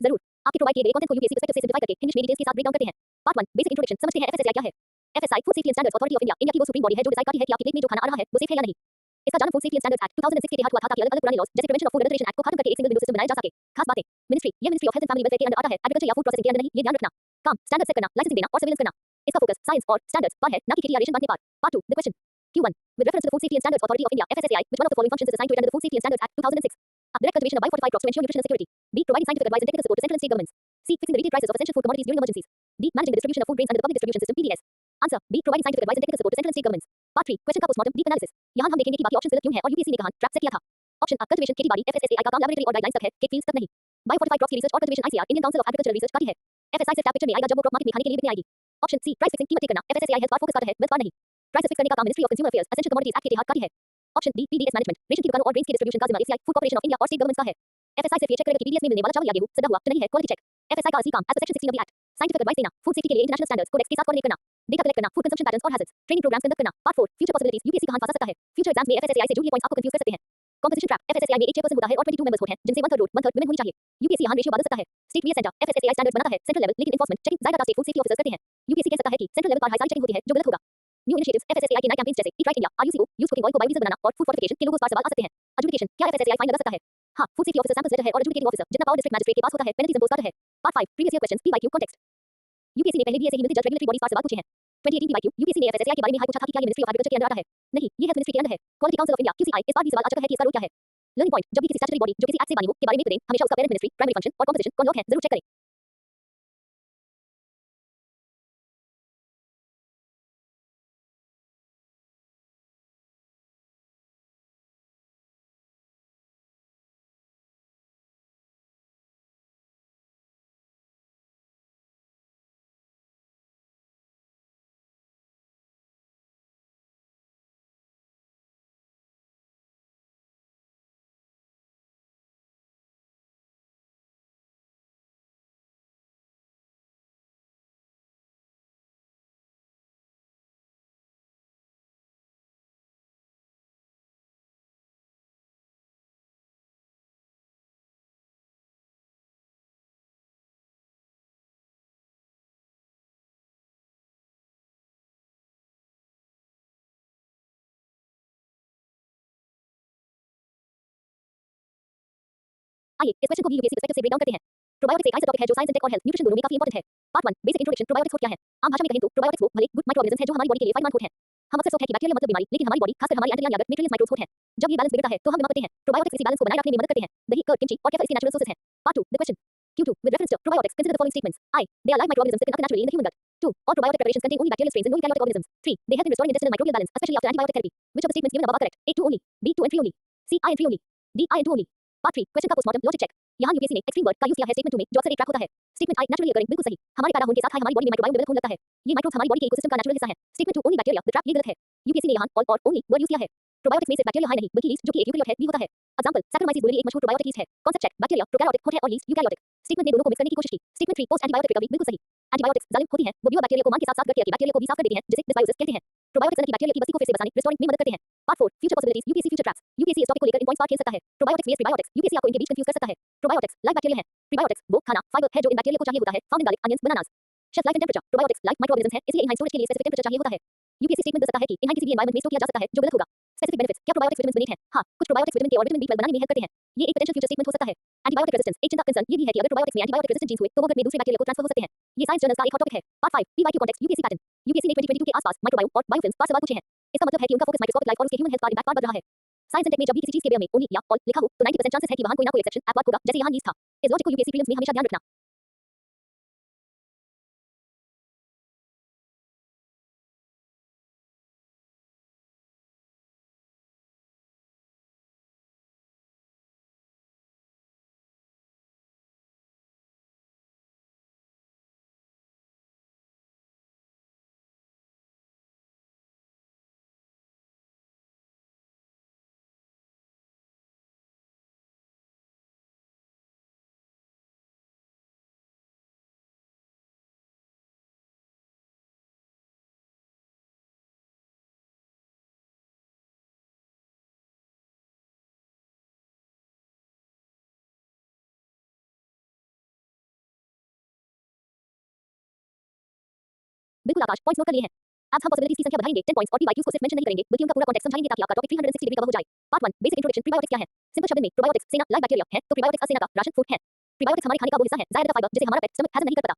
जरूर। आपके प्रोवाइड किए गए कंटेंट को यूपीएससी पर्सपेक्टिव से सिम्प्लीफाई करके इंग्लिश में डिटेल्स के साथ ब्रेक डाउन करते हैं। Part 1 basic introduction. समझते हैं एफएसएसएआई क्या है। FSI food safety and standards authority of India India की वो सुप्रीम बॉडी है जो डिसाइड करती है कि आपकी प्लेट में जो खाना आ रहा है वो सेफ है या नहीं। इसका जन्म food safety and standards act 2006 के तहत हुआ था ताकि अलग-अलग पुराने लॉज जैसे prevention of food adulteration act को खत्म करके एक सिंगल विंडो सिस्टम बनाया जा सके। खास बातें। मिनिस्ट्री ये ministry of health and family welfare के अंडर आता है, एग्रीकल्चर या फूड प्रोसेसिंग के अंदर नहीं, ये ध्यान रखना। काम स्टैंडर्ड सेट करना, लाइसेंसिंग देना और सर्विलेंस करना। इसका फोकस साइंस और स्टैंडर्ड्स पर है, ना कि केटीआर बांटने पर। Part 2 the question Q1 with reference to the Food Safety and Standards Authority of India FSSAI which one of the following functions is assigned to it under the Food Safety and Standards Act 2006? A. Direct cultivation of biofortified crops to ensure nutritional security. B. Providing scientific advice and technical support to central and state governments. C. Fixing the retail prices of essential food commodities during emergencies. D. Managing the distribution of food grains under the public distribution system (PDS). Answer B. Providing scientific advice and technical support to central and state governments. Part 3 question का postmortem deep analysis. यहाँ हम देखेंगे कि बाकी option गलत क्यों है और यूपीएससी ने कहां ट्रैप सेट किया था। ऑप्शन A कल्टीवेशन खेती बाड़ी एफएसएसएआई का काम लैबोरेटरी और गाइडलाइंस तक है, केक फील्ड्स तक नहीं। बायोफोर्टिफाइड क्रॉप्स की रिसर्च और cultivation ICR Indian council of agricultural research करती है। एफएसआई से पिक्चर में आएगा जब वो क्रॉप मार्केट में खाने के लिए बिकने आएगी। ऑप्शन सी प्राइस फिक्सिंग कीमत तय करना एफएसएसएआई हेल्थ पर फोकस करता है, वेल्थ पर नहीं। प्राइस फिक्स करने का काम ministry of consumer affairs essential commodities act के तहत करती है। Option D PDS management ration की दुकानों और ग्रेन्स के डिस्ट्रीब्यूशन का जिम्मा FCI food corporation of India और स्टेट गवर्नमेंट्स का है। एफएसआई सिर्फ ये चेक करेगा कि पीडीएस में मिलने वाला चावल या गेहूं सड़ा हुआ तो नहीं है, क्वालिटी चेक। एफएसआई का असली काम एज पर section 16 of the act scientific advice देना, फूड सेफ्टी के लिए इंटरनेशनल स्टैंडर्ड्स कोडेक्स के साथ कोऑर्डिनेट करना, डेटा कलेक्ट करना, फूड कंजम्पशन पैटर्न्स और हैजर्ड्स, ट्रेनिंग प्रोग्राम्स कंडक्ट करना। पार्ट 4 फ्यूचर पॉसिबिलिटीज यूपीएससी कहां फंसा सकता है। फ्यूचर एग्जाम्स में एफएसएसएआई से जुड़े हुए पॉइंट्स आपको कंफ्यूज कर सकते हैं। कंपोजिशन ट्रैप एफएसएसएआई में 1 चेयरपर्सन होता है और 22 मेंबर्स होते हैं जिनसे 1/3 रोड 1/3 वुमेन होनी चाहिए। यूपीएससी यहां रेशियो बदल सकता है। स्टेट रिया सेंटर एफएसएसएआई स्टैंडर्ड्स बनाता है सेंट्रल लेवल, लेकिन एनफोर्समेंट चेकिंग ज्यादातर स्टेट फूड सेफ्टी ऑफिसर्स करते हैं। यूपीएससी कह सकता है कि सेंट्रल लेवल पर हाई सारी चेकिंग होती है जो गलत होगा। न्यू इनिशिएटिव्स एफएसएसएआई के नए कैंपेन्स जैसे eat right India RUCO use cooking oil को बायोडीजल बनाना और फूड फोर्टिफिकेशन के लोगोस पर सवाल आ सकते हैं। एजुकेशन क्या एफएसएसएआई फाइन लगा सकता है। हां फूड सेफ्टी ऑफिसर सैंपल्स लेटर है और एजुकेटिंग ऑफिसर जितना पावर डिस्ट्रिक्ट मैजिस्ट्रेट के पास होता है पेनल्टीज इंपोज करता है। Part 5 previous year questions PYQ context. UPSC ने पहले भी ऐसे ही मिलते जज रेगुलेटरी बॉडीज पर सवाल पूछे हैं। 2018 पीवाईक्यू यूपीएससी ने एफएसएसएआई के बारे में हाई पूछा था कि क्या ये मिनिस्ट्री ऑफ एग्रीकल्चर के अंदर आता है। नहीं, ये हेल्थ मिनिस्ट्री के अंदर है। Quality council of India QCI इस बार भी सवाल आ चुका है कि इसका रोल क्या है। लर्निंग पॉइंट जब भी किसी स्टैट्यूटरी बॉडी जो किसी एक्ट से बनी हो के बारे में करें हमेशा उसका पेरेंट मिनिस्ट्री प्राइमरी फंक्शन और कॉम्पोजिशन कौन लोग हैं जरूर चेक करें। आइए इस क्वेश्चन को भी यूपीएससी पर्सपेक्टिव से ब्रेक डाउन करते हैं। प्रोबायोटिक्स एक ऐसा टॉपिक है जो साइंस एंड टेक और हेल्थ न्यूट्रिशन दोनों में काफी इंपॉर्टेंट है। पार्ट 1 बेसिक इंट्रोडक्शन प्रोबायोटिक्स क्या है। आम भाषा में कहें तो प्रोबायोटिक्स वो भले गुड माइक्रोऑर्गेनिजम्स हैं जो हमारी बॉडी के लिए फायदेमंद होते हैं। हम अक्सर सोचते हैं कि बैक्टीरिया मतलब बीमारी, लेकिन हमारी बॉडी खासकर हमारी एंटीरियर यागट मेटेरियल्स माइक्रोब्स होते हैं। जब ये बैलेंस बिगड़ता है तो हम बीमार पड़ते हैं। प्रोबायोटिक्स इसी बैलेंस को बनाए रखने में मदद करते हैं। दही, कर्ड, किमची और केफर इसके नेचुरल सोर्सेस हैं। Part 2 the question Q2 with reference to probiotics consider the following statements. I. They are live microorganisms that can occur naturally in the human gut. 2. All probiotic preparations contain only bacterial strains and non-eukaryotic organisms. 3. They help in restoring intestinal microbial balance, especially after antibiotic therapy. Which of the statements given above are correct? A. 2 only. B. 2 and 3 only. C. I and 3 only. D. I and 2 only. Part 3 question का postmortem logic check. यहाँ UPSC ने extreme word का use किया है statement 2 में जो अक्सर एक ट्रैप होता है। स्टेटमेंट आई नेचुरली अकरिंग बिल्कुल सही। हमारे पैदा होने के साथ हमारी बॉडी में माइक्रोबायोम डेवलप होने लगता है। ये माइक्रोब्स हमारी बॉडी के इकोसिस्टम का नेचुरल हिस्सा है। Statement 2 only bacteria the trap ये गलत है। यूपीएससी ने यहाँ ऑल और ओनली वर्ड यूज किया है। प्रोबायोटिक्स में सिर्फ बैक्टीरिया हाई नहीं बल्कि लीस्ट जो कि एक यूकेरियोट है भी होता है। एग्जांपल सैक्रोमाइसिस गोलिनी एक मशहूर प्रोबायोटिक यीस्ट है। कॉन्सेप्ट चेक बैक्टीरिया प्रोकैरियोटिक होते हैं और लीस्ट यूकेरियोटिक। स्टेटमेंट ने दोनों को मिक्स करने की कोशिश की। स्टेटमेंट 3 पोस्ट एंटीबायोटिक रिकवरी बिल्कुल सही। एंटीबायोटिक्स जालिम होती हैं, वो बैक्टीरिया को मान के साथ-साथ गट के बैक्टीरिया को भी साफ कर देती हैं जिसे डिसबायोसिस कहते हैं। प्रोबायोटिक्स की बैक्टीरिया की बस्ती को फिर से बसाने रिस्टोरिंग में मदद करते हैं। Part 4 future possibilities UPSC future traps. UPSC इस टॉपिक को लेकर इन पॉइंट्स पर खेल सकता है। प्रोबायोटिक्स vs प्रीबायोटिक्स यूपीएससी आपको इनके बीच कंफ्यूज कर सकता है। प्रोबायोटिक्स लाइव बैक्टीरिया है। प्रीबायोटिक्स वो खाना फाइबर है जो इन बैक्टीरिया को चाहिए होता है, found in garlic, onions, bananas. Shelf life and temperature probiotics live microorganisms हैं इसलिए इन हाई स्टोरेज के लिए स्पेसिफिक टेंपरेचर चाहिए होता है। यूपीएससी स्टेटमेंट दे सकता है कि इन किसी भी एनवायरनमेंट में स्टोर किया जा सकता है जो गलत होगा। स्पेसिफिक बेनिफिट्स क्या प्रोबायोटिक्स विटामिन बनेट हैं। हां कुछ प्रोबायोटिक्स विटामिन के और विटामिन B12 बनाने में हेल्प करते हैं। ये एक पोटेंशियल फ्यूचर स्टेटमेंट हो सकता है। एंटीबायोटिक रेजिस्टेंस एक चिंता कंसर्न ये भी है कि अगर प्रोबायोटिक्स में एंटीबायोटिक रेजिस्टेंट जीन्स हुए तो वो गट में दूसरे बैक्टीरिया को ट्रांसफर हो सकते हैं। ये साइंस जर्नल्स का एक हॉट टॉपिक है। Part 5 PYQ context UPSC pattern. UPSC ने 2022 के आसपास माइक्रोबायोम और बायोफिल्म्स पर सवाल पूछे हैं। इसका मतलब है कि उनका फोकस माइक्रोस्कोपिक लाइफ और उसके ह्यूमन हेल्थ पर इम्पैक्ट पर बढ़ रहा है। साइंस एंड टेक में जब भी किसी चीज के बारे में ओनली या ऑल लिखा हो तो 90% चांसेस है कि वहां कोई ना कोई एक्सेप्शन एट वर्क होगा जैसे यहां लीस्ट था। इस लॉजिक को यूपीएससी प्रीलिम्स में हमेशा ध्यान रखना। बिल्कुल आकाश, पॉइंट्स नोट कर लिए हैं। आप हम पॉसिबिलिटीज की संख्या बढ़ाएंगे 10 पॉइंट्स और पीवाईक्यूज को सिर्फ मेंशन नहीं करेंगे बल्कि उनका पूरा कॉन्टेक्स्ट समझाएंगे ताकि आपका टॉपिक 360 डिग्री कवर हो जाए। पार्ट 1 बेसिक इंट्रोडक्शन प्रीबायोटिक्स क्या है? सिंपल शब्द में प्रोबायोटिक्स सेना लाइव बैक्टीरिया है तो प्रीबायोटिक्स सेना का राशन फूड है। प्रीबायोटिक्स हमारे खाने का वो हिस्सा है जायदा फाइबर जिसे हमारा पेट स्टमक हैजल नहीं कर पाता।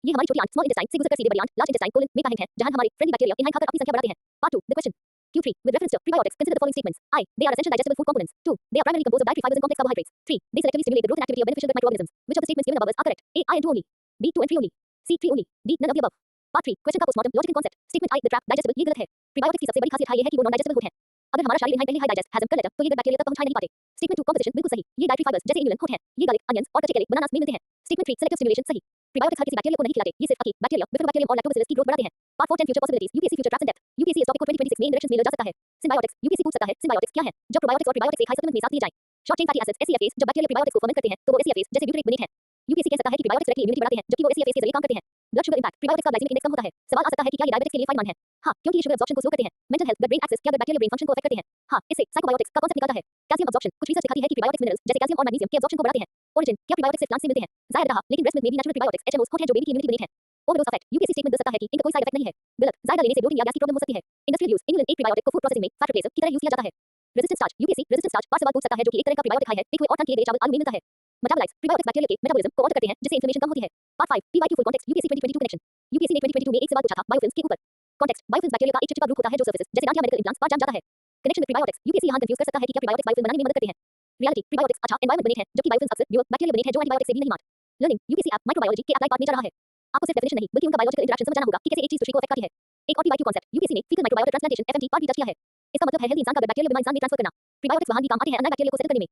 ये हमारी छोटी आंत स्मॉल इंटेस्टाइन से गुजरकर सीधे बड़ी आंत लार्ज इंटेस्टाइन कोलन में का हिंट है जहां हमारे फ्रेंडली बैक्टीरिया इनहाइट खाकर अपनी संख्या बढ़ाते हैं। Part 2 the question Q3 with reference to prebiotics consider the following statements. I. They are essential digestible food components. 2. They are primarily composed of dietary fibers and complex carbohydrates. 3. They selectively stimulate the growth and activity of beneficial gut microorganisms. Which of the statements given above are correct? A. I and 2 only. B. 2 and 3 only. C. 3 only. D. None of the above. Part 3 question का postmortem logic and concept statement I the trap digestible ये गलत है। Prebiotics की सबसे बड़ी खासियत ये है कि वो नॉन डाइजेस्टेबल फूड है। अगर हमारा शरीर इन्हें पहले हाई डाइजेस्ट हजम कर लेता तो ये गट बैक्टीरिया तक पहुंच नहीं पाते। स्टेटमेंट 2 कंपोजिशन बिल्कुल सही। ये डाइटरी फाइबर्स जैसे इन्युलिन होते हैं। ये गार्लिक अनियंस और कच्चे केले बनानास में मिलते हैं। स्टेटमेंट 3 सेलेक्टिव स्टिमुलेशन सही। प्रीबायोटिक्स हर किसी बैक्टीरिया को नहीं खिलाते। ये सिर्फ अकी बैक्टीरिया बिफिडोबैक्टीरियम और लैक्टोबैसिलस की ग्रोथ बढ़ाते हैं। Part 4 10 future possibilities UPSC future traps and depth UPSC इस टॉपिक को 2026 में इन डायरेक्शंस में ले जा सकता है। सिम्बायोटिक्स यूपीएससी पूछ सकता है सिम्बायोटिक्स क्या है? जब प्रोबायोटिक्स और प्रीबायोटिक्स एक हाई सप्लीमेंट में साथ दिए जाएं। शॉर्ट चेन फैटी एसिड्स एससीएफएस जब बैक्टीरिया प्रीबायोटिक्स को फर्मेंट करते हैं तो वो एससीएफएस जैसे ब्यूटरिक बेनिट है। यूपीएससी कह सकता है कि प्रीबायोटिक्स डायरेक्टली इम्यूनिटी बढ़ाते हैं जबकि वो एससीएफएस के जरिए काम करते हैं। ब्लड शुगर इंपैक्ट प्रीबायोटिक्स का ग्लाइसेमिक इंडेक्स कम होता है। सवाल आ सकता है कि क्या ये डायबिटिक्स के लिए फायदेमंद है? हाँ, क्योंकि ये शुगर अब्जॉर्प्शन को स्लो करते हैं। Mental health gut brain axis क्या गट बैक्टीरियल ब्रेन फंक्शन को अफेक्ट करते हैं? हाँ, इससे साइकोबायोटिक्स का कांसेप्ट निकलता है। कैल्शियम अब्जॉर्प्शन कुछ रिसर्च दिखाती है कि प्रीबायोटिक्स मिनरल्स जैसे कैल्शियम और मैग्नीशियम के अब्जॉर्प्शन को बढ़ाते हैं। ओरिजिन क्या प्रीबायोटिक्स सिर्फ प्लांट से मिलते हैं? जाहिर रहा, लेकिन ब्रेस्ट मिल्क में भी नेचुरल प्रीबायोटिक्स एचएमओस होते हैं जो बेबी की इम्यूनिटी बेनिट है। ओवरडोज इफेक्ट यूपीएससी स्टेटमेंट दे सकता है कि इनका कोई साइड इफेक्ट नहीं है। गलत, ज्यादा लेने से ब्लोटिंग या गैस की प्रॉब्लम हो सकती है। इंडस्ट्रियल यूज इन्युलिन एक प्रीबायोटिक को फूड प्रोसेसिंग में फैट रिप्लेसर की तरह यूज किया जाता है। Resistance starch UPSC resistance starch part सवाल पूछ सकता है जो कि एक तरह का प्रीबायोटिक हाई है पिक हुए और टर्न किए गए चावल आलू में मिलता है। मेटाबोलाइट्स प्रीबायोटिक्स बैक्टीरिया के मेटाबॉलिज्म को ऑल्टर करते हैं जिससे इन्फ्लेमेशन कम होती है। Part 5 PYQ full context UPSC 2022 connection UPSC ने 2022 में एक सवाल पूछा था बायोफिल्म्स के ऊपर। कॉन्टेक्स्ट बायोफिल्म्स बैक्टीरिया का एक चिपचिपा ग्रुप होता है जो सर्फेसेस जैसे डांडिया मेडिकल इम्प्लांट्स पर जम जाता है। कनेक्शन विद प्रीबायोटिक्स यूपीएससी यहां कंफ्यूज कर सकता है कि क्या प्रीबायोटिक्स बायोफिल्म बनाने में मदद करते हैं। रियलिटी प्रीबायोटिक्स अच्छा एनवायरनमेंट बने हैं जबकि बायोफिल्म्स अक्सर बैक्टीरिया बने हैं जो एंटीबायोटिक्स से भी नहीं मारते। लर्निंग यूपीएससी ऐप माइक्रोबायोलॉजी के अप्लाई पार्ट में चल रहा है। आपको सिर्फ डेफिनेशन नहीं बल्कि उनका बायोलॉजिकल इंटरेक्शन समझना होगा कि कैसे एक चीज दूसरे को अफेक्ट करती है। एक और पीवाईक्यू कांसेप्ट यूपीएससी ने faecal microbiota transplantation FMT part भी टच किया है। इसका मतलब है हेल्दी इंसान का गट बैक्टीरिया बीमार इंसान में ट्रांसफर करना। प्रीबायोटिक्स वहां भी काम आते हैं अन्य बैक्टीरिया को सेटल करने में।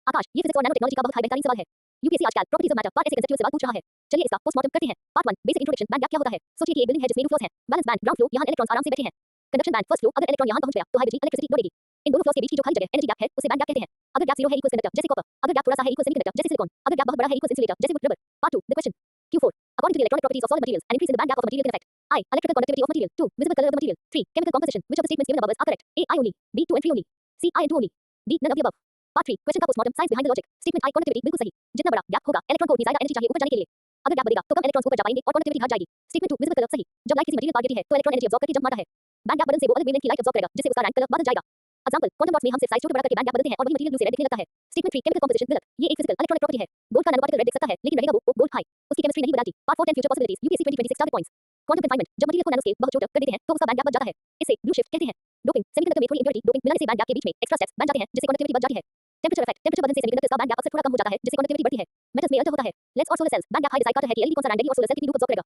आकाश ये फिजिक्स और नैनो टेक्नोलॉजी का बहुत हाई बेहतरीन सवाल है। यूपीएससी आजकल प्रॉपर्टीज ऑफ मैटर पार्ट ऐसे कंसेप्चुअल सवाल पूछ रहा है। चलिए इसका पोस्टमार्टम करते हैं। Part 1 basic introduction band gap क्या होता है? सोचिए कि एक बिल्डिंग है जिसमें दो फ्लोर्स हैं। बैलेंस बैंड ग्राउंड फ्लोर यहां इलेक्ट्रॉन्स आराम से बैठे हैं। कंडक्शन बैंड फर्स्ट फ्लोर अगर इलेक्ट्रॉन यहां पहुंच गया तो हाई बिजली इलेक्ट्रिसिटी दौड़ेगी। इन दोनों फ्लोर्स के बीच की जो खाली जगह एनर्जी गैप है उसे बैंड गैप कहते हैं। अगर गैप 0 है इक्वल्स कंडक्टर जैसे कॉपर, अगर गैप थोड़ा सा है इक्वल्स सेमीकंडक्टर जैसे सिलिकॉन, अगर गैप बहुत बड़ा है इक्वल्स इंसुलेटर जैसे rubber. Part 2 the question Q4 according to the electronic properties of solid materials an increase in the band gap of a material can affect I electrical conductivity of material 2 visible color of the material 3 chemical composition which of the statements given above are correct A I only B 2 and 3 only C I and 2 only D none of the above part 3 question का postmortem science behind the logic statement I conductivity बिल्कुल सही जितना बड़ा gap होगा electron को उतनी ज्यादा energy चाहिए ऊपर जाने के लिए अगर गैप बढ़ेगा तो कम इलेक्ट्रॉन्स ऊपर जा पाएंगे और कंडक्टिविटी घट जाएगी स्टेटमेंट 2 विजिबल कलर सही जब लाइट किसी मटेरियल पर गिरती है तो इलेक्ट्रॉन एनर्जी अब्सॉर्ब करके जंप मारता है बैंड गैप बढ़ने से वो अलग वेवलेंथ की लाइट अब्सॉर्ब करेगा जिससे उसका रैंक कलर बदल जाएगा एग्जांपल क्वांटम डॉट्स में हम सिर्फ साइज छोटा बड़ा करके बैंड गैप बदलते हैं और वही मटेरियल ब्लू से रेड दिखने लगता है स्टेटमेंट 3 केमिकल कंपोजिशन गलत ये एक फिजिकल इलेक्ट्रॉनिक प्रॉपर्टी है गोल्ड का नैनोपार्टिकल रेड दिख सकता है लेकिन रहेगा वो गोल्ड हाई उसकी केमिस्ट्री नहीं बदलती part 4 10 future possibilities UPSC 2026 target points quantum confinement जब मटेरियल को नैनोस्केल बहुत छोटा कर देते हैं तो उसका बैंड गैप बढ़ जाता है इसे ब्लू शिफ्ट कहते हैं डोपिंग सेमीकंडक्टर में थोड़ी इंप्योरिटी डोपिंग मिलाने से बैंड गैप के बीच में एक्स्ट्रा स्टेप्स बन जाते हैं जिससे कंडक्टिविटी बढ़ जाती है टेंपरेचर इफेक्ट टेंपरेचर बढ़ने से सेमीकंडक्टर का बैंड गैप अक्सर थोड़ा कम हो जाता है जिससे कंडक्टिविटी बढ़ती है मेटल्स में अल्टर होता है लेड्स और solar cells band gap high decide करता है कि एलईडी कौन सा रैंडमली और सोलर सेल कितनी धूप अब्सॉर्ब करेगा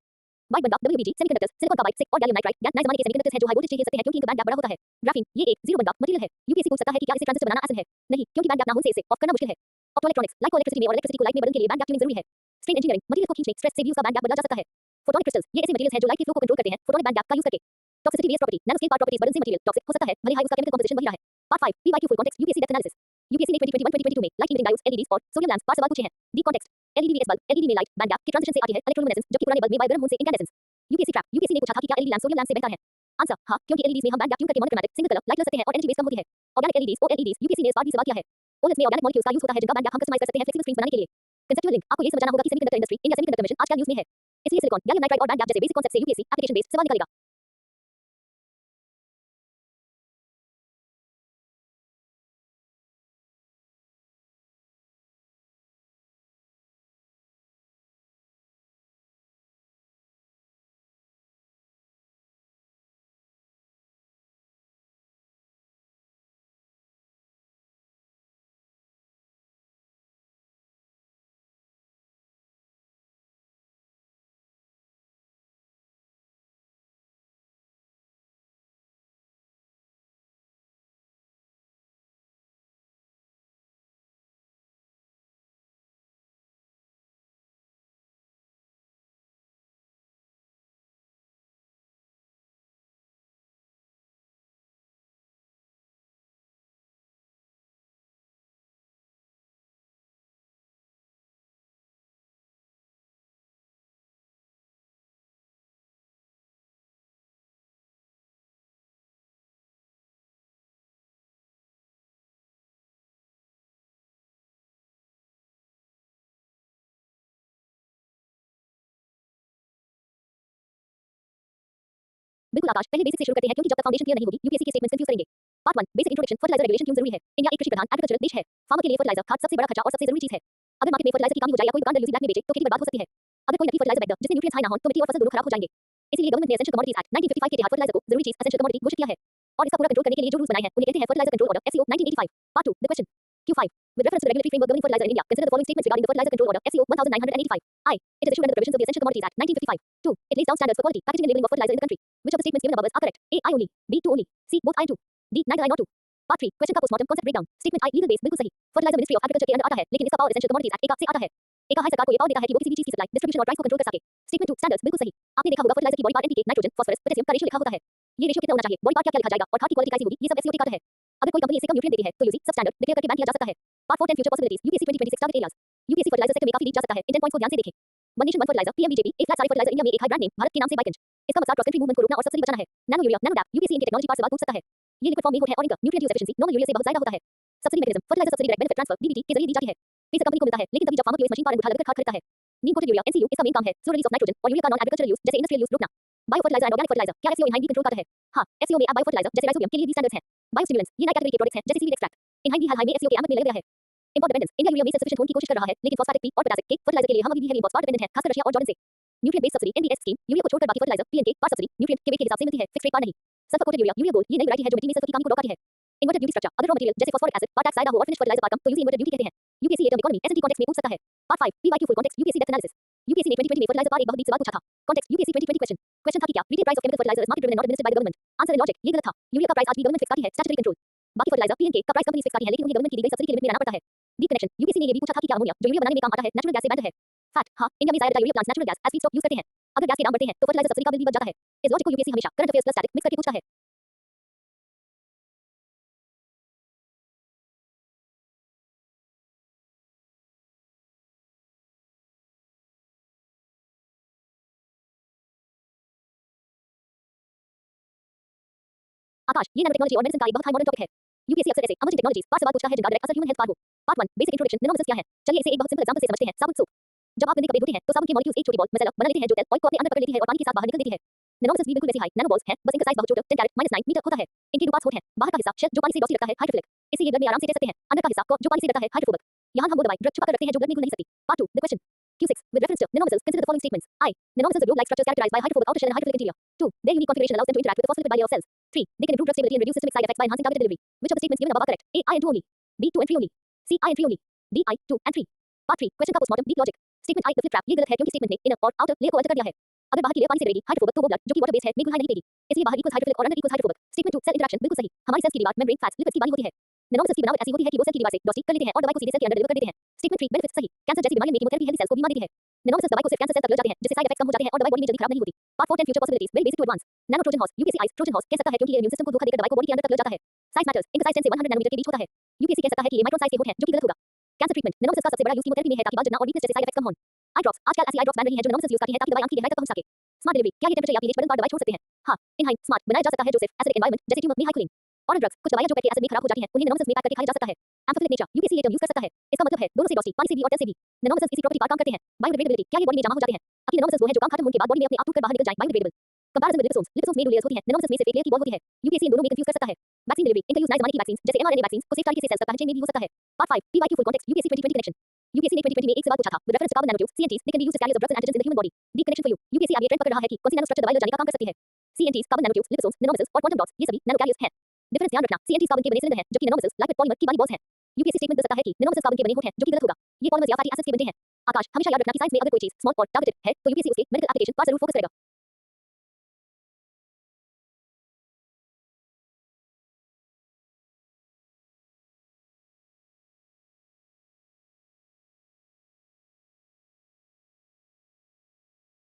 वाइट बंदा WBG सेमीकंडक्टर्स सिलिकॉन कार्बाइड सिक और गैलियम नाइट्राइड गैस नए जमाने के सेमीकंडक्टर्स हैं जो हाई वोल्टेज चाहिए सकते हैं क्योंकि इनका बैंड गैप बड़ा होता है ग्राफीन ये एक जीरो बंदा मटेरियल है यूपीएससी पूछ सकता है कि क्या इसे ट्रांजिस्टर बनाना आसान है नहीं क्योंकि बैंड गैप ना होने से इसे ऑफ करना मुश्किल है ऑप्टोइलेक्ट्रॉनिक्स लाइट को इलेक्ट्रिसिटी में और इलेक्ट्रिसिटी को लाइट में बदलने के लिए बैंड गैप ट्यूनिंग जरूरी है स्ट्रेन इंजीनियरिंग मटेरियल को खींचने स्ट्रेस से भी उसका बैंड गैप बदला जा सकता है फोटोनिक क्रिस्टल्स ये ऐसे मटेरियल्स हैं जो लाइट के फ्लो को कंट्रोल करते हैं फोटोनिक बैंड गैप का यूज करके toxicity based property nanoscale part properties burden से मटेरियल टॉक्सिक हो सकता है भले ही उसका केमिकल कंपोजिशन वही रहा है part 5 PYQ full context UPSC depth analysis UPSC ने 2021-2022 में लाइट इमिटिंग डायोड्स एलईडीज और सोडियम लैंप्स 5 सवाल पूछे हैं the context LED vs bulb LED में लाइट बैंड गैप के ट्रांजिशन से आती है इलेक्ट्रोलुमिनेसेंस जबकि पुराने बल्ब में बायोगर्म मून से इंकैंडेसेंस यूपीएससी ट्रैप यूपीएससी ने पूछा था कि क्या एलईडी लैंप सोडियम लैंप से बेहतर है आंसर हां क्योंकि एलईडीज में हम बैंड गैप ट्यून करके मोनोक्रोमैटिक सिंगल कलर लाइट ले सकते हैं और एनर्जी वेस्ट कम होती है ऑर्गेनिक एलईडीज ओएलईडीज यूपीएससी ने इस बार भी सवाल किया है ओएलईडीज में ऑर्गेनिक मॉलिक्यूल्स का यूज होता है जिनका बैंड गैप हम कस्टमाइज कर सकते हैं फ्लेक्सिबल स्क्रीन्स बनाने के लिए कंसेप्चुअल लिंक आपको ये समझना होगा कि semiconductor industry India semiconductor mission आजकल न्यूज़ में है इसलिए सिलिकॉन गैलियम नाइट्राइड और बैंड गैप जैसे बेसिक कॉन्सेप्ट से यूपीएससी एप्लीकेशन बेस्ड सवाल निकालेगा बिल्कुल आकाश, पहले बेसिक से शुरू करते हैं क्योंकि जब तक फाउंडेशन क्लियर नहीं होगी यूपीएससी के स्टेटमेंट्स कंफ्यूज करेंगे। Part 1 basic introduction fertiliser regulation क्यों जरूरी है। इंडिया एक कृषि प्रधान एग्रीकल्चरल देश है। फार्मर के लिए फर्टिलाइजर खाद सबसे बड़ा खर्चा और सबसे जरूरी चीज है। अगर मार्केट में फर्टिलाइजर की कमी हो जाए या कोई दुकानदार यूसी ब्लैक में बेचे तो खेती बर्बाद हो सकती है। अगर कोई नकली फर्टिलाइजर बेच दे जिसमें न्यूट्रिएंट्स हाई ना हो तो मिट्टी और फसल दोनों खराब हो जाएंगे। इसलिए गवर्नमेंट ने एसेंशियल कमोडिटीज एक्ट 1955 के तहत फर्टिलाइजर को जरूरी चीज एसेंशियल कमोडिटी घोषित किया है और इसका पूरा कंट्रोल करने के लिए जो रूल्स बनाए हैं उन्हें कहते हैं fertiliser control order FCO 1985। Part 2 the question Q5 with reference to the regulatory framework governing fertilizer in India, consider the following statements regarding the fertilizer control order FCO 1985. I. It is issued under the provisions of the Essential Commodities Act 1955. 2. It lays down standards for quality, packaging and labeling of fertilizer in the country. Which of the statements given above are correct? A. I only. B. 2 only. C. Both I and 2. D. Neither I nor 2. Part 3 question का postmortem concept breakdown. Statement आई legal base बिल्कुल सही। Fertiliser ministry of agriculture के अंदर आता है लेकिन इसका power essential commodities act एक से आता है। एक है सरकार को ये पावर देता है कि वो किसी भी चीज की सप्लाई डिस्ट्रीब्यूशन और प्राइस को कंट्रोल कर सके। स्टेटमेंट 2 स्टैंडर्ड्स बिल्कुल सही। आपने देखा होगा फर्टिलाइजर की body part NPK nitrogen phosphorus potassium का रेशियो लिखा होता है। ये रेशियो कितना होना चाहिए, बॉडी पार्ट क्या लिखा जाएगा और खाद की क्वालिटी कैसी होगी, ये सब एफसीओ के तहत है। अगर कोई कंपनी इससे कम न्यूट्रिएंट देती है तो यूजी सब स्टैंडर्ड डिक्लेयर करके बैन किया जा सकता है। Part 4 10 future possibilities UPSC 2026 target areas. UPSC fertiliser sector में काफी डीप जा सकता है। इन 10 पॉइंट्स को ध्यान से देखें। One nation one fertiliser PMBJP एक लाख सारे फर्टिलाइजर इंडिया में एक हाई ब्रांड नेम भारत के नाम से बाइकेंज। इसका मकसद क्रॉस कंट्री मूवमेंट को रोकना और सब्सिडी बचाना है। Nano urea nano DAP UPSC इनके टेक्नोलॉजी पार्ट से बात पूछ सकता है। ये लिक्विड फॉर्म में है और इनका nutrient use efficiency normal urea से बहुत ज्यादा होता है। Subsidy mechanism fertiliser subsidy direct benefit transfer DBT के जरिए दी जाती है। पैसा कंपनी को मिलता है लेकिन तभी जब फार्मर केवल मशीन पर उठा लगकर खाद खरीदता है। नीम कोटेड यूरिया एनसीयू इसका मेन काम है स्लो रिलीज ऑफ नाइट्रोजन और यूरिया का नॉन एग्रीकल्चरल यूज जैसे इंडस्ट्रियल यूज रोकना। Bio fertiliser and organic fertiliser क्या एफसीओ इनहाइन भी कंट्रोल करता है? हां, एफसीओ में बायो फर्टिलाइजर जैसे राइजोबियम के लिए भी स्टैंडर्ड्स हैं। बायो स्टिमुलेंट्स ये नई कैटेगरी के प्रोडक्ट्स हैं जैसे सीवीड एक्सट्रैक्ट। इनहाइन भी हाल ही में एफसीओ के एमएफ में ले गया है। इंपोर्ट डिपेंडेंस इंडिया यूरिया में सफिशिएंट होने की कोशिश कर रहा है लेकिन फॉस्फेटिक पी और पोटासिक के फर्टिलाइजर के लिए हम अभी भी हेवी इंपोर्ट्स पर डिपेंडेंट हैं खासकर रशिया और जॉर्डन से। Nutrient based subsidy NBS scheme urea को छोड़कर बाकी फर्टिलाइजर पीएनके पार सब्सिडी न्यूट्रिएंट के वेट के हिसाब से मिलती है फिक्स रेट पर नहीं। Sulphur coated urea urea gold ये नई वैरायटी है जो मिट्टी में सल्फर की कमी को रोकती है। इन्वर्टेड ड्यूटी स्ट्रक्चर अगर रॉ मटेरियल जैसे फास्फोरिक एसिड पार्ट एक्स आएगा हो और फिनिश फर्टिलाइजर पार्ट कम तो यूजी इन्वर्टेड ड्यूटी कहते हैं। UPSC atom economy SNT context में पूछ सकता है। Part 5 PYQ full context UPSC depth analysis. UPSC ने 2020 में फर्टिलाइजर पर एक बहुत डीप सवाल पूछा था। Context UPSC 2020 question. क्वेश्चन था कि क्या retail price of chemical fertiliser is market driven and not administered by the government. Answer इन लॉजिक ये गलत था। यूरिया का प्राइस आज भी गवर्नमेंट फिक्स करती है स्टैट्यूटरी कंट्रोल। बाकी फर्टिलाइजर पीएनके का प्राइस कंपनी फिक्स करती है लेकिन उन्हें गवर्नमेंट की दी गई सब्सिडी के लिमिट में रहना पड़ता है। डीप कनेक्शन यूपीएससी ने ये भी पूछा था कि क्या अमोनिया जो यूरिया बनाने में काम आता है नेचुरल गैस से बैंड है। फैक्ट हां, इंडिया में ज्यादातर urea plants natural gas as feedstock use करते हैं। अगर गैस के दाम बढ़ते हैं तो फर्टिलाइजर सब्सिडी का बिल भी बढ़ जाता है। इस लॉजिक को यूपीएससी हमेशा current affairs plus static mix करके पूछता है। आकाश ये नैनो टेक्नोलॉजी और मेडिसिन का एक बहुत हाई मॉडर्न टॉपिक है। यूपीएससी अक्सर ऐसे इमर्जिंग टेक्नोलॉजीज पर सवाल पूछता है जिनका डायरेक्ट असर ह्यूमन हेल्थ पर हो। पार्ट 1 बेसिक इंट्रोडक्शन नैनोमेटर्स क्या है। चलिए इसे एक बहुत सिंपल एग्जांपल से समझते हैं। साबुन सोप जब आप गंदे कपड़े धोते हैं तो साबुन के मॉलिक्यूल्स एक छोटी बॉल मसाला बना लेते हैं जो तेल ऑयल को अपने अंदर पकड़ लेती है और पानी के साथ बाहर निकल देती है। नैनोमेटर्स भी बिल्कुल वैसे हाई नैनो बॉल्स हैं बस इनका साइज बहुत छोटा 10 कैरेट -9 मीटर होता है। इनके दो पार्ट्स होते हैं। बाहर का हिस्सा शेल जो पानी से ग्लॉसी लगता है हाइड्रोफिलिक इससे ये ब्लड में आराम से रह सकते हैं। अंदर का हिस्सा जो पानी से डरता है हाइड्रोफोबिक। यहां हम वो दवाई ड्रग छुपा कर रखते हैं जो ब्लड में घुल नहीं सकती। Part 2 the question Q6 with reference to nanometers consider the following statements. I. Nanometers are globe-like structures characterized by hydrophobic outer shell and hydrophilic interior. 2. Their unique configuration allows them to interact with the phospholipid bilayer of cells. 3. They can improve drug stability and reduce systemic side effects by enhancing targeted delivery. Which of the statements given above are correct? A. I and 2 only. B. 2 and 3 only. C. I and 3 only. D. I, 2 and 3. Part 3 question का postmortem deep logic. Statement I the flip trap ये गलत है क्योंकि statement ने inner और outer layer को alter कर दिया है। अगर बाहर की लेयर पानी से डरेगी हाइड्रोफोबिक तो वो ब्लड जो कि वाटर बेस्ड है में घुलना नहीं देगी। इसलिए बाहर इक्वल्स हाइड्रोफिलिक और अंदर equals hydrophobic. Statement 2 cell interaction बिल्कुल सही। हमारी सेल्स की दीवार मेम्ब्रेन फैट्स लिपिड्स की बनी होती है। नैनोमेटर्स की बनावट ऐसी होती है कि वो सेल की दीवार से डॉसी कर लेते हैं और दवाई को सीधे सेल के अंदर डिलीवर कर देते हैं। स्टेटमेंट 3 बेनिफिट्स सही। कैंसर जैसी बीमारी में कीमोथेरेपी हेल्दी सेल्स को बीमा देती है। नैनोमेटर्स दवाई को सिर्फ कैंसर सेल तक ले जाते हैं जिससे साइड इफेक्ट्स कम हो जाते हैं और दवाई बॉडी में जल्दी खराब नहीं होती। Part 4 10 future possibilities very basic to advance. Nano Trojan horse UPSC आइस ट्रोजन हॉर्स कह सकता है क्योंकि ये इम्यून सिस्टम को धोखा देकर दवाई को बॉडी के अंदर तक ले जाता है। साइज मैटर्स इनका साइज 10 से 100 नैनोमीटर के बीच होता है। यूपीएससी कह सकता है कि ये माइक्रोन साइज के होते हैं जो कि गलत होगा। कैंसर ट्रीटमेंट नैनोमेटर्स का सबसे बड़ा यूज कीमोथेरेपी में है ताकि बाल गिरना और वीकनेस जैसे साइड इफेक्ट्स कम हों। आई ड्रॉप्स आजकल ऐसी आई ड्रॉप्स बन रही हैं जो नैनोमेटर्स यूज करती हैं ताकि दवाई आंख की गहराई तक पहुंच सके। स्मार्ट डिलीवरी क्या ये टेंपरेचर या पीएच बटन पर दवाई छोड़ सकते हैं? हां, इनहाइन स्मार्ट बनाया जा सकता है जो सिर्फ एसिडिक एनवायरनमेंट जैसे ट्यूमर में हाई कूलिंग और ड्रग्स कुछ दवाइयां जो पेट के एसिड में खराब हो जाती हैं उन्हें नैनोमेटर्स में पैक करके खाया जा सकता है। एम्फिलिक नेचर यूपीएससी ये टर्म यूज कर सकता है। इसका मतलब है दोनों से डॉसी पानी से भी और तेल से भी। नैनोमेटर्स इसी प्रॉपर्टी पर काम करते हैं। बायोडिग्रेडेबिलिटी क्या ये बॉडी में जमा हो जाते हैं? अब ये नैनोमेटर्स वो हैं जो काम खत्म होने के बाद बॉडी में अपने आप टूटकर बाहर निकल जाएं biodegradable. Comparison with liposomes liposomes में दो लेयर्स होती हैं नैनोमेटर्स में सिर्फ एक लेयर की बॉल होती है। यूपीएससी इन दोनों में कंफ्यूज कर सकता है। वैक्सीन डिलीवरी इनका यूज नए जमाने की वैक्सीन जैसे एमआरएनए वैक्सीन को सेफ तरीके से सेल्स तक पहुंचने में भी हो सकता है। Part 5 PYQ full context UPSC 2020 connection. UPSC ने 2020 में एक सवाल पूछा था with reference to carbon nanotubes CNTs they can be used as carriers of drugs and antigens in the human body. Deep connection for you UPSC अब ये trend पकड़ रहा है कि कौन सी नैनो स्ट्रक्चर दवाई ले जाने का काम कर सकती है। सीएनटीज कार्बन नैनोट्यूब्स लिपोसोम्स नैनोमेटर्स और क्वांटम डॉट्स ये सभी नैनो कैरियर्स हैं। डिफरेंस ध्यान रखना सीएनटीज कार्बन के बने सिलेंडर हैं जबकि नैनोमेटर्स लाइपिड पॉलीमर की वाली बॉल्स हैं। यूपीएससी स्टेटमेंट दे सकता है कि नैनोमेटर्स कार्बन के बने होते हैं जो कि गलत होगा। ये पॉलीमर्स या फैटी एसिड्स के बनते हैं। आकाश हमेशा याद रखना कि साइंस में अगर कोई चीज स्मॉल और टारगेटेड है तो यूपीएससी उसके मेडिकल एप्लीकेशन पर जरूर फोकस करेगा।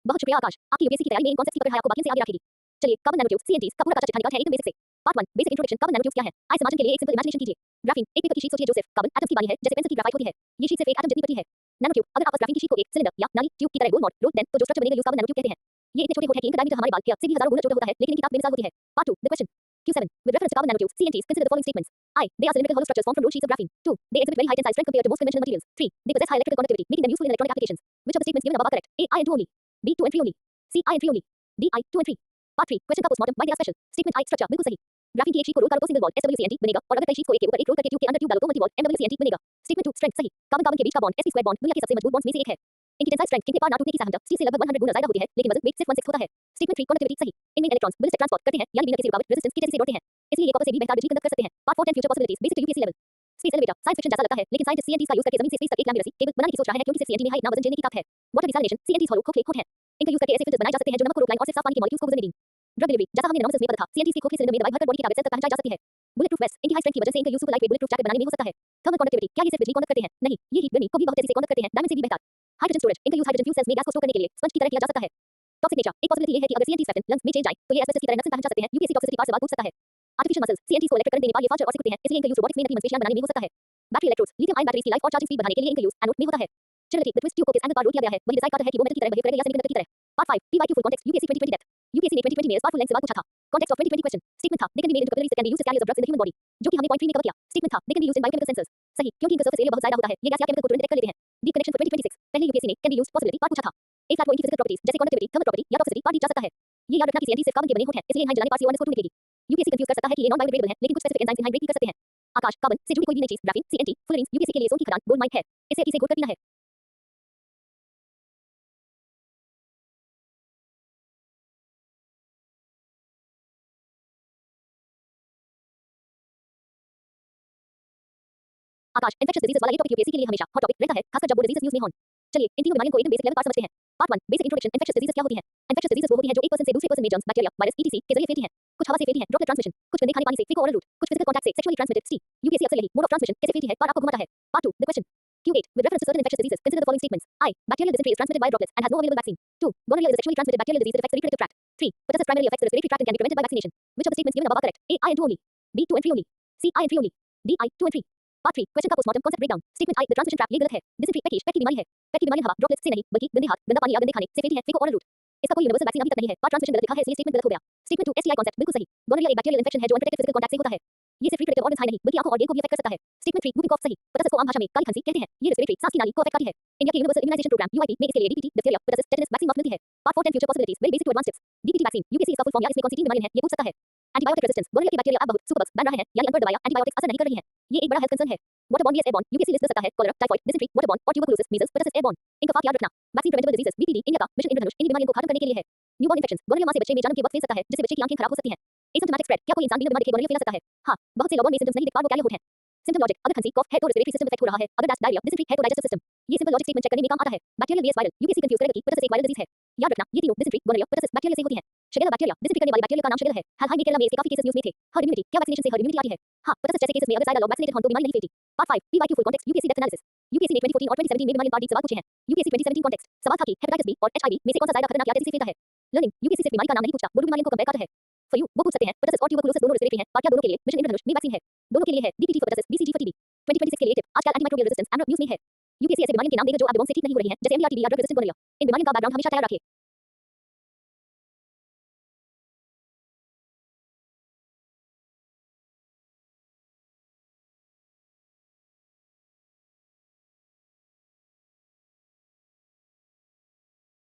बहुत शुक्रिया आकाश, आपकी यूपीएससी की तैयारी में इन कॉन्सेप्ट्स की पकड़ है आपको बाकियों से आगे रखेगी। चलिए कार्बन नैनोट्यूब्स सीएनटीज का पूरा कच्चा चिट्ठा निकालते हैं एकदम बेसिक से। Part 1 basic introduction carbon nanotubes क्या है? आइए समझने के लिए एक सिंपल इमेजिनेशन कीजिए। ग्राफीन एक पेपर की शीट सोचिए जो सिर्फ कार्बन एटम्स की बनी है जैसे पेंसिल की ग्राफाइट होती है। ये शीट सिर्फ एक एटम जितनी पतली है। नैनोट्यूब अगर आप ग्राफीन की शीट को एक सिलेंडर या नाली ट्यूब की तरह गोल मॉड दें तो जो स्ट्रक्चर बनेगा उसे कार्बन नैनोट्यूब कहते हैं। ये इतने छोटे होते हैं कि इनका डायमीटर हमारे बाल के से भी हजारों गुना छोटा होता है लेकिन इनकी ताकत बेमिसाल होती है। Part 2 the question Q7 with reference to carbon nanotubes CNTs consider the following statements. I. They are cylindrical hollow structures formed from rolled sheets of graphene. 2. They exhibit very high tensile strength compared to most conventional materials. 3. They possess high electrical conductivity making them useful in electronic applications. Which of the statements given above are correct? A. I and 2 only. B. 2 and 3 only. C. I and 3 only. D. I 2 and 3. Part 3 question का postmortem why they are special statement I structure बिल्कुल सही graphene की एक sheet को role करो तो single bond SWCNT बनेगा और अगर कई शीट्स को एक के ऊपर एक रोल करके ट्यूब के अंदर ट्यूब डालो तो मल्टी बॉन्ड MWCNT बनेगा स्टेटमेंट 2 स्ट्रेंथ सही कार्बन कार्बन के बीच का बॉन्ड sp2 बॉन्ड दुनिया के सबसे मजबूत बॉन्ड्स में से एक है इनकी टेंसाइल स्ट्रेंथ कितने पार ना टूटने की सहमता स्टील से लगभग 100 गुना ज्यादा होती है लेकिन वजन वेट सिर्फ 16 होता है स्टेटमेंट 3 कंडक्टिविटी सही इनमें इलेक्ट्रॉन्स बिल्कुल ट्रांसपोर्ट करते हैं यानी बिना किसी रुकावट रेजिस्टेंस की जैसे जोड़ते हैं इसलिए ये कॉपर से भी बेहतर बिजली कंडक्ट कर सकते हैं part 4 10 future possibilities basic to UPSC level space elevator science fiction जैसा लगता है लेकिन साइंटिस्ट सीएनटी का यूज करके जमीन से स्पेस तक एक लैमिनर केबल बनाने की सोच रहा है क्योंकि सिर्फ सीएनटी में हाइट ना वजन झेलने की ताकत है वाटर डिसैलिनेशन सीएनटी हॉलो खोखले होते हैं इनका यूज करके ऐसे फिल्टर्स बनाए जा सकते हैं जो नमक को रोक लाएं और सिर्फ साफ पानी के मॉलिक्यूल्स को गुजरने दें ड्रग डिलीवरी जैसा हमने नॉर्मल में पढ़ा था सीएनटी के खोखले सिलेंडर में दवाई भरकर बॉडी के टारगेट तक पहुंचाई जा सकती है बुलेट प्रूफ वेस्ट इनकी हाई स्ट्रेंथ की वजह से इनका use super light weight bullet proof jacket बनाने में हो सकता है थर्मल कंडक्टिविटी क्या ये सिर्फ बिजली कंडक्ट करते हैं नहीं ये हीट गर्मी को भी बहुत तेजी से कंडक्ट करते हैं डायमंड से भी बेहतर हाइड्रोजन स्टोरेज इनका यूज हाइड्रोजन फ्यूल सेल्स में गैस को स्टोर करने के लिए स्पंज की तरह किया जा सकता है टॉक्सिक नेचर एक पॉसिबिलिटी ये है कि अगर सीएनटी पैटर्न लंग्स में चेंज जाए तो ये एस्बेस्टस की तरह नक्शे पहन जा सकते हैं यूपीएससी टॉक्सिसिटी पार्ट से बात पूछ सकता है आर्टिफिशियल मसल्स सीएनटी को इलेक्ट्रिक करंट देने पर ये फास्टर और सिकुड़ते हैं इसलिए इनका यूज रोबोटिक्स में नकली मांसपेशियां बनाने में हो सकता है battery electrodes lithium ion batteries की लाइफ और चार्जिंग स्पीड बढ़ाने के लिए इनका यूज एनोड में होता है चलिए द ट्विस्ट ट्यूब को किस एंगल पर रोल किया गया है वही डिसाइड करता है कि वो मेटल की तरह बिहेव करेगा या सेमीकंडक्टर की तरह part 5 PYQ full context UPSC 2020 depth UPSC ने 2020 में स्पार्क फुल लेंथ से बात पूछा था कॉन्टेक्स्ट ऑफ 2020 क्वेश्चन स्टेटमेंट था they can be made into capillaries can be used as carriers of drugs in the human body जो कि हमने पॉइंट 3 में कवर किया स्टेटमेंट था they can be used in biochemical sensors सही क्योंकि इनका सरफेस एरिया बहुत ज्यादा होता है ये गैस या केमिकल को तुरंत डिटेक्ट कर लेते हैं डीप कनेक्शन फॉर 2026 पहले यूपीएससी ने can be used possibility part पूछा था एक फ्लैट को इनकी फिजिकल प्रॉपर्टीज जैसे कंडक्टिविटी थर्मल प्रॉपर्टी या टॉक्सिसिटी पार्ट दी जा सकता है ये याद रखना कि सीएनटी सिर्फ कार्बन के बने होते हैं इसलिए इनहाइड जलाने पर CO2 निकलेगी यूपीएससी कंफ्यूज कर सकता है कि ये नॉन बायोडिग्रेडेबल है लेकिन कुछ स्पेसिफिक एंजाइम्स इनहाइड ब्रेक भी कर सकते हैं आकाश कार्बन से जुड़ी कोई भी नई चीज ग्राफीन सीएनटी फुलरीन्स यूपीएससी के लिए सोन की खदान गोल्ड माइन है इसे इसे गोल्ड कर पीना है आकाश इन्फेक्शियस डिजीजेस वाला ये टॉपिक यूपीएससी के लिए हमेशा हॉट टॉपिक रहता है खासकर जब वो डिजीजेस न्यूज़ में हों चलिए इन तीनों बीमारियों को एकदम बेसिक लेवल पर समझते हैं part 1 basic introduction infectious diseases क्या होती है इन्फेक्शियस डिजीजेस वो होती हैं जो एक पर्सन से दूसरे पर्सन में जर्म्स बैक्टीरिया वायरस ईटीसी के जरिए फैलती हैं कुछ हवा से फैलती हैं ड्रॉपलेट ट्रांसमिशन कुछ गंदे खाने पानी से फेको ओरल रूट कुछ फिजिकल कांटेक्ट से सेक्सुअली ट्रांसमिटेड सी यूपीएससी अक्सर यही मोड ऑफ ट्रांसमिशन कैसे फैलती है पर आपको घुमाता है part 2 the question Q8 with reference to certain infectious diseases consider the following statements I bacterial dysentery is transmitted by droplets and has no available vaccine 2 gonorrhea is a sexually transmitted bacterial disease that affects the reproductive tract 3 pertussis primarily affects the respiratory tract and can be prevented by vaccination which of the statements given above are correct A I and 2 only B 2 and 3 only C I and 3 only D I 2 and 3 part 3 question का postmortem concept breakdown statement I the transmission trap ये गलत है dysentery पेट की बीमारी है पेट की बीमारी हवा ड्रॉपलेट्स से नहीं बल्कि गंदे हाथ गंदा पानी या गंदे खाने से फैलती है फेको ओरल रूट इसका कोई यूनिवर्सल वैक्सीन अभी तक नहीं है पार्ट ट्रांसमिशन गलत लिखा है इसलिए स्टेटमेंट गलत हो गया स्टेटमेंट 2 STI कांसेप्ट बिल्कुल सही गोनोरिया एक बैक्टीरियल इन्फेक्शन है जो अनप्रोटेक्टेड फिजिकल कांटेक्ट से होता है ये सिर्फ रिप्रोडक्टिव ऑर्गन्स नहीं बल्कि आंखों और गेंद को भी अफेक्ट कर सकता है स्टेटमेंट 3 वुपिंग कॉफ सही परtussis को आम भाषा में काली खांसी कहते हैं ये रेस्पिरेटरी सांस की नाली को अफेक्ट करती है इंडिया के यूनिवर्सल इम्यूनाइजेशन प्रोग्राम यूआईपी में इसके लिए DPT diphtheria pertussis tetanus vaccine मुफ्त मिलती है part 4 10 future possibilities very basic to advance tips DPT vaccine UPSC इसका फुल फॉर्म या इसमें कौन सी 3 बीमारियां हैं ये पूछ सकता है एंटीबायोटिक रेजिस्टेंस गोनोरिया की बैक्टीरिया अब बहुत सुपरबग्स बन रहे हैं यानी अनपढ़ दवाइयां एंटीबायोटिक्स असर नहीं कर रही हैं ये एक बड़ा हेल्थ कंसर्न है water borne airborne UPSC list कर सकता है cholera typhoid dysentery water borne और ट्यूबरकुलोसिस मीजल्स परtussis एयरबॉर्न इनका फाक याद रखना vaccine preventable diseases BPD India का मिशन इंद्रधनुष इन बीमारियों को खत्म करने के लिए है न्यूबॉर्न इन्फेक्शंस गोनोरिया मां से बच्चे में जन्म के वक्त फैल सकता है जिससे बच्चे की आंखें खराब हो सकती हैं एसिम्प्टोमेटिक स्प्रेड क्या कोई इंसान बिना बीमारी के गोनोरिया फैला सकता है हां बहुत से लोगों में सिम्टम्स नहीं दिख पा वो क्या होते हैं सिम्पटम लॉजिक अगर खांसी कफ है तो रेस्पिरेटरी सिस्टम इफेक्ट हो रहा है अगर डायरिया डिसेंट्री है तो डाइजेस्टिव सिस्टम ये सिंपल लॉजिक स्टेटमेंट चेक करने में काम आता है bacterial vs viral UPSC confuse करेगा कि परtussis एक वायरल डिजीज है याद रखना ये तीनों डिसेंट्री गोनोरिया परtussis बैक्टीरिया से होती है शिगेला बैक्टीरिया डिसेंट्री करने वाले बैक्टीरिया का नाम शिगेला है हाल ही में केरला में इसके काफी केसेस न्यूज़ में थे हर्ड इम्यूनिटी क्या वैक्सीनेशन से हर्ड इम्यूनिटी आती है हां परtussis जैसे केसेस में अगर साइड लोग वैक्सीनेटेड हों तो बीमारी नहीं फैलती part 5 PYQ full context UPSC depth analysis UPSC ने 2014 और 2017 में बीमारी पार्ट डी सवाल पूछे हैं यूपीएससी 2017 कॉन्टेक्स्ट सवाल था कि हेपेटाइटिस बी और एचआईवी में से कौन सा ज्यादा खतरनाक या तेजी से फैलता है लर्निंग यूपीएससी सिर्फ बीमारी का नाम नहीं पूछता वो बीमारियों को कंपेयर करता है फॉर यू वो पूछ सकते हैं परtussis और ट्यूबरकुलोसिस दोनों रेस्पिरेटरी हैं और क्या दोनों के लिए मिशन इंद्रधनुष में वैक्सीन है दोनों के लिए है DPT for pertussis BCG for TB 2026 के लिए टिप आजकल एंटीमाइक्रोबियल रेजिस्टेंस एंड न्यूज़ में है यूपीएससी ऐसे बीमारियों के नाम देगा जो एब्डोमेन से ठीक नहीं हो रही हैं जैसे एमडीआर टीबी या ड्रग रेजिस्टेंट गोनोरिया इन बीमारियों का बैकग्राउंड हमेशा तैयार रखिए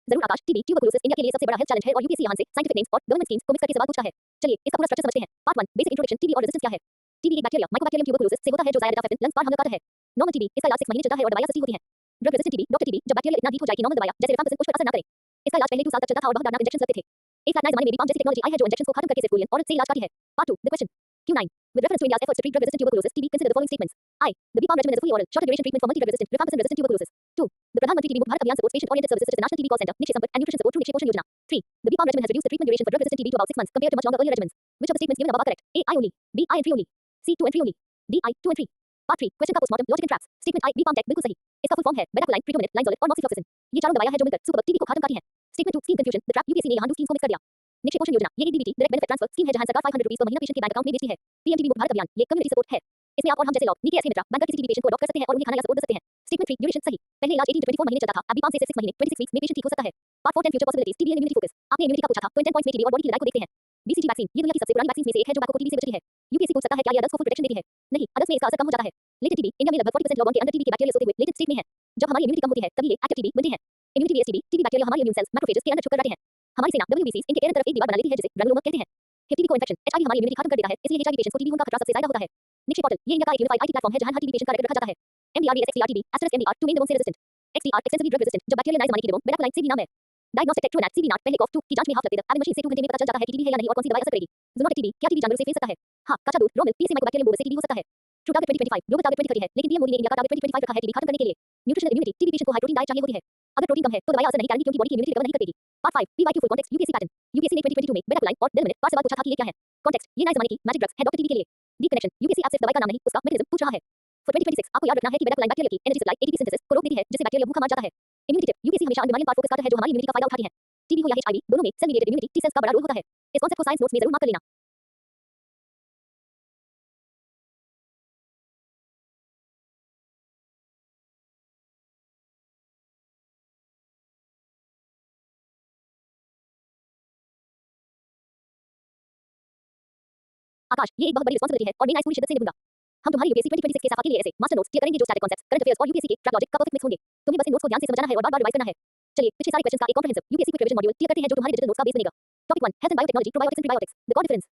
जरूर आकाश टीबी ट्यूबरकुलोसिस इंडिया के लिए सबसे बड़ा हेल्थ चैलेंज है और यूपीएससी यहां से साइंटिफिक नेम्स और गवर्नमेंट स्कीम्स को मिक्स करके सवाल पूछता है चलिए इसका पूरा स्ट्रक्चर समझते हैं पार्ट 1 बेसिक इंट्रोडक्शन टीबी और रेजिस्टेंस क्या है टीबी एक बैक्टीरिया माइकोबैक्टीरियम ट्यूबरकुलोसिस से होता है जो जायरेटा फेफिन लंग्स पर हमला करता है नॉर्मल टीबी इसका इलाज 6 महीने चलता है और दवाइयां सस्ती होती हैं drug resistant TB doctor TB जब बैक्टीरिया इतना वीक हो जाए कि नॉर्मल दवाइयां जैसे रिफैम्पिसिन उस पर असर न करे इसका इलाज पहले 2 साल तक चलता था और बहुत दर्दनाक इंजेक्शन लगते थे एक फ्लैट जमाने में भी पाम जैसी टेक्नोलॉजी आई है जो इंजेक्शन को खत्म करके सिर्फ गोलियां और से इलाज करती है part 2 the question Q9 with reference to India's efforts to treat drug resistant tuberculosis TB consider the following statements I the BPAM regimen is a fully oral shorter duration treatment for multi drug resistant rifampicin resistant tuberculosis 2 the Pradhan Mantri TB Mukht Bharat Abhiyan supports patient oriented services such as the National TB Call Center Nikshay Sampark and nutrition support through Nikshay Poshan Yojana 3 the BPAM regimen has reduced the treatment duration for drug resistant TB to about 6 months compared to much longer earlier regimens which of the statements given above are correct A I only B I and 3 only C 2 and 3 only D I 2 and 3 part 3 question का postmortem logic and traps statement I BPaLM take बिल्कुल सही इसका full form है बेटाकोलाइन प्रिटोमिनेट लाइनजोलेट और मॉक्सिफ्लॉक्सिसिन ये चारों दवाइयां हैं जो मिलकर सुपर टीबी को खत्म करती हैं statement 2 scheme confusion the trap UPSC ने यहां 2 स्कीम्स को मिक्स कर दिया निक्षय पोषण योजना ये DBT direct benefit transfer scheme है जहां सरकार 500 रुपीस पर महीना पेशेंट के बैंक अकाउंट में भेजती है पीएमटीबी मुक्त भारत अभियान ये कम्युनिटी सपोर्ट है इसमें आप और हम जैसे लोग नीके ऐसे मित्रा बैंकर किसी भी पेशेंट को अडॉप्ट कर सकते हैं और उन्हें खाना या सपोर्ट दे सकते हैं स्टेटमेंट 3 ड्यूरेशन सही पहले इलाज 18 to 24 महीने चलता था अब बीपाम से 6 महीने 26 वीक्स में पेशेंट ठीक हो सकता है part 4 10 future possibilities TB and immunity focus आपने इम्यूनिटी का पूछा था तो इन 10 पॉइंट्स में टीबी और बॉडी की लड़ाई को देखते हैं बीसीजी वैक्सीन ये दुनिया की सबसे पुरानी वैक्सीन में से एक है जो बाको को टीबी से बचाती है यूपीएससी पूछ सकता है क्या ये अदल्ट्स को फुल प्रोटेक्शन देती है नहीं अदल्ट्स में इसका असर कम हो जाता है लेटेंट टीबी इंडिया में लगभग 40% लोगों के अंदर टीबी के बैक्टीरिया होते हुए लेटेंट स्टेट में है जब हमारी इम्यूनिटी कम होती है तभी ये एक्टिव टीबी बनते हैं immunity based TB TB bacteria हमारे इम्यून सेल्स मैक्रोफेजेस के अंदर छुपकर रहते हैं हमारी सेना WBCs इनके एयर तरफ एक दीवार बना लेती है जिसे ग्रैनुलोमा कहते हैं। HPV को इन्फेक्शन HIV हमारी इम्यूनिटी खत्म कर देता है, इसलिए HIV पेशेंट्स को TB होने का खतरा सबसे ज्यादा होता है। निक्षय पोर्टल ये इंडिया का एक यूनिफाइड IT प्लेटफॉर्म है जहां हर TB पेशेंट का रिकॉर्ड रखा जाता है। MDR-VSXTR-TB *MDR to main the bone से resistant XDR extensively drug resistant जो बैक्टीरियल लाइज की बेटा लाइन से भी नाम है। डायग्नोस्टिक टेस्ट टू एनएट CB0 पहले कॉफ 2 की जांच में हाफ लगते तक अब मशीन से 2 घंटे में पता चल जाता है कि TB है या नहीं और कौन सी दवाई असर करेगी। ज़ूनोटिक TB क्या TB जानवरों से फैल सकता है? हां, कच्चा दूध, रॉ मिल्क, पी से माइक्रोबैक्टीरियम बोर्ड से TB हो सकता है। ट्रू टारगेट 2025 ग्लोबल टारगेट 2030 है, लेकिन पीएम मोदी ने इंडिया का टारगेट 2025 रखा है TB खत्म करने के लिए। न्यूट्रिशनल इम्यूनिटी TB पेशेंट को हाई प्रोटीन डाइट चाहिए होती है। अगर प्रोटीन कम है तो दवाई असर नहीं करेगी क्योंकि बॉडी की इम्यूनिटी रिकवर नहीं करेगी। Part 5 PYQ full context UPSC pattern UPSC ने 2022 में बेटा लाइन और डेल मिनट पास सवाल पूछा था कि ये क्या है। कॉन्टेक्स्ट ये नए जमाने की मैजिक ड्रग्स है डॉक्टर TB के लिए। डीप कनेक्शन UPSC आप सिर्फ दवाई का नाम नहीं उसका मैकेनिज्म पूछ रहा है। फॉर 2026 आपको याद रखना है कि बेटा लाइन बैक्टीरिया की एनर्जी सप्लाई ATP सिंथेसिस को रोक देती है जिससे बैक्टीरिया भूखा मर जाता है। इम्यूनिटी टिप UPSC हमेशा अंडरमाइन पार्ट फोकस करता है जो हमारी इम्यूनिटी का फायदा उठाती है। TB हो या HIV दोनों में cell mediated immunity T cells का बड़ा रोल होता है। इस कांसेप्ट को साइंस नोट्स में जरूर मार्क कर लेना। आकाश ये एक बहुत बड़ी रिस्पांसिबिलिटी है और मैं इस पूरी शिद्दत से निभाऊंगा। हम तुम्हारी UPSC 2026 के सफा के लिए ऐसे मास्टर नोट्स क्लियर करेंगे जो स्टैटिक कॉन्सेप्ट्स करंट अफेयर्स और UPSC के ट्रैक लॉजिक का परफेक्ट मिक्स होंगे। तुम्हें बस इन नोट्स को ध्यान से समझना है और बार-बार रिवाइज करना है। चलिए पिछले सारे क्वेश्चंस का एक comprehensive UPSC quick revision module clear करते हैं जो तुम्हारे डिजिटल नोट्स का बेस बनेगा। Topic 1 health and biotechnology probiotics and prebiotics the core difference.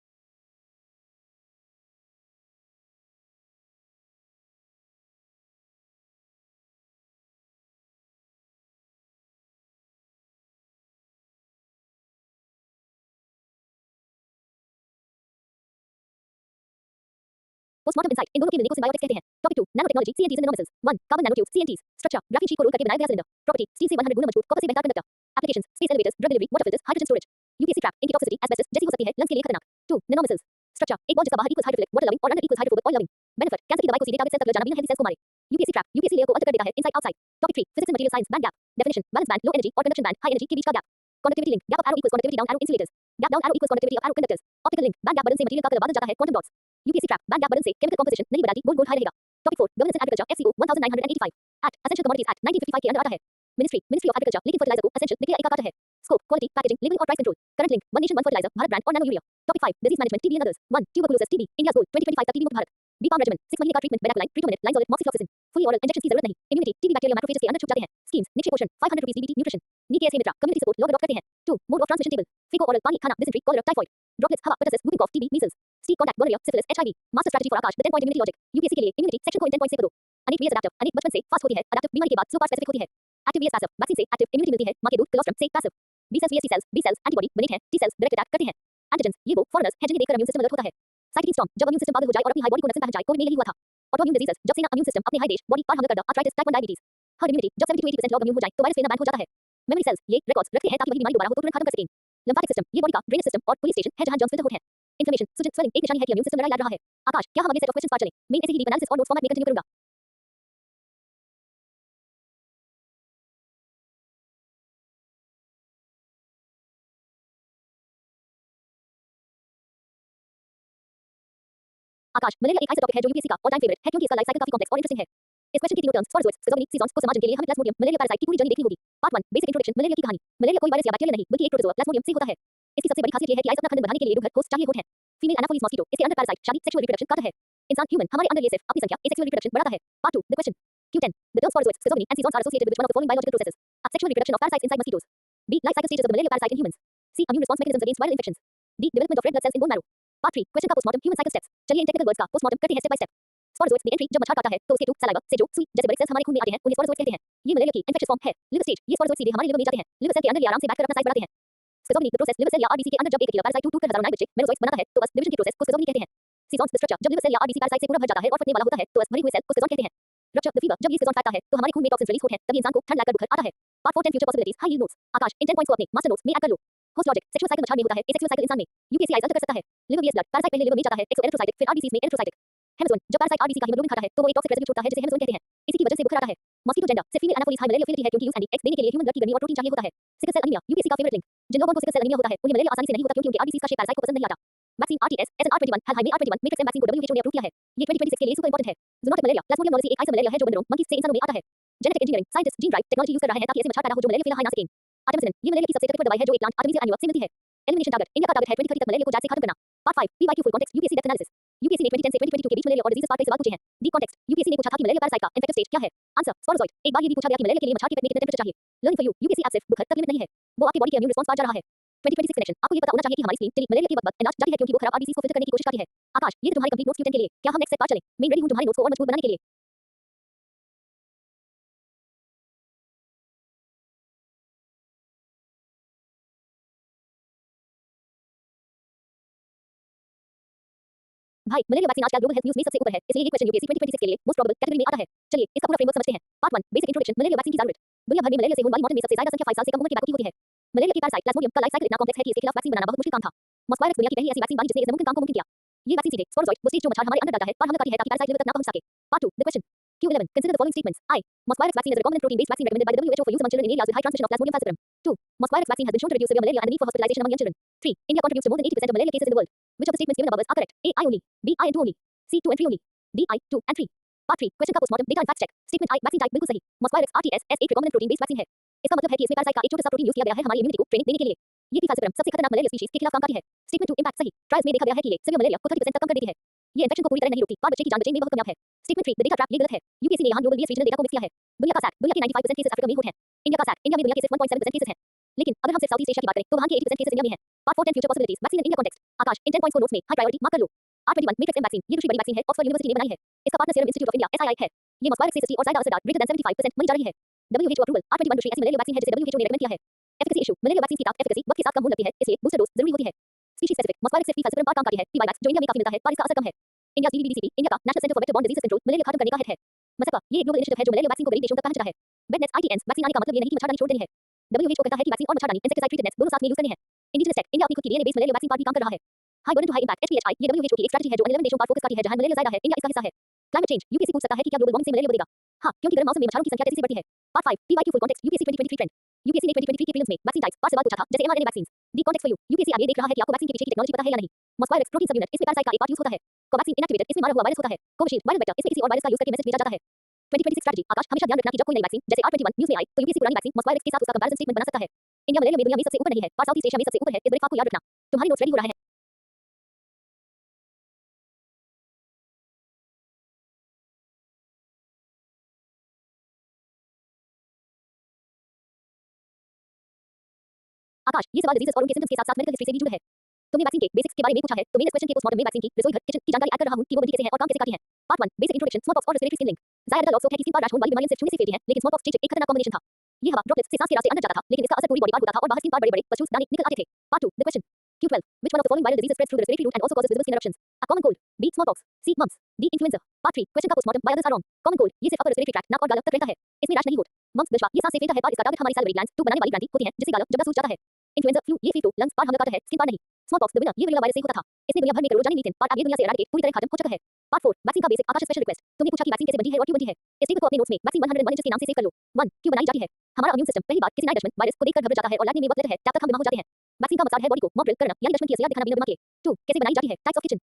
Postmortem insight इन दोनों के मिलने को सिम्बायोटिक्स कहते हैं। Topic 2 nano technology CNTs and nanomuscles 1 carbon nanotubes CNTs structure graphene sheet को रोल करके बनाया गया सिलेंडर। प्रॉपर्टी स्टील से 100 गुना मजबूत कॉपर से बेहतर conductor. Applications space elevators drug delivery water filters hydrogen storage. UPSC trap इनकी टॉक्सिसिटी एस्बेस्टस जैसी हो सकती है लंग्स के लिए खतरनाक। 2 नैनोमसल्स स्ट्रक्चर एक बॉल जिसका बाहर इक्वल्स हाइड्रोफिलिक वाटर लविंग और अंदर equals hydrophobic oil loving. Benefit cancer की दवाई को सीधे टारगेट सेल तक ले जाना बिना हेल्दी सेल्स को मारे। UPSC ट्रैप UPSC लेयर को अंतर कर देता है inside outside. Topic 3 physics and material science band gap definition balance band low energy और कंडक्शन बैंड हाई एनर्जी के बीच का gap. Conductivity link gap up arrow equals conductivity down arrow insulators gap down arrow equals conductivity up arrow conductors. Optical link band gap बदलने से material का colour बदल जाता है quantum dots. UPSC trap band gap बदलने से chemical composition नहीं बदलती गोल्ड गोल्ड हाई रहेगा। Topic 4 governance and agriculture FCO 1985 act essential commodities act 1955 के अंदर आता है। Ministry of agriculture linking fertiliser को एसेंशियल निकले एक आता है। स्कोप क्वालिटी पैकेजिंग लेबलिंग और price control current link one nation one fertiliser Bharat brand और nano urea. Topic 5 disease management TB and others 1 tuberculosis TB India gold 2025 तक TB मुक्त Bharat. B farm regiment 6 महीने का ट्रीटमेंट बेटाक्लाइन प्रीटोमिनेट लाइनजोलिन मॉक्सिफ्लॉक्सिसिन फुली ऑरल इंजेक्शन की जरूरत नहीं। Immunity TB bacterial macrophages के अंदर छुप जाते हैं। स्कीम्स निक्षय पोषण 500 रुपीस DBT न्यूट्रिशन नी के मित्रा कम्युनिटी सपोर्ट लोग अडॉप्ट करते हैं। 2 mode of transmission table faeco oral पानी खाना डिसेंट्री कॉलरा टाइफॉइड ड्रॉपलेट्स हवा pertussis whooping cough TB measles स्टीक contact gonorrhoea syphilis HIV master strategy for Akash the 10 point immunity logic. UPSC के लिए इम्यूनिटी सेक्शन को इन 10 पॉइंट से करो। अनेक वीएस अडैप्टिव अनेक बचपन से फास्ट होती है अडैप्टिव बीमारी के बाद स्लो पार्ट स्पेसिफिक होती है। एक्टिव वीएस पैसिव वैक्सीन से एक्टिव इम्यूनिटी मिलती है मां के दूध कोलोस्ट्रम से passive. B cells VSC cells B cells antibody बने हैं टी सेल्स डायरेक्ट अटैक करते हैं। एंटीजेंस ये वो फॉरेनर्स हैं जिन्हें देखकर इम्यून सिस्टम अलर्ट होता है। साइटोकिन स्टॉर्म जब इम्यून सिस्टम पागल हो जाए और अपनी हाई बॉडी को नुकसान पहुंचाए कोविड में यही हुआ था। ऑटोइम्यून डिजीजेस जब सेना इम्यून सिस्टम अपने हाई देश बॉडी पर हमला कर दे arthritis type 1 diabetes. Herd immunity जब 70 to 80% लॉग इम्यून हो जाए तो वायरस फैलना बैंड हो जाता है। मेमोरी सेल्स ये रिकॉर्ड्स रखते हैं ताकि वही बीमारी दोबारा हो तो तुरंत खत्म कर सकें। लिम्फेटिक सिस्टम ये बॉडी का ड्रेनेज सिस्टम और पुलिस स्टेशन है जहां जर्म्स फिल्टर होते हैं। इन्फ्लेमेशन सूजन स्वेलिंग एक निशानी है कि इम्यून सिस्टम लड़ाई लड़ रहा है। आकाश क्या हम अगले सेट ऑफ क्वेश्चंस पर चलें? मैं ऐसे ही डीप एनालिसिस और नोट्स फॉर्मेट में कंटिन्यू करूंगा। आकाश मलेरिया एक ऐसा टॉपिक है जो UPSC का ऑल टाइम फेवरेट है क्योंकि इसका लाइफ साइकिल काफी कॉम्प्लेक्स और इंटरेस्टिंग है। इस क्वेश्चन के तीनों टर्म्स स्पोरोजोइट्स सीजोनिक सीजोन्स को समझने के लिए हमें प्लाज्मोडियम मलेरिया पैरासाइट की पूरी जर्नी देखनी होगी। पार्ट 1 बेसिक इंट्रोडक्शन मलेरिया की कहानी। मलेरिया कोई वायरस या बैक्टीरिया नहीं बल्कि एक प्रोटोजोआ प्लाज्मोडियम से होता है। इसकी सबसे बड़ी खासियत यह है कि आइस अपना खंड बढ़ाने के लिए दो घर होस्ट चाहिए होते हैं। फीमेल एनाफोलिस मॉस्किटो इसके अंदर पैरासाइट शादी सेक्सुअल रिप्रोडक्शन करता है। इंसान ह्यूमन हमारे अंदर ये सिर्फ अपनी संख्या एसेक्सुअल रिप्रोडक्शन बढ़ाता है। Part 2 the question Q10 the terms sporozoites physiogeny and seasons are associated with one of the following biological processes. Asexual reproduction of parasites inside mosquitoes. B life cycle stages of the malaria parasite in humans. C immune response mechanisms against viral infections. D development of red blood cells in bone marrow. Part 3 question का postmortem human cycle steps. चलिए इन technical words का postmortem करते हैं step by step. Sporozoites में entry जब मच्छर काटता है तो उसके टूथ सलाइवा से जो सुई जैसे बड़े सेल्स हमारे खून में आते हैं उन्हें स्पोरोजोइट्स कहते हैं। ये मलेरिया की इन्फेक्शियस फॉर्म है। लिवर स्टेज ये स्पोरोजोइट्स सीधे हमारे लिवर में जाते हैं। लिवर सेल के अंदर ये आराम से बैठकर अपना साइज बढ़ाते हैं। स्किज़ोफ्रेनी द प्रोसेस लिवर सेल या RBC के अंदर जब एक अकेला पैरासाइट टूट कर हजारों नए बच्चे मेरोजोइट्स बनाता है तो बस डिवीजन के प्रोसेस को स्किज़ोफ्रेनी कहते हैं। सीजोन्स द स्ट्रक्चर जब लिवर सेल या RBC पैरासाइट से पूरा भर जाता है और फटने वाला होता है तो बस भरी हुई सेल को सीजोन कहते हैं। रप्चर द फीवर जब ये सीजोन फैलता है तो हमारे खून में टॉक्सिन्स रिलीज होते हैं तभी इंसान को ठंड लगकर बुखार आता है। Part 4 10 future possibilities high yield notes. Akash इन 10 पॉइंट्स को अपने मास्टर नोट्स में ऐड कर लो। होस्ट लॉजिक सेक्सुअल साइकिल मच्छर में होता है एसेक्सुअल साइकिल इंसान में। UPSC आइस कर सकता है। लिवर वीएस ब्लड पैरासाइट पहले लिवर में जाता है एक्सोएरिथ्रोसाइटिक फिर RBCs में एरिथ्रोसाइटिक। हेमोजोन जब पैरासाइट RBC का हीमोग्लोबिन खाता है तो वो एक टॉक्सिक रेसिड्यू छोड़ता है जिसे हेमोजोन कहते हैं। इसी की वजह से बुखार आता है। मॉस्किटो जेंडर से फीमेल एनाफोलिस हाई मलेरिया फिलिटी है क्योंकि यूज एंटी एक्स देने के लिए ह्यूमन ब्लड की गर्मी और प्रोटीन चाहिए होता है। सिकल सेल एनीमिया UPSC का फेवरेट लिंक। जिन लोगों को सिकल सेल एनीमिया होता है उन्हें मलेरिया आसानी से नहीं होता क्योंकि उनके RBCs का शेप पैरासाइट को पसंद नहीं आता। वैक्सीन RTS SNR21 हाल में R21 मैट्रिक्स एम वैक्सीन को WHO ने अप्रूव किया है। ये 2026 के लिए सुपर इंपॉर्टेंट है। ज़ूनोटिक मलेरिया प्लाज्मोडियम नॉर्मसी एक ऐसा मलेरिया है जो बंदरों मंकीज से इंसानों में आता है। Genetic engineering scientist gene drive technology use कर रहे हैं ताकि ऐसे मच्छर पैदा हो जो मलेरिया फैला ना सकें। आर्टेमिसिन ये मलेरिया की सबसे तकलीफ दवाई है जो एक प्लांट आर्टेमिसिया एनिवा से मिलती है। एलिमिनेशन टारगेट इंडिया का टारगेट है 2030 तक मलेरिया को जड़ से खत्म करना। Part 5 PYQ full context UPSC depth analysis. UPSC ने 2010 से 2022 के बीच मलेरिया और डिजीज पार्ट कई सवाल पूछे हैं। डीप कॉन्टेक्स्ट UPSC ने पूछा था कि मलेरिया पैरासाइट का इन्फेक्टिव स्टेज क्या है। Answer sporozoite. एक बार ये भी पूछा गया कि मलेरिया के लिए मच्छर के पेट में कितने टेंपरेचर चाहिए। Learning for you UPSC app सिर्फ बुखार तकलीफ नहीं है वो आपकी बॉडी के इम्यून रिस्पांस पर जा रहा है। 2026 कनेक्शन। आपको ये पता होना चाहिए कि हमारी स्क्रीन टेली मलेरिया के वक्त एनलार्ज जाती है क्योंकि वो खराब आरबीसी को फिल्टर करने की कोशिश करती है। आकाश, ये तो तुम्हारे कंप्लीट नोट्स Q10 के लिए। क्या हम नेक्स्ट स्टेप पर चलें? मैं रेडी हूं तुम्हारे नोट्स को और मजबूत बनाने के लिए। भाई, मलेरिया वैक्सीन आजकल ग्लोबल हेल्थ न्यूज़ में सबसे ऊपर है। इसलिए ये क्वेश्चन यूपीएससी 2026 के लिए मोस्ट प्रोबेबल कैटेगरी में आता है। चलिए, इसका पूरा फ्रेमवर्क समझते हैं। Part 1, basic introduction, malaria vaccine की जरूरत। दुनिया भर में मलेरिया से होने वाली मौत में सबसे ज्यादा संख्या 5 साल से कम उम्र के बच्चों की होती है। मलेरिया की पैरासाइट प्लाज्मोडियम का लाइफ साइकिल इतना कॉम्प्लेक्स है कि इसके खिलाफ वैक्सीन बनाना बहुत मुश्किल काम था। मस्कुवायरस दुनिया की पहली ऐसी वैक्सीन बनी जिसने इस नामुमकिन काम को मुमकिन किया। ये वैक्सीन सीधे स्पोरोजोइट, वो स्टेज जो मच्छर हमारे अंदर डालता है, पर हमला करती है ताकि पैरासाइट लिवर तक ना पहुंच सके। Part 2, the question. Q11. Consider the following statements. I. Mosquirix vaccine is a recombinant protein-based vaccine recommended by the WHO for use among children in areas with high transmission of Plasmodium falciparum. 2. Mosquirix vaccine has been shown to reduce severe malaria and the need for hospitalization among young children. 3. India contributes to more than 80% of malaria cases in the world. Which of the statements given above are correct? A. I only. B. I and 2 only. C. 2 and 3 only. D. I, 2 and 3. Part 3. Question का postmortem data and fact check. Statement I. Vaccine type बिल्कुल सही. Mosquirix RTS एक recombinant protein-based vaccine है. इसका मतलब है कि इसमें पैरासाइट का एक छोटा सा प्रोटीन यूज किया गया है हमारी इम्यूनिटी को ट्रेनिंग देने के लिए। ये थी falciparum सबसे खतरनाक मलेरिया स्पीशीज के खिलाफ काम करती है। Statement 2 इम्पैक्ट सही। ट्रायल्स में देखा गया है कि ये सिवियर मलेरिया को 30% तक कम कर देती है। ये इन्फेक्शन को पूरी तरह नहीं रोकती, पर बच्चे की जान बचाने में बहुत कामयाब है। Statement 3 द डेटा ट्रैप ये गलत है। यूपीएससी ने यहाँ ग्लोबल बीएस रीजनल डेटा को मिक्स किया है। दुनिया का सैक, दुनिया के 95% केसेस अफ्रीका में होते हैं। इंडिया का सैक, इंडिया में दुनिया के सिर्फ 1.7% केसेस हैं। लेकिन अगर हम सिर्फ साउथ ईस्ट एशिया की बात करें तो वहाँ के 80% केसेस इंडिया में हैं। Part 4 10 future possibilities vaccine in India context. आकाश इन 10 पॉइंट्स को नोट्स में हाई प्रायोरिटी मार्क कर लो। R21 मैट्रिक्स एम वैक्सीन ये दूसरी बड़ी वैक्सीन है ऑक्सफोर्ड यूनिवर्सिटी ने बनाई है। इसका partner serum institute of India SII है। ये मस्कुवायरस से सस्ती और ज्यादा असरदार ग्रेटर देन 75% मानी जा रही है। WHO अप्रूवल R21 दूसरी ऐसी मलेरिया वैक्सीन है जिसे WHO ने रेकमेंड किया है। एफिकेसी इशू मलेरिया वैक्सीन की ताकत एफिकेसी वक्त के साथ कम होने लगती है, इसलिए बूस्टर डोज जरूरी होती है। स्पीशीज स्पेसिफिक मस्कुवायरस सिर्फ falciparum पर काम करती है, पीवाईवैक्स जो इंडिया में काफी मिलता है पर इसका असर कम है। इंडिया CBDCP इंडिया का national centre for vector borne disease control malaria खत्म करने का हेड है। मसका ये एक ग्लोबल इनिशिएटिव है जो मलेरिया वैक्सीन को गरीब देशों तक पहुंचाता है। बेडनेट्स ITNs वैक्सीन आने का मतलब ये नहीं कि मच्छरदानी छोड़ देनी है। WHO कहता है कि वैक्सीन और मच्छरदानी इंसेक्टिसाइड ट्रीटेड नेट्स दोनों साथ में यूज करनी है। इंडिजिनस टेक इंडिया अपनी खुद की डीएनए बेस्ड मलेरिया वैक्सीन पर भी काम कर रहा है। High burden to high impact HPHI ये WHO की एक स्ट्रेटजी है जो 11 देशों पर फोकस करती है जहां मलेरिया ज्यादा है, इंडिया इसका हिस्सा है। क्लाइमेट चेंज यूपीएससी पूछ सकता है कि क्या ग्लोबल वार्मिंग से मलेरिया बढ़ेगा? हाँ, क्योंकि गर्म मौसम में मच्छरों की संख्या तेजी से बढ़ती है। Part 5 PYQ full context UPSC 2023 trend. UPSC ने 2023 के प्रीलिम्स में वैक्सीन टाइप्स पर सवाल पूछा था जैसे mRNA vaccine. The context for you UPSC अब ये देख रहा है कि आपको वैक्सीन के पीछे की टेक्नोलॉजी पता है या नहीं। मस्कुवायरस प्रोटीन सब यूनिट इसमें पैरासाइट का एक पार्ट यूज होता है। कोवैक्सीन इनएक्टिवेटेड इसमें मारा हुआ वायरस होता है। कोविशील्ड वायरल वेक्टर इसमें किसी और वायरस का यूज करके मैसेज भेजा जाता है। 2026 स्ट्रेटजी आकाश हमेशा ध्यान रखना कि जब कोई नई वैक्सीन जैसे R21 न्यूज़ में आई तो यूपीएससी पुरानी वैक्सीन मस्कुवायरस के साथ उसका कंपैरिजन स्टेटमेंट बना सकता है। इंडिया मलेरिया में दुनिया में सबसे ऊपर नहीं है, पर साउथ ईस्ट एशिया में सबसे ऊपर है, इस ब्रेक को याद रखना। तुम्हारे नोट्स रेडी हो रहा है। आकाश ये सवाल डिजीजेस और उनके सिम्टम्स के साथ साथ मेडिकल हिस्ट्री से भी जुड़े हैं। तुमने वैक्सीन के बेसिक्स के बारे में पूछा है तो मैं इस क्वेश्चन के पोस्टमार्टम में वैक्सीन की रिजोई घर किचन की जानकारी ऐड कर रहा हूं कि वो बनती कैसे है और काम कैसे करती है। पार्ट 1 बेसिक इंट्रोडक्शन स्मॉलपॉक्स और रेस्पिरेटरी स्किन लिंक। ज़्यादातर लोग सोचते हैं कि स्किन पर रैश होने वाली बीमारियों से छूने से फैलती है, लेकिन स्मॉलपॉक्स स्टेज एक खतरनाक कॉम्बिनेशन था। ये हवा ड्रॉपलेट्स से सांस के रास्ते अंदर जाता था, लेकिन इसका असर पूरी बॉडी पर होता था और बाहर स्किन पर बड़े-बड़े पस्टूल्स दाने निकल आते थे। Part 2 the question. Q12 which one of the following viral diseases spreads through the respiratory route and also causes visible skin eruptions? A common cold, B smallpox, C mumps, D influenza. Part 3 question का postmortem by others are wrong. Common cold ये सिर्फ upper respiratory tract नाक और गला तक रहता है, इसमें रैश नहीं होता। मम्प्स दशा ये सांस से फैलता है पर इसका टारगेट हमारी सैलिवरी ग्लैंड्स ट्यूब बनाने वाली ग्रंथि होती है जिससे गला जब सूज जाता है। इन्फ्लुएंजा फ्लू ये फीवर लंग्स पर हमला करता है, स्किन पर नहीं। स्मॉलपॉक्स द विनर ये विरला वायरस से होता था, इसने दुनिया भर में करोड़ों जाने ली थी पर अब ये दुनिया से एराडिकेट पूरी तरह खत्म हो चुका है। पार्ट 4 वैक्सीन का बेसिक आकाश स्पेशल रिक्वेस्ट। तुमने पूछा कि वैक्सीन कैसे बनती है और क्यों बनती है, इस टेबल को अपने नोट्स में वैक्सीन 101 इंचेस के नाम से सेव कर लो। 1 क्यों बनाई जाती है? हमारा इम्यून सिस्टम पहली बार किसी नए दुश्मन वायरस को देखकर घबरा जाता है और लैब में वक्त लेता है तब तक हम बीमार हो जाते हैं। वैक्सीन का मकसद है बॉडी को मॉब ड्रिल करना यानी दुश्मन की असलियत दिखाना बिना दिमाग के। 2 कैसे बनाई जाती है? Types of kitchen.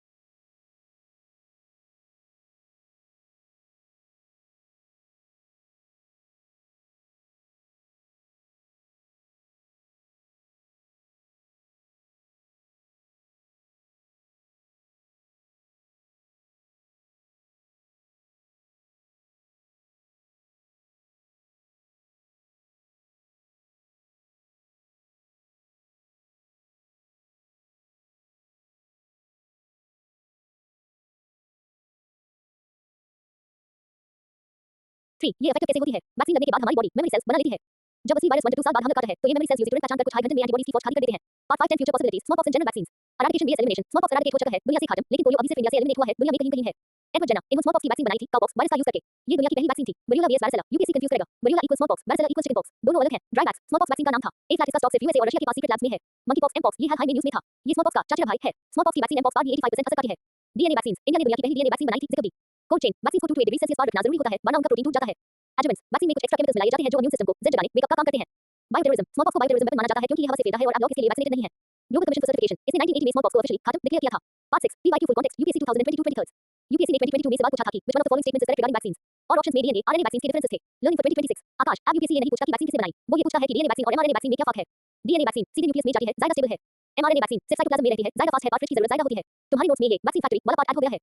थ्री ये इफेक्टिव कैसे होती है? वैक्सीन लगने के बाद हमारी बॉडी मेमोरी सेल्स बना लेती है। जब असली वायरस 1 से 2 साल बाद हमला करता है तो ये मेमोरी सेल्स यूज़र तुरंत पहचान कर कुछ हाई घंटे में एंटीबॉडीज की फौज खाली कर देते हैं। Part 5 10 future possibilities smallpox and general vaccines. Eradication vs elimination smallpox eradicate हो चुका है दुनिया से खत्म, लेकिन पोलियो अभी सिर्फ इंडिया से एलिमिनेट हुआ है, दुनिया में कहीं-कहीं है। एडवर्ड जेनर इन्होंने स्मॉलपॉक्स की वैक्सीन बनाई थी काउपॉक्स वायरस का यूज करके। ये दुनिया की पहली वैक्सीन थी। वैरियोला vs वार्सेला यूपीएससी कंफ्यूज करेगा। वैरियोला इक्वल्स स्मॉलपॉक्स वार्सेला इक्वल्स चिकनपॉक्स दोनों अलग हैं। ड्राईवैक्स स्मॉलपॉक्स वैक्सीन का नाम था। एक लाख इसका स्टॉक सिर्फ यूएसए और रशिया के पास सीक्रेट लैब्स में है। मंकीपॉक्स एमपॉक्स ये हाल ही में न्यूज़ में था। ये स्मॉलपॉक्स का चाचा भाई है। स्मॉलपॉक्स की वैक्सीन एमपॉक्स पर भी 85% असर करती है। डीएनए वैक्सीन इंडिया ने दुनिया की पहली डीएनए वैक्सीन बनाई थी जिसका भी कोल्ड चेन वैक्सीन को 2 to 8 डिग्री सेल्सियस पर रखना जरूरी होता है वरना उनका प्रोटीन टूट जाता है। एडजुवेंट्स वैक्सीन में कुछ एक्स्ट्रा केमिकल्स मिलाए जाते हैं जो इम्यून सिस्टम को जेड जगाने मेकअप का काम करते हैं। बायोटेररिज्म स्मॉलपॉक्स को बायोटेररिज्म वेपन माना जाता है क्योंकि ये हवा से फैलता है और अब लोग इसके लिए वैक्सीनेटेड नहीं है। ग्लोबल कमीशन फॉर सर्टिफिकेशन इसने 1980 में स्मॉलपॉक्स को ऑफिशियली खत्म डिक्लेयर किया था। Part 6 PYQ full context UPSC 2022 UPSC ने 2022 में सवाल पूछा था कि which one of the following statements is correct regarding vaccines और ऑप्शंस में डीएनए आरएनए वैक्सीन के डिफरेंसेस थे। लर्निंग फॉर 2026 आकाश अब यूपीएससी ये नहीं पूछता कि वैक्सीन किसने बनाई, वो ये पूछता है कि डीएनए वैक्सीन और एमआरएनए वैक्सीन में क्या फर्क है। डीएनए वैक्सीन सीधे न्यूक्लियस में जाती है, ज्यादा स्टेबल है। एमआरएनए वैक्सीन सिर्फ साइटोप्लाज्म में रहती है, ज्यादा फास्ट है, कार्ट्रिज की जरूरत ज्यादा होती है। तुम्हारे नोट्स में ये वैक्सीन फैक्ट्री वाला पार्ट ऐड हो गया है।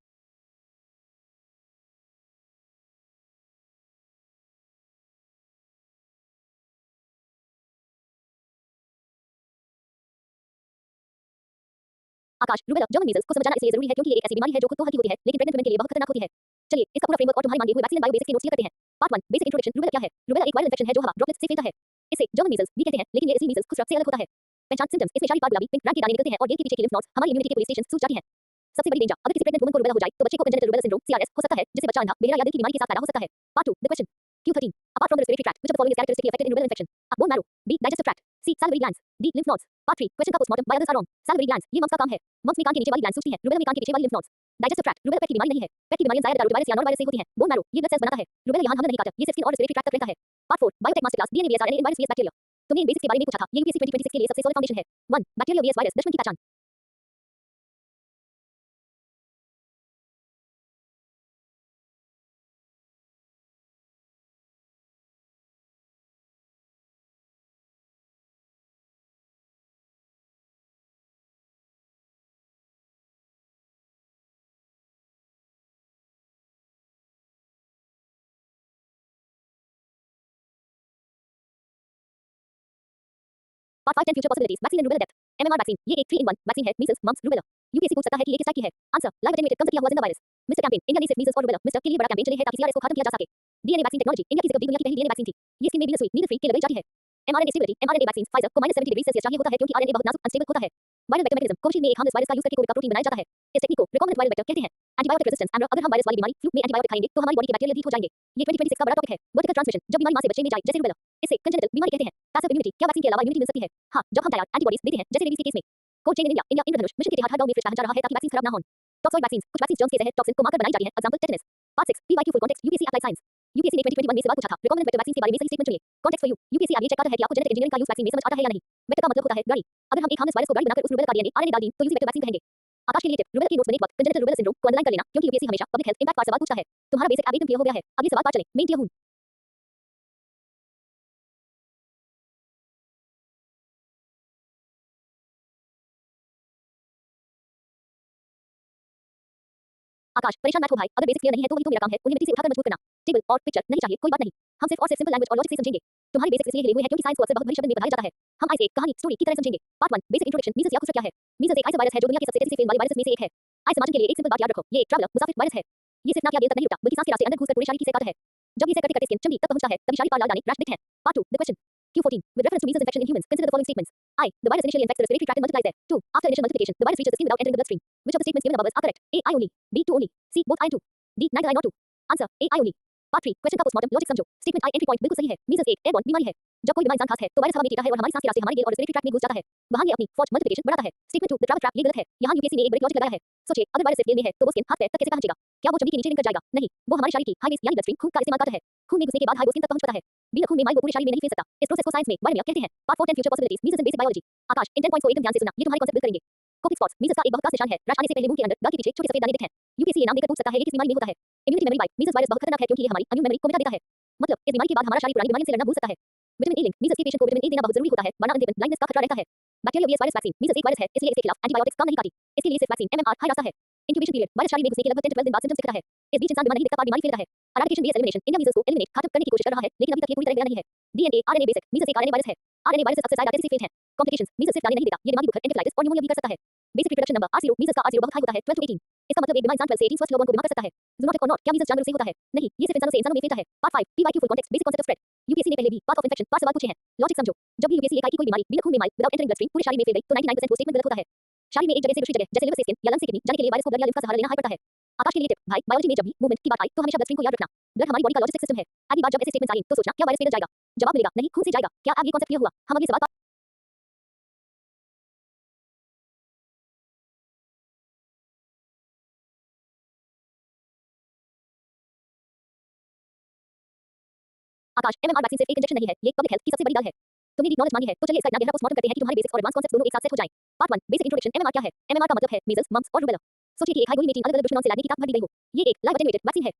आकाश, रूबेला, जर्मन मीजल्स को समझना इसलिए जरूरी है क्योंकि ये एक ऐसी बीमारी है जो खुद तो हल्की होती है लेकिन प्रेग्नेंट वुमेन के लिए बहुत खतरनाक होती है। चलिए इसका पूरा फ्रेमवर्क और तुम्हारे मांगे हुए वैक्सीन एंड बायो बेसिक्स के नोट्स क्लियर करते हैं। Part 1 basic introduction. रूबेला क्या है? रूबेला एक वायरल इन्फेक्शन है जो हवा ड्रॉपलेट्स से फैलता है। इसे जर्मन मीजल्स भी कहते हैं लेकिन ये असली मीजल्स खुसरा से अलग होता है। पहचान सिम्टम्स इसमें शारीरिक गुलाबी पिंक रंग के दाने निकलते हैं और गेट के पीछे की लिम्फ नोड्स हमारी इम्यूनिटी के पुलिस स्टेशन सूज जाती हैं। सबसे बड़ी डेंजर, अगर किसी प्रेग्नेंट वुमन को रूबेला हो जाए तो बच्चे को कंजेनिटल रूबेला सिंड्रोम सीआरएस हो सकता है जिससे बच्चा अंधा बहरा या दिल की बीमारी के साथ पैदा हो सकता है। Part 2 the question Q13 apart from the respiratory tract which of the following is characteristically affected in rubeola infection? A bone marrow, B digestive tract, C salivary glands, D lymph nodes. Part 3 question का postmortem by others are wrong. salivary glands ये mumps का काम है। Mums में कान के नीचे वाली gland सूजती है। रूबेला में कान के पीछे वाली lymph nodes। digestive tract rubella पेट की बीमारी नहीं है। पेट की बीमारियां ज्यादातर रोटावायरस या नॉन वायरस से होती हैं। बोन मैरो ये ब्लड सेल्स बनाता है। रूबेला यहां हम नहीं काटता, ये सिर्फ स्किन और रेस्पिरेटरी ट्रैक्ट तक रहता है। Part 4 biotech master class DNA vs RNA virus vs bacteria. तुमने इन बेसिक्स के बारे में पूछा था। ये यूपीएससी 2026 के लिए सबसे सॉलिड फाउंडेशन है। 1 बैक्टीरिया वीएस वायरस दुश्मन की पहचान। Part 5 10 future possibilities vaccine and rubella depth. MMR vaccine ये एक 3 in 1 वैक्सीन है मीजल्स मम्स रूबेला। यूपीएससी पूछ सकता है कि ये किस टाइप की है। आंसर लाइव एटेन्यूएटेड कम से किया हुआ जिंदा वायरस। मिस्टर कैंपेन इंडिया ने सिर्फ मीजल्स और रूबेला मिस्टर के लिए बड़ा कैंपेन चले हैं ताकि सीआरएस को खत्म किया जा सके। डीएनए वैक्सीन टेक्नोलॉजी इंडिया की सिर्फ दुनिया की पहली डीएनए वैक्सीन थी। ये स्किन में भी सुई नीडल फ्री के लगाई जाती है। MRNA stability mRNA vaccine Pfizer को -70 डिग्री सेल्सियस चाहिए होता है क्योंकि आरएनए बहुत नाजुक अनस्टेबल होता है। वायरल वेक्टर मैकेनिज्म कोविशील्ड में एक हार्मलेस वायरस का यूज करके कोविड का प्रोटीन बनाया जाता है। इस टेक्निक को रिकॉम्बिनेंट वायरल वेक्टर कहते हैं। एंटीबायोटिक रेजिस्टेंस एंड अगर हम वायरस वाली बीमारी फ्लू में एंटीबायोटिक खाएंगे तो हमारी बॉडी के बैक्टीरिया ठीक हो जाएंगे। ये 2026 का बड़ा टॉपिक है। वर्टिकल ट्रांसमिशन जब बीमारी मां से बच्चे में जाए जैसे रूबेला इसे कंजेनिटल बीमारी कहते हैं। पैसिव इम्यूनिटी क्या वैक्सीन के अलावा इम्यूनिटी मिल सकती है? हां जब हम तैयार एंटीबॉडीज देते हैं जैसे रेबीज के केस में। कोल्ड चेन इंडिया इंद्रधनुष मिशन के तहत हर गांव में फ्रिज पहुंचा रहा है ताकि वैक्सीन खराब ना हो। टॉक्सिक वैक्सीन कुछ वैक्सीन जर्म्स के जहर टॉक्सिन को मारकर बनाई जाती है। Example tetanus. Part 6 PYQ full context UPSC apply science. UPSC ने 2021 में सवाल पूछा था रिकॉम्बिनेंट वेक्टर वैक्सीन के बारे में सही स्टेटमेंट चुनिए। कॉन्टेक्स्ट फॉर यू यूपीएससी आगे चेक करता है कि आपको जेनेटिक इंजीनियरिंग का यूज वैक्सीन में समझ आता है या नहीं। वेक्टर का मतलब होता है गाड़ी। अगर हम एक हार्मलेस वायरस को गाड़ी बनाकर उस रूबेला का डीएनए आरएनए डाल दें तो यूजी वेक्टर वैक्सीन कहेंगे। आकाश के लिए टिप रूबेला की नोट्स बने वक्त कंजेनिटल रूबेला सिंड्रोम को अंडरलाइन कर लेना क्योंकि यूपीएससी हमेशा पब्लिक हेल्थ इंपैक्ट पर सवाल पूछता है। तुम्हारा बेसिक अब एकदम क्लियर हो गया है। अगले सवाल पर चलें। मेन क्लियर हूं। आकाश परेशान मत हो भाई, अगर बेसिक क्लियर नहीं है तो वही तो मेरा काम है उन्हें मिट्टी से उठाकर मजबूत करना। टेबल और पिक्चर नहीं चाहिए कोई बात नहीं। हम सिर्फ और सिर्फ सिंपल लैंग्वेज और लॉजिक से समझेंगे। तुम्हारे बेसिक्स इसलिए हिले हुए हैं क्योंकि साइंस को अक्सर बहुत बड़ी शब्द में बताया जाता है। हम आइए एक कहानी स्टोरी की तरह समझेंगे। पार्ट 1 बेसिक इंट्रोडक्शन मीजल्स या खुसरा क्या है? मीजल्स एक ऐसा वायरस है जो दुनिया के सबसे तेजी से फैलने वाले वायरस में से एक है। आइए समाज के लिए एक सिंपल बात याद रखो, ये एक ट्रैवलर मुसाफिर वायरस है। ये सिर्फ नाक या दिल तक नहीं रुकता बल्कि सांस के रास्ते अंदर घुसकर पूरे शरीर की सैर करता है। जब ये सैर करते करते स्किन चमड़ी तक पहुंचता है तभी शरीर पर लाल दाने रैश दिखते हैं। Part 2 the question Q14 with reference to measles infection in humans consider the following statements. I the virus initially infects the respiratory tract and multiplies there. 2 after initial multiplication the virus reaches the skin without entering the bloodstream. Which of the statements given above are correct? A I only, B 2 only, C both I and 2, D neither I nor 2. Answer A I only. Part 3 question का postmortem logic समझो। Statement आई entry point बिल्कुल सही है। Measles एक airborne बीमारी है। जब कोई बीमार इंसान खांसता है तो वायरस हवा में जीता है और हमारी सांस के रास्ते हमारे गिल और रेस्पिरेटरी ट्रैक्ट में घुस जाता है। वहां ये अपनी फॉज मल्टीप्लिकेशन बढ़ाता है। स्टेटमेंट 2 द ट्रैवल ट्रैप ये गलत है। यहां यूपीएससी ने एक ब्रेक लॉजिक लगाया है। सोचिए अगर वायरस सिर्फ गिल में है तो वो स्किन हाथ पैर तक कैसे पहुंचेगा? क्या वो चमड़ी के नीचे लिंक कर जाएगा? नहीं, वो हमारे शरीर की हाईवेज यानी ब्लडस्ट्रीम खून का इस्तेमाल करता है। खून में घुसने के बाद हाई वो स्किन तक पहुंच पाता है। बिना खून में माइल वो पूरे शरीर में नहीं फैल सकता। इस प्रोसेस को साइंस में वायरमिया कहते हैं। पार्ट 4 10 फ्यूचर पॉसिबिलिटीज मीजल्स इन बेसिक बायोलॉजी। आकाश इन 10 पॉइंट्स को एकदम ध्यान से सुनना, ये तुम्हारे कॉन्सेप्ट बिल्ड करेंगे। कोपिक स्पॉट्स मीजल्स का एक बहुत खास निशान है। रैश आने से पहले मुंह के अंदर गाल के पीछे छोटे सफेद दाने दिखते हैं। यूपीएससी ये नाम देकर पूछ सकता है ये किस बीमारी में होता है? Immunity memory wipe measles virus बहुत खतरनाक है क्योंकि ये हमारी इम्यून मेमोरी को मिटा देता है। मतलब इस बीमारी के बाद हमारा शरीर पुरानी बीमारियों से लड़ना भूल सकता है। विटामिन ए लिंक मीजल्स के पेशेंट को विटामिन ए देना बहुत जरूरी होता है वरना अंधेपन ब्लाइंडनेस का खतरा रहता है। Bacterial vs virus vaccine measles एक वायरस है इसलिए इसके खिलाफ एंटीबायोटिक्स काम नहीं करती। इसके लिए सिर्फ वैक्सीन एमएमआर हाई रास्ता है। इंक्यूबेशन पीरियड वायरस शरीर में घुसने के लगभग 10 से 12 दिन बाद सिम्टम्स दिखाता है। इस बीच इंसान बीमार नहीं दिखता पर बीमारी फैलता है। Eradication vs elimination India measles को एलिमिनेट खत्म करने की कोशिश कर रहा है लेकिन अभी तक ये पूरी तरह गया नहीं है। डीएनए आरएनए बेसिक मीजल्स एक आरएनए वायरस है। आरएनए वायरस अक्सर ज्यादा तेजी से फेल है। कॉम्प्लिकेशंस मीजल्स सिर्फ दाने नहीं देता, ये दिमागी बुखार एंसेफेलाइटिस और न्यूमोनिया भी कर सकता है। Basic reproduction number R0 measles का R0 बहुत हाई होता है 12 to 18। इसका मतलब एक बीमार इंसान 12 से 18 स्वस्थ लोगों को बीमार कर सकता है। ज़ूनोटिक और नॉट क्या मीजल्स जानवरों से होता है? नहीं, ये सिर्फ इंसानों से इंसानों में फैलता है। Part 5 PYQ full context basic concept of spread. UPSC ने पहले भी पाथ ऑफ इन्फेक्शन पर सवाल पूछे हैं। लॉजिक समझो, जब भी यूपीएससी एकाई की कोई बीमारी बिना खून में माइल विदाउट एंटरिंग ब्लडस्ट्रीम पूरे शरीर में फैल गई तो 99% वो स्टेटमेंट गलत होता है। शरीर में एक जगह से दूसरी जगह जैसे लिवर से स्किन या लंग्स से किडनी जाने के लिए वायरस को ब्लड या लिम्फ का सहारा लेना हाई पड़ता है। आकाश के लिए टिप भाई बायोलॉजी में जब भी मूवमेंट की बात आई तो हमेशा ब्लडस्ट्रीम को याद रखना। ब्लड हमारी बॉडी का लॉजिस्टिक सिस्टम है। अगली बार जब ऐसे स्टेटमेंट्स आए तो सोचना क्या वायरस फैल जाएगा? जवाब मिलेगा नहीं, खून से जाएगा। क्या अब ये कांसेप्ट क्लियर हुआ? हम अगले सवाल आकाश एमएमआर वैक्सीन सिर्फ एक इंजेक्शन नहीं है, ये पब्लिक हेल्थ की सबसे बड़ी दाल है। तुमने डीप नॉलेज मांगी है तो चलिए इसका इतना गहरा पोस्टमार्टम करते हैं कि तुम्हारे बेसिक्स और एडवांस कांसेप्ट्स दोनों एक साथ सेट हो जाएं। पार्ट 1 बेसिक इंट्रोडक्शन एमएमआर क्या है? एमएमआर का मतलब है मीजल्स मम्प्स और रूबेला। सोचिए कि एक हाई गोली में 3 अलग-अलग दुश्मनों से लड़ने की ताकत भर दी गई हो। ये एक लाइव एटेन्यूएटेड वैक्सीन है।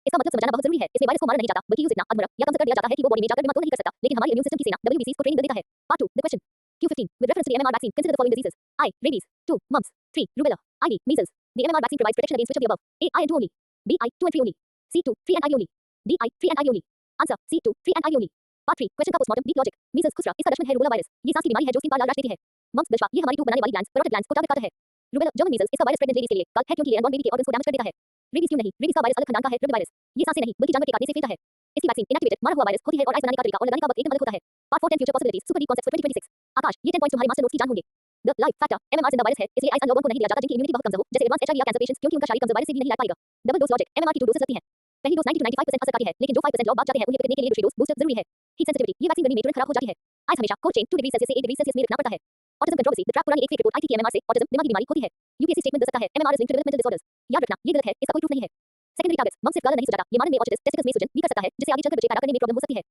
इसका मतलब समझना बहुत जरूरी है। इसमें वायरस को मारा नहीं जाता बल्कि यूज इतना अधमरा या कम कर दिया जाता है कि वो बॉडी में जाकर बीमार तो नहीं कर सकता लेकिन हमारे इम्यून सिस्टम की सेना WBCs को ट्रेनिंग दे देता है। Part 2 the question Q15 with reference to the MMR vaccine consider the following diseases. I rabies, 2 mumps, 3 rubella, IV measles. The MMR vaccine provides protection against which of the above? A I and 2 only, B I 2 and 3 only, C 2 3 and IV only, D I 3 and IV only. Answer C 2 3 and IV only. Part 3 question का postmortem deep logic measles खुसरा इसका दुश्मन है rubella virus. ये सांस की बीमारी है जो स्किन पर लाल रैश देती है। मम्प्स दशवा ये हमारी ट्यूब बनाने वाली ग्लैंड्स पैरोटिड ग्लैंड्स को टारगेट करता है। रूबेला जर्मन मीजल्स इसका वायरस प्रेग्नेंट लेडीज के लिए गलत है क्योंकि ये अनबॉर्न बेबी के ऑर्गन्स को डैमेज कर देता है। रेबीज क्यों नहीं? रेबीज का वायरस अलग खानदान का है, रबी वायरस। ये सांसें नहीं बल्कि जानवर के काटने से फैलता है। इसकी वैक्सीन इनएक्टिवेटेड मारा हुआ वायरस होती है और आइस बनाने का तरीका और लगाने का वक्त एकदम अलग होता है। Part 4 10 future possibilities super deep concepts for 2026। आकाश, ये 10 पॉइंट्स तुम्हारे मास्टर नोट्स की जान होंगे। द लाइफ फैक्टर एमएमआर जिंदा वायरस है, इसलिए आइस लोगों को नहीं दिया जाता जिनकी इम्यूनिटी बहुत कमजोर हो, जैसे एडवांस एचआईवी या कैंसर पेशेंट्स, क्योंकि उनका शारीरिक कमजोर वायरस से भी नहीं लड़ पाएगा। डबल डोज लॉजिक एमएमआर की 2 डोसेज लगती हैं। पहली डोज 90 to 95% असर करती है, लेकिन जो 5% लोग बाद जाते हैं उन्हें पकड़ने के लिए दूसरी डोज बूस्टर जरूरी है। हीट सेंसिटिविटी, ये वैक्सीन गर्मी में तुरंत खराब हो जाती है। आइस हमेशा कोल्ड चेन 2 डिग्री सेल्सियस से 1 डिग्री सेल्सियस में रखना पड़ता है। ऑटिज्म कंट्रोवर्सी, द ट्रैप पुरानी एक फेक रिपोर्ट आई थी कि एमएमआर से ऑटिज्म दिमागी बीमारी होती है। यूपीएससी स्टेटमेंट दे सकता है MMR is linked to developmental disorders. याद रखना, ये गलत है, इसका कोई प्रूफ नहीं है। सेकेंडरी टारगेट्स, मम सिर्फ गाला नहीं सुझाता, ये मानव में ऑटिटिस, टेस्टिकल्स में सूजन भी कर सकता है, जिससे आगे चलकर बच्चे पैदा करने में प्रॉब्लम हो सकती है।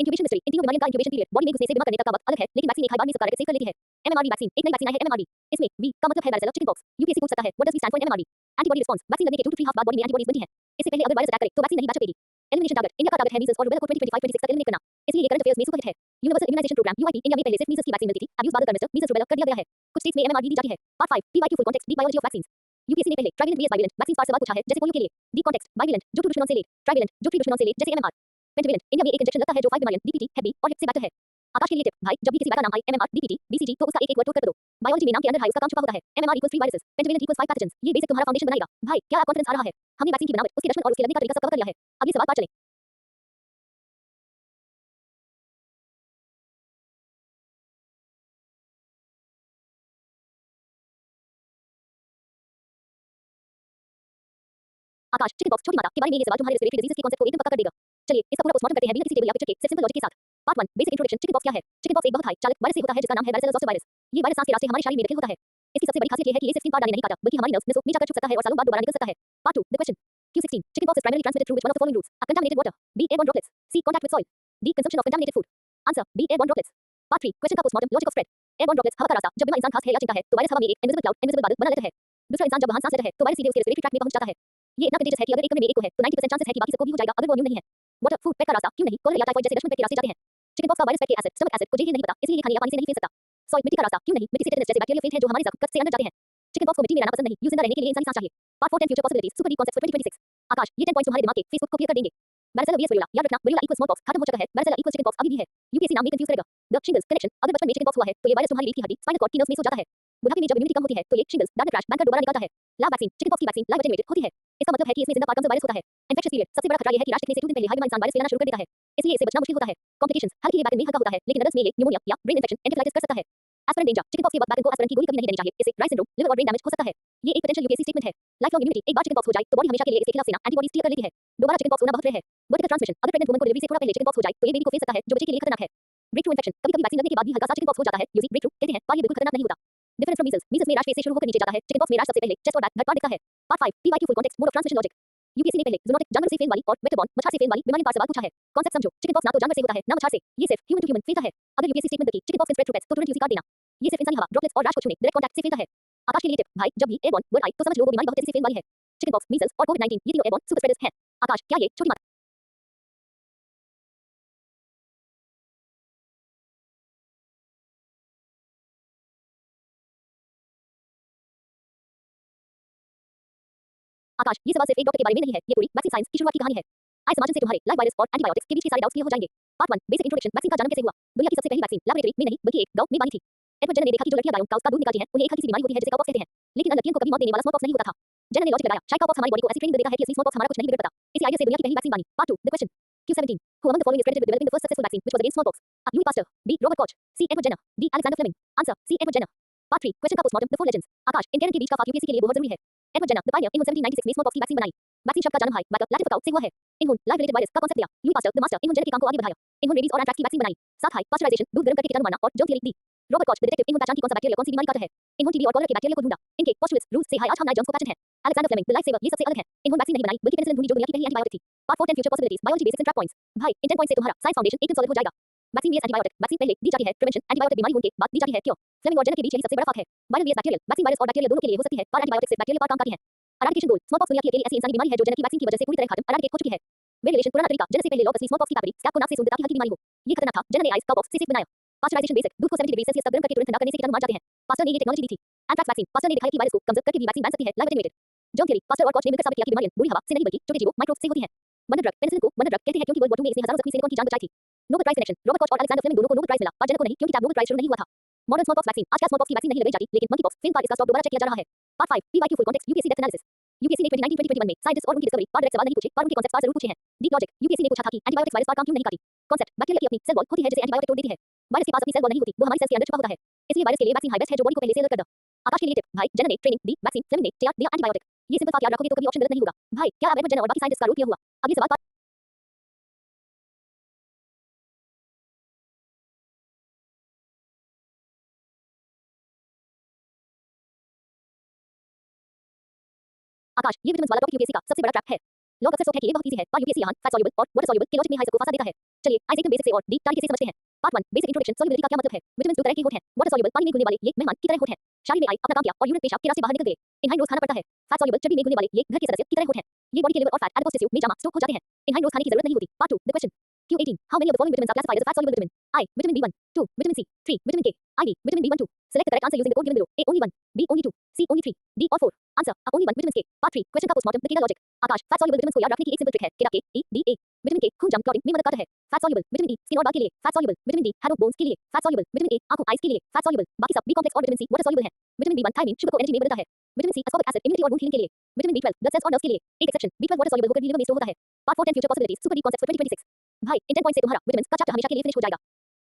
इंक्यूबेशन मिस्ट्री, इन तीनों बीमारियों का इंक्यूबेशन पीरियड बॉडी में घुसने से बीमार करने तक का वक्त अलग है, लेकिन वैक्सीन एक हर बार में सब कारगर सेव कर लेती है। एमएमआरवी वैक्सीन, एक नई वैक्सीन आई है एमएमआरवी। इसमें वी का मतलब है वायरल चिकन पॉक्स। यूपीएससी पूछ सकता है, what does V stand for MMRV? Antibody response, vaccine लगने के 2 to 3 हाफ बाद बॉडी में एंटीबॉडीज बनती हैं। इससे पहले अगर वायरस अटैक करे तो वैक्सीन नहीं बैच सकेगी। एलिमिनेशन टारगेट, इंडिया का टारगेट है मीजल्स और रूबेला को 2025-26 तक एलिमिनेट करना। इसलिए ये करंट अफेयर्स में सुपर हिट है। Universal immunisation programme UIP, India में पहले सिर्फ मीजल्स की वैक्सीन मिलती थी, अब यूज बाद कर मीजल्स रूबेला कर दिया गया है। कुछ स्टेट्स में एमएमआरवी दी जाती है। Part 5 PYQ full context deep biology of vaccine. UPSC ने पहले ट्राइवेलेंट वीएस बाइवेलेंट वैक्सीन पर सवाल पूछा है, जैसे पोलियो के लिए। डीप कॉन्टेक्स्ट बाइवेलेंट जो 2 दुश्मनों से लेट, ट्राइवेलेंट जो 3 दुश्मनों से लेट, जैसे एमएमआर। पेंटावेलेंट, इंडिया में एक इंजेक्शन लगता है जो 5 बीमारियों डीपीटी, हेपी और हिप से बैठता है। आकाश के लिए टिप, भाई जब भी किसी वायरस का नाम आए एमएमआर, डीपीटी, बीसीजी तो उसका एक वर्ड टोट कर दो। बायोलॉजी में नाम के अंदर है उसका काम छुपा होता है। MMR equals 3 viruses, pentavalent equals 5 pathogens. ये बेसिक तुम्हारा फाउंडेशन बनाएगा। भाई क्या कॉन्फिडेंस आ रहा है? हमने वैक्सीन की बनावट, उसके लक्षण और उसके लगने का तरीका सब कवर कर लिया है। अगले सवाल पर चलें। आकाश, चिकन पॉक्स छोटी माता के बारे में ये सवाल तुम्हारे रेस्पिरेटरी डिजीज के कांसेप्ट को एकदम पक्का कर देगा। चलिए इसका पूरा पोस्टमार्टम करते हैं बिना किसी टेबल या पिक्चर के, सिर्फ सिंपल लॉजिक के साथ। Part 1 basic introduction, chicken pox क्या है? चिकन पॉक्स एक बहुत हाई चालक वायरस से होता है जिसका नाम है वायरस वायरस। ये वायरस सांस के रास्ते हमारे शरीर में दाखिल होता है। इसकी सबसे बड़ी खासियत ये है कि ये सिर्फ 3 बार डालने नहीं खाता, बल्कि हमारी नसों में जाकर छुप सकता है और सालों बाद दोबारा निकल सकता है। Part 2 the question Q16 chicken pox is primarily transmitted through which one of the following routes? A contaminated water, B airborne droplets, C contact with soil, D consumption of contaminated food. Answer B airborne droplets. Part 3 question का postmortem logic of spread. Airborne droplets हवा का रास्ता, जब बीमार इंसान खांसता है या चिंता है तो वायरस हवा में एक इनविजिबल क्लाउड इनविजिबल बादल बना लेता है। दूसरा इंसान जब वहां सांस लेता है तो वायरस सीधे उसके रेस्पिरेटरी ट्रैक्ट में पहुंच जाता है। ये इतना कंटेजियस है कि अगर एक कमरे में एक को है तो 90% चांसेस है कि बाकी सबको भी हो जाएगा अगर वो इम्यून नहीं है। वाटर, फूड, पेट का रास्ता क्यों नहीं? कॉलर या टाइफाइड जैसे दुश्मन पेट के रास्ते जाते हैं। चिकन पॉक्स का वायरस पेट के एसिड, स्टमक एसिड को जेल नहीं पता, इसलिए ये खाने या पानी से नहीं फैल सकता। सॉइल, मिट्टी का रास्ता क्यों नहीं? मिट्टी से टेटनस जैसे बैक्टीरियल फेंट है जो हमारे जख्म कट से अंदर जाते हैं। चिकन पॉक्स को मिट्टी में रहना पसंद नहीं, यूं जिंदा रहने के लिए इंसानी सांस चाहिए। Part 4 10 future possibilities super deep concepts for 2026। आकाश, ये 10 पॉइंट्स तुम्हारे दिमाग के फेसबुक को क्लियर कर देंगे। वायरस वीएस वेरियोला, याद रखना वेरियोला इक्वल स्मॉल पॉक्स खत्म हो चुका है, वायरस इक्वल चिकन पॉक्स अभी भी है। यूपीएससी नाम में कंफ्यूज करेगा। द शिंगल्स कनेक्शन, अगर बचपन में चिकन पॉक्स हुआ है तो ये वायरस तुम्हारी रीढ़ की हड्डी, स्पाइनल कॉर्ड की नर्व्स में सो जाता है। बुढ़ापे में जब इम्यूनिटी कम होती है तो ये शिंगल्स दांत क्रैश बैंकर दोबारा निकलता है। लैब वैक्सीन, चिकन पॉक्स की वैक्सीन लाइव एटेन्यूएटेड होती है। इसका मतलब है कि इसमें जिंदा पार्टिकल्स वायरस होता है। इन्फेक्शियस पीरियड, सबसे बड़ा खतरा ये है कि रैश दिखने से 2 दिन पहले हर इंसान वायरस फैलाना शुरू कर देता है, इसलिए इससे बचना मुश्किल होता है। कॉम्प्लिकेशंस, हल्की ही बैटन में हल्का होता है, लेकिन अदर्स में ये न्यूमोनिया या ब्रेन इन्फेक्शन एंकेफेलाइटिस कर सकता है। एस्पिरिन डेंजर, चिकन पॉक्स के बाद बैटन को एस्पिरिन की गोली कभी नहीं देनी चाहिए, इससे राइस सिंड्रोम, लिवर और ब्रेन डैमेज हो सकता है। ये एक पोटेंशियल यूपीएससी स्टेटमेंट है। लाइफ लॉन्ग इम्यूनिटी, एक बार चिकन पॉक्स हो जाए तो बॉडी हमेशा के लिए इसके खिलाफ सेना एंटीबॉडीज क्लियर कर लेती है। दोबारा चिकन पॉक्स होना बहुत रेयर है। वर्टिकल ट्रांसमिशन, अगर प्रेग्नेंट वुमन को डिलीवरी से थोड़ा पहले चिकन पॉक्स हो जाए तो ये बेबी को फैल सकता है जो बच्चे के लिए खतरनाक है। ब्रेकथ्रू इन्फेक्शन, कभी-कभी वैक्सीन लगने के बाद भी हल्का सा चिकन पॉक्स हो जाता है, यूजिंग ब्रेकथ्रू कहते हैं, पर ये बिल्कुल खतरनाक नहीं होता। डिफरेंस फ्रॉम मीजल्स, मीजल्स में रैश फेस से शुरू होकर नीचे जाता है, चिकन पॉक्स में रैश सबसे पहले चेस्ट और बैक धड़ पर दिखता है। Part 5 PYQ full context mode of transmission logic. UPSC ने पहले ज़ूनोटिक जानवर से फैलने वाली और वेक्टर-बॉर्न मच्छर से फैलने वाली बीमारी पर सवाल पूछा है। कॉन्सेप्ट समझो, चिकन पॉक्स ना तो जानवर से होता है ना मच्छर से, ये सिर्फ ह्यूमन टू ह्यूमन फैलता है। अगर यूपीएससी स्टेटमेंट की chicken pox spread through pets तो तुरंत यूसी काट देना। ये सिर्फ इंसानी हवा, ड्रॉपलेट्स और रैश को छूने, डायरेक्ट कॉन्टैक्ट से फैलता है। आकाश के लिए टिप, भाई जब भी एयरबोर्न वर्ड आए तो समझ लो वो बीमारी बहुत तेजी से फैलने वाली है। चिकन पॉक्स, मीजल्स और कोविड-19 ये तीनों एयरबोर्न सुपर स्प्रेडर्स हैं। आकाश, क्या ये छोटी मात्रा आकाश, ये सवाल सिर्फ एक डॉक्टर के बारे में नहीं है, ये पूरी वैक्सीन साइंस की शुरुआत की कहानी है। आइए समाजन से तुम्हारे लाइव वायरस और एंटीबायोटिक्स के बीच के सारे डाउट्स क्लियर हो जाएंगे। पार्ट 1 बेसिक इंट्रोडक्शन, वैक्सीन का जन्म कैसे हुआ? दुनिया की सबसे पहली वैक्सीन लैबोरेटरी में नहीं बल्कि एक गांव में बनी थी। एडवर्ड जेनर ने देखा कि जो लड़कियां गायों का उसका दूध निकालती हैं उन्हें एक हल्की सी बीमारी होती है जिसे काउपॉक्स कहते हैं, लेकिन लड़कियों को कभी मौत देने वाला स्मॉलपॉक्स नहीं होता था। जेनर ने लॉजिक लगाया, शायद काउपॉक्स हमारी बॉडी को ऐसी ट्रेनिंग दे देता है कि असली स्मॉलपॉक्स हमारा कुछ नहीं बिगड़ पाता। इसी आइडिया से दुनिया की पहली वैक्सीन बनी। Part 2 the question Q17 who among the following is credited with developing the first successful vaccine which was against smallpox? A. Louis Pasteur, B. Robert Koch, C. Edward Jenner, D. Alexander Fleming. Answer C. Edward Jenner. Part 3 question का postmortem the four legends. Akash, इन कैनन के बीच का फाक UPSC के लिए बहुत जरूरी है। Edward Jenner the pioneer in 1796 में स्मॉलपॉक्स की वैक्सीन बनाई। वैक्सीन शब्द का जन्म हाई बैकअप लैटिन फकाउ से हुआ है। इन्होंने लाइव रिलेटेड वायरस का कांसेप्ट लिया। लुई पास्टर द मास्टर इन्होंने जेनेटिक काम को आगे बढ़ाया। इन्होंने रेबीज और एंथ्रैक्स की वैक्सीन बनाई। साथ हाई पास्चराइजेशन, दूध गर्म करके कीटाणु मारना और germ theory the. Robert Koch the detective इन्होंने पहचान की कौन सा बैक्टीरिया कौन सी बीमारी काटता है। इन्होंने टीबी और कॉलर के बैक्टीरिया को ढूंढा। इनके पोस्टुलेट्स रूल्स से हाई आज हम नए जर्म्स को पैटर्न है। Alexander Fleming the life saver ये सबसे अलग है। इन्होंने वैक्सीन नहीं बनाई बल्कि पेनिसिलिन ढूंढी जो दुनिया की पहली एंटीबायोटिक थी। Part 4 10 future possibilities biology basics and trap points. भाई इन 10 पॉइंट्स से तुम्हारा साइंस फाउंडेशन एकदम सॉलिड हो जाएगा। वैक्सीन वीएस एंटीबायोटिक, वैक्सीन पहले दी जाती है प्रिवेंशन, एंटीबायोटिक बीमारी होने के बाद दी जाती है क्योर। फ्लेमिंग और जेनर के बीच यही सबसे बड़ा फर्क है। Viral vs bacterial, vaccine virus और बैक्टीरिया दोनों के लिए हो सकती है पर एंटीबायोटिक सिर्फ बैक्टीरियल पर काम करती है। एराडिकेशन गोल, स्मॉलपॉक्स दुनिया की अकेली ऐसी इंसानी बीमारी है जो जेनर की वैक्सीन की वजह से पूरी तरह खत्म एराडिकेट हो चुकी है। वेरिएशन पुराना तरीका, जेनर से पहले लोग असली स्मॉलपॉक्स की कैपिटरी स्कैब को नाक से सूंघते ताकि हल्की बीमारी हो। ये खतरनाक था। जेनर ने आइस काउपॉक्स से सिर्फ बनाया। पास्चराइजेशन बेसिक, दूध को 70 डिग्री सेल्सियस तक गर्म करके तुरंत ठंडा करने से कीटाणु मर जाते हैं। पास्टर ने ये टेक्नोलॉजी दी थी। एंथ्रैक्स वैक्सीन, पास्टर ने दिखाया कि वायरस को कमजोर करके भी वैक्सीन बन सकती है live attenuated. Germ theory, pastor और कॉच ने मिलकर साबित किया कि बीमारियां बुरी हवा से नहीं बल्कि छोटे जीवों माइक्रोब्स से होती हैं। वंडर ड्रग, पेनिसिलिन को वंडर ड्रग कहते हैं क्योंकि वर्ल्ड वॉर 2 में इसने हजारों जख्मी सैनिकों की जान बचाई थी। Nobel prize selection, Robert Koch और अलेक्जेंडर फ्लेमिंग दोनों को नोबेल प्राइज मिला पर जेनर को नहीं क्योंकि तब नोबेल प्राइज शुरू नहीं हुआ था। मॉडर्न स्मॉलपॉक्स वैक्सीन, आज का स्मॉलपॉक्स की वैक्सीन नहीं लगाई जाती लेकिन मंकीपॉक्स, फिन का इसका स्टॉक दोबारा चेक किया जा रहा है। Part 5 PYQ full context UPSC depth analysis. UPSC ने 2019-2021 में साइंटिस्ट और उनकी डिस्कवरी पर डायरेक्ट सवाल नहीं पूछे पर उनके कॉन्सेप्ट पार जरूर पूछे हैं। डीप लॉजिक यूपीएससी ने पूछा था कि एंटीबायोटिक्स वायरस पर काम क्यों नहीं करती। कॉन्सेप्ट बैक्टीरिया की अपनी सेल वॉल होती है जिसे एंटीबायोटिक तोड़ देती है। वायरस के पास अपनी सेल वॉल नहीं होती, वो हमारी सेल्स के अंदर छुपा होता है। इसलिए वायरस के लिए वैक्सीन हाई बेस्ट है जो बॉडी को पहले से अलर्ट कर दे। आकाश के लिए टिप भाई जनरल ने ट्रेनिंग दी वैक्सीन फ्लेमिंग ने तैयार दिया एंटीबायोटिक। ये सिंपल बात याद रखोगे तो कभी ऑप्शन गलत नहीं होगा। भाई क्या एडवर्ड जेनर और बाकी साइंटिस्ट का रोल किया हुआ। अब ये सवाल आकाश ये विटामिन वाला टॉपिक यूपीएससी का सबसे बड़ा ट्रैप है। लोग अक्सर सोचते हैं कि ये बहुत इजी है पर यूपीएससी यहाँ फैट सॉल्युबल और वाटर सॉल्युबल के लॉजिक में हाई को फंसा देता है। चलिए आइए एकदम बेसिक से और डीप तरीके से समझते हैं। पार्ट 1 बेसिक इंट्रोडक्शन सॉल्युबिलिटी का क्या मतलब है। विटामिन दो तरह के होते हैं। वाटर सॉल्युबल पानी में घुलने वाले ये मेहमान की तरह होते हैं। शरीर में आई अपना काम किया और यूरिन पेशाब के रास्ते बाहर निकल गए। इनहाइड रोज खाना पड़ता है। फैट सॉल्युबल चर्बी में घुलने वाले ये घर के सदस्य की तरह होते हैं। ये बॉडी के लिवर और फैट एडपोस टिश्यू में जमा स्टोर हो जाते हैं। इनहाइड रोज खाने की जरूरत नहीं होती। Part 2 the question Q18 How many of the following vitamins are classified as fat soluble vitamin? I. Vitamin B1, 2. Vitamin C, 3. Vitamin K, IV. Vitamin B1, 2. Select the correct answer using the code given below. A. Only 1. B. Only 2. C. Only 3. D. All 4. Answer. Only 1. Vitamin K. Part 3. Question का postmortem the केला logic. आकाश fat soluble vitamin को याद रखने की एक simple trick है। केला के E, D, A. विटामिन के खून जम क्लॉटिंग में मदद करता है। Fat soluble vitamin D skin और बाल के लिए। Fat soluble vitamin D harrow bones के लिए। फैट सॉल्युबल विटामिन ए आंखों आइज के लिए। फैट सॉल्युबल बाकी सब बी कॉम्प्लेक्स और विटामिन सी वाटर सॉल्युबल है। विटामिन बी1 थायमिन शुगर को एनर्जी में बदलता है। Vitamin C ascorbic acid immunity और वुंड हीलिंग के लिए। विटामिन बी12 ब्लड सेल्स और नर्व्स के लिए। एक एक्सेप्शन बी12 वाटर सॉल्युबल होकर भी लिवर में स्टोर होता है। Part 4 10 future possibilities super deep concepts for 2026। भाई इन 10 पॉइंट से तुम्हारा विटामिन्स का चैप्टर हमेशा के लिए फिनिश हो जाएगा।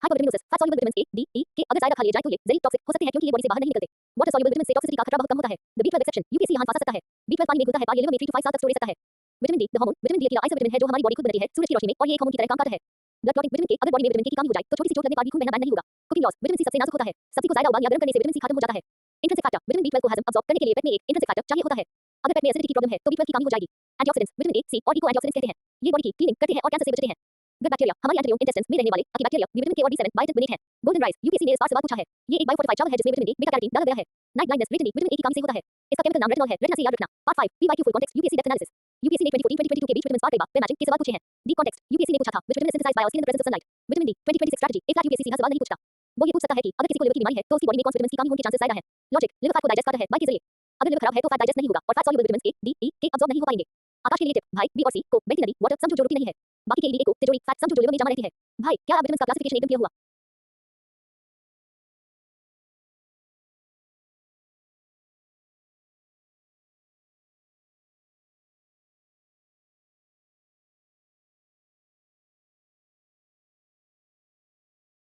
Hypovitaminosis fat soluble vitamin A D E के अगर ज्यादा खा लिए जाए तो ये जहरीली टॉक्सिक हो सकते हैं क्योंकि ये बॉडी से बाहर नहीं निकलते। वाटर सॉल्युबल विटामिन से टॉक्सिसिटी का खतरा बहुत कम होता है। द बी12 एक्सेप्शन यूपीएससी यहाँ फंसा सकता है। बी12 पानी में घुलता है पर ये लिवर में 3 to 5 साल तक स्टोर रह सकता है। Vitamin D the hormone vitamin D एक आइसोविटामिन है जो हमारी बॉडी खुद बनाती है सूरज की रोशनी में और ये एक हार्मोन की तरह काम करता है। ब्लड क्लॉटिंग विटामिन के अगर बॉडी में विटामिन के की कमी हो जाए तो छोटी सी चोट लगने पर भी खून बहना बैन नहीं होगा। कुकिंग लॉस विटामिन सी सबसे नाजुक होता है। सब्जी को ज्यादा उबाल या गर्म करने से विटामिन सी खत्म हो जाता है। इंट्रिंसिक फैक्टर विटामिन बी12 को हजम अब्सॉर्ब करने के लिए पेट में एक इंट्रिंसिक फैक्टर चाहिए होता है। अगर पेट में एसिडिटी की प्रॉब्लम है तो बी12 की कमी हो जाएगी। एंटीऑक्सीडेंट्स विटामिन ए सी और डी को एंटीऑक्सीडेंट्स कहते हैं। ये बॉडी की क्लीनिंग करते हैं और कैंसर से बचाते हैं। गुड बैक्टीरिया हमारी एंटीरियर इंटेस्टाइन्स में रहने वाले अच्छे बैक्टीरिया विटामिन के और बी7 बायोटिन बनेट है। गोल्डन राइस यूपीएससी ने इस बार सवाल पूछा है। ये एक बायोफोर्टिफाइड चावल है जिसमें विटामिन डी बीटा कैरोटीन डाला गया है। नाइट ब्लाइंडनेस रेटिनी विटामिन ए की कमी से होता है। इसका केमिकल नाम रेटिनॉल है। रेटिना से याद रखना। Part 5 PYQ full context UPSC depth analysis. UPSC ने 2014-2022 के बीच विटामिन्स पर कई बार पे मैचिंग के सवाल पूछे हैं। डी कॉन्टेक्स्ट यूपीएससी ने पूछा था vitamin synthesise by skin in the presence of sunlight. Vitamin D 2026 strategy एक लाख यूपीएससी सीधा सवाल नहीं पूछता। वो ये पूछ सकता है कि अगर किसी को लिवर की बीमारी है तो उसकी बॉडी में कौन से विटामिन की कमी होने के चांसेस ज्यादा है। लॉजिक लिवर फैट को डाइजेस्ट करता है बाई के जरिए। अगर लिवर खराब है तो फैट डाइजेस्ट नहीं होगा और fat soluble vitamin A D E के अब्सॉर्ब नहीं हो पाएंगे। आकाश के लिए टिप भाई बी और सी को बेसिनरी वाटर समझो जरूरी नहीं है। बाकी के ए को तिजोरी फैट समझो जो लिवर में जमा रहती है। भाई क्या विटामिन का क्लासिफिकेशन एकदम क्लियर हुआ।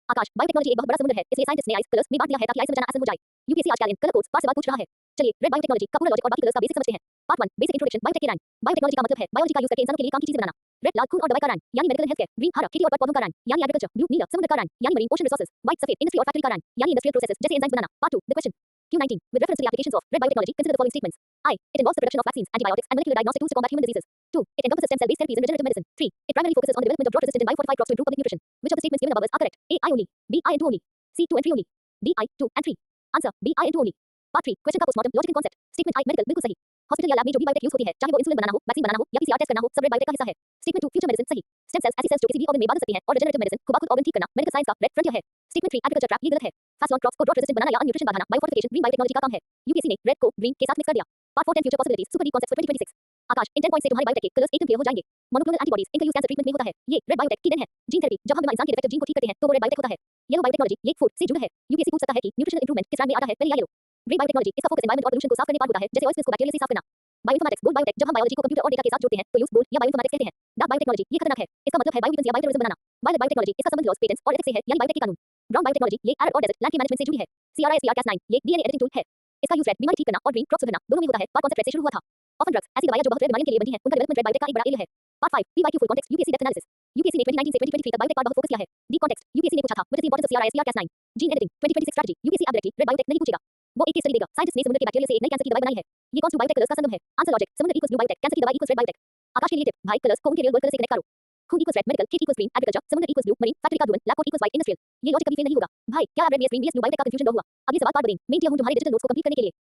आकाश बायोटेक्नोलॉजी एक बहुत बड़ा समुद्र है इसलिए साइंटिस्ट ने आइस कलर्स में बांट दिया है ताकि आइस में जाना आसान हो जाए। यूपीएससी आज टैलेंट कलर कोड्स पर सवाल पूछ रहा है। चलिए रेड बायोटेक्नोलॉजी का पूरा लॉजिक और बाकी कलर्स का बेसिक समझते हैं। पार्ट 1 बेसिक इंट्रोडक्शन बायोटेक के रैंक। बायोटेक्नोलॉजी का मतलब है बायोलॉजी का यूज करके इंसानों के लिए काम की चीजें बनाना। रेड लाल खून और दवाई का रैंक यानी मेडिकल हेल्थ केयर। ग्रीन हरा खेती और पौधों का रैंक यानी एग्रीकल्चर। ब्लू नीला समुद्र का रैंक यानी मरीन ओशन रिसोर्सेज। व्हाइट सफेद इंडस्ट्री और फैक्ट्री का रैंक यानी इंडस्ट्रियल प्रोसेसेस जैसे enzymes banana. Part 2 the question Q19 with reference to the applications of red biotechnology consider the following statements. I. It involves the production of vaccines, antibiotics and molecular diagnostic tools to combat human diseases. 2. It encompasses stem cell based therapies and regenerative medicine. 3. It primarily focuses on the development of drought resistant and biofortified crops to improve public nutrition. Which of the statements given above are correct? A. I only. B. I and 2 only. C. 2 and 3 only. D. I 2 and 3. Answer B. I and 2 only. Part 3 question का postmortem logic and concept. Statement I medical बिल्कुल सही। Hospital या lab में जो भी biotech use होती है चाहे वो इंसुलिन बनाना हो वैक्सीन बनाना हो या पीसीआर टेस्ट करना हो सब रेड बायोटेक का हिस्सा है। स्टेटमेंट 2 फ्यूचर मेडिसिन सही। स्टेम सेल्स ऐसी सेल्स जो किसी भी ऑर्गन में बदल सकती हैं और रिजेनरेटिव मेडिसिन खुद ब खुद ऑर्गन ठीक करना मेडिकल साइंस का रेड फ्रंटियर है। स्टेटमेंट 3 एग्रीकल्चर ट्रैप ये गलत है। फास्ट लॉन्ग क्रॉप्स को ड्रॉट रेजिस्टेंट बनाना या न्यूट्रिशन बढ़ाना बायोफोर्टिफिकेशन ग्रीन बायोटेक्नोलॉजी का काम है। यूपीएससी ने रेड को ग्रीन के साथ मिक्स कर दिया। Part 4 10 future possibilities super deep concepts for 2026। आकाश इन 10 पॉइंट्स से तुम्हारे बायोटेक के कलर्स एकदम क्लियर हो जाएंगे। मोनोक्लोनल एंटीबॉडीज इनका यूज कैंसर ट्रीटमेंट में होता है। ये रेड बायोटेक की देन है। जीन थेरेपी जब हम बीमार इंसान के डिफेक्टिव जीन को ठीक करते हैं तो वो रेड बायोटेक होता है। येलो बायोटेक्नोलॉजी ये फूड से जुड़ा है। यूपीएससी पूछ सकता है कि न्यूट्रिशनल इंप्रूवमेंट किस रैंक में आता है पहले या येलो। ग्रीन बायोटेक्नोलॉजी इसका फोकस एनवायरनमेंट और पोल्यूशन को साफ करने पर होता है जैसे ऑयल स्पिल्स को बैक्टीरिया से साफ करना। बायोइन्फॉर्मेटिक्स गोल्ड बायोटेक जब हम बायोलॉजी को कंप्यूटर और डेटा के साथ जोड़ते हैं तो यूज गोल्ड या बायोइन्फॉर्मेटिक्स कहते हैं। डार्क बायोटेक्नोलॉजी ये खतरनाक है। इसका मतलब है बायोवेपन्स या बायोटेररिज्म बनाना। वायलेट बायोटेक्नोलॉजी इसका संबंध लॉस पेटेंट्स और एथिक्स से है यानी बायोटेक के कानून। ब्राउन बायोटेक्नोलॉजी ये एयर और डेजर्ट लैंड के मैनेजमेंट से जुड़ी है। CRISPR-Cas9 ये डीएनए एडिटिंग टूल है। इसका यूज रेड बीमारी ठीक करना और ग्रीन क्रॉप सुधारना दोनों में होता है पर कॉन्सेप्ट से शुरू हुआ था। ऑफन ड्रग्स ऐसी दवाइयां जो बहुत रेयर बीमारियों के लिए बनती हैं उनका डेवलपमेंट रेड बायोटेक का एक बड़ा एरिया है। Part 5 PYQ full context UPSC depth analysis. UPSC ने 2019 से 2023 तक बायोटेक पर बहुत फोकस किया है। डी कॉन्टेक्स्ट यूपीएससी ने पूछा था what is the importance of CRISPR-Cas9 gene editing 2026 strategy. UPSC अब डायरेक्टली रेड बायोटेक नहीं पूछेगा। वो एक केस स्टडी देगा साइंटिस्ट ने समुद्र के बैक्टीरिया से एक नई कैंसर की दवाई बनाई है। ये कौन सी बायोटेक कलर्स का संबंध है। आंसर लॉजिक समुद्र इक्वल्स ब्लू बायोटेक कैंसर की दवाई इक्वल्स रेड बायोटेक। आकाश के लिए टिप भाई कलर्स को उनके रियल वर्ल्ड कलर से कनेक्ट करो। खून इक्वल्स रेड मेडिकल खेत इक्वल्स ग्रीन एग्रीकल्चर समुद्र इक्वल्स ब्लू मरीन फैक्ट्री का धुआं lab coat equals white industrial. ये लॉजिक कभी फेल नहीं होगा। भाई क्या red vs green vs blue biotech का कंफ्यूजन हुआ। अब ये सवाल पार्ट बदलें मेन किया हूं तुम्हारे डिजिटल नोट्स को कंप्लीट करने के लिए।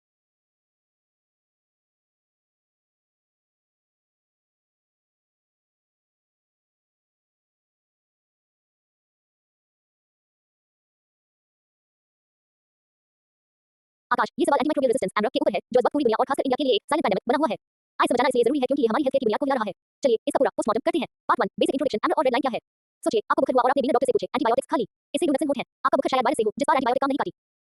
आकाश ये सवाल एंटीमाइक्रोबियल रेजिस्टेंस एमरक के ऊपर है जो इस वक्त पूरी दुनिया और खासकर इंडिया के लिए एक साइलेंट पैंडेमिक बना हुआ है। आज समझाना इसलिए जरूरी है क्योंकि ये हमारी हेल्थ केयर की बुनियाद को हिला रहा है। चलिए इसका पूरा पोस्टमार्टम करते हैं। पार्ट 1 बेसिक इंट्रोडक्शन एमर और रेड लाइन क्या है। सोचिए आपको बुखार हुआ और आपने बिना डॉक्टर से पूछे एंटीबायोटिक्स खा ली। इससे लूनेक्सन होते हैं। आपका बुखार शायद वायरस से हो जिस पर एंटीबायोटिक काम नहीं करती।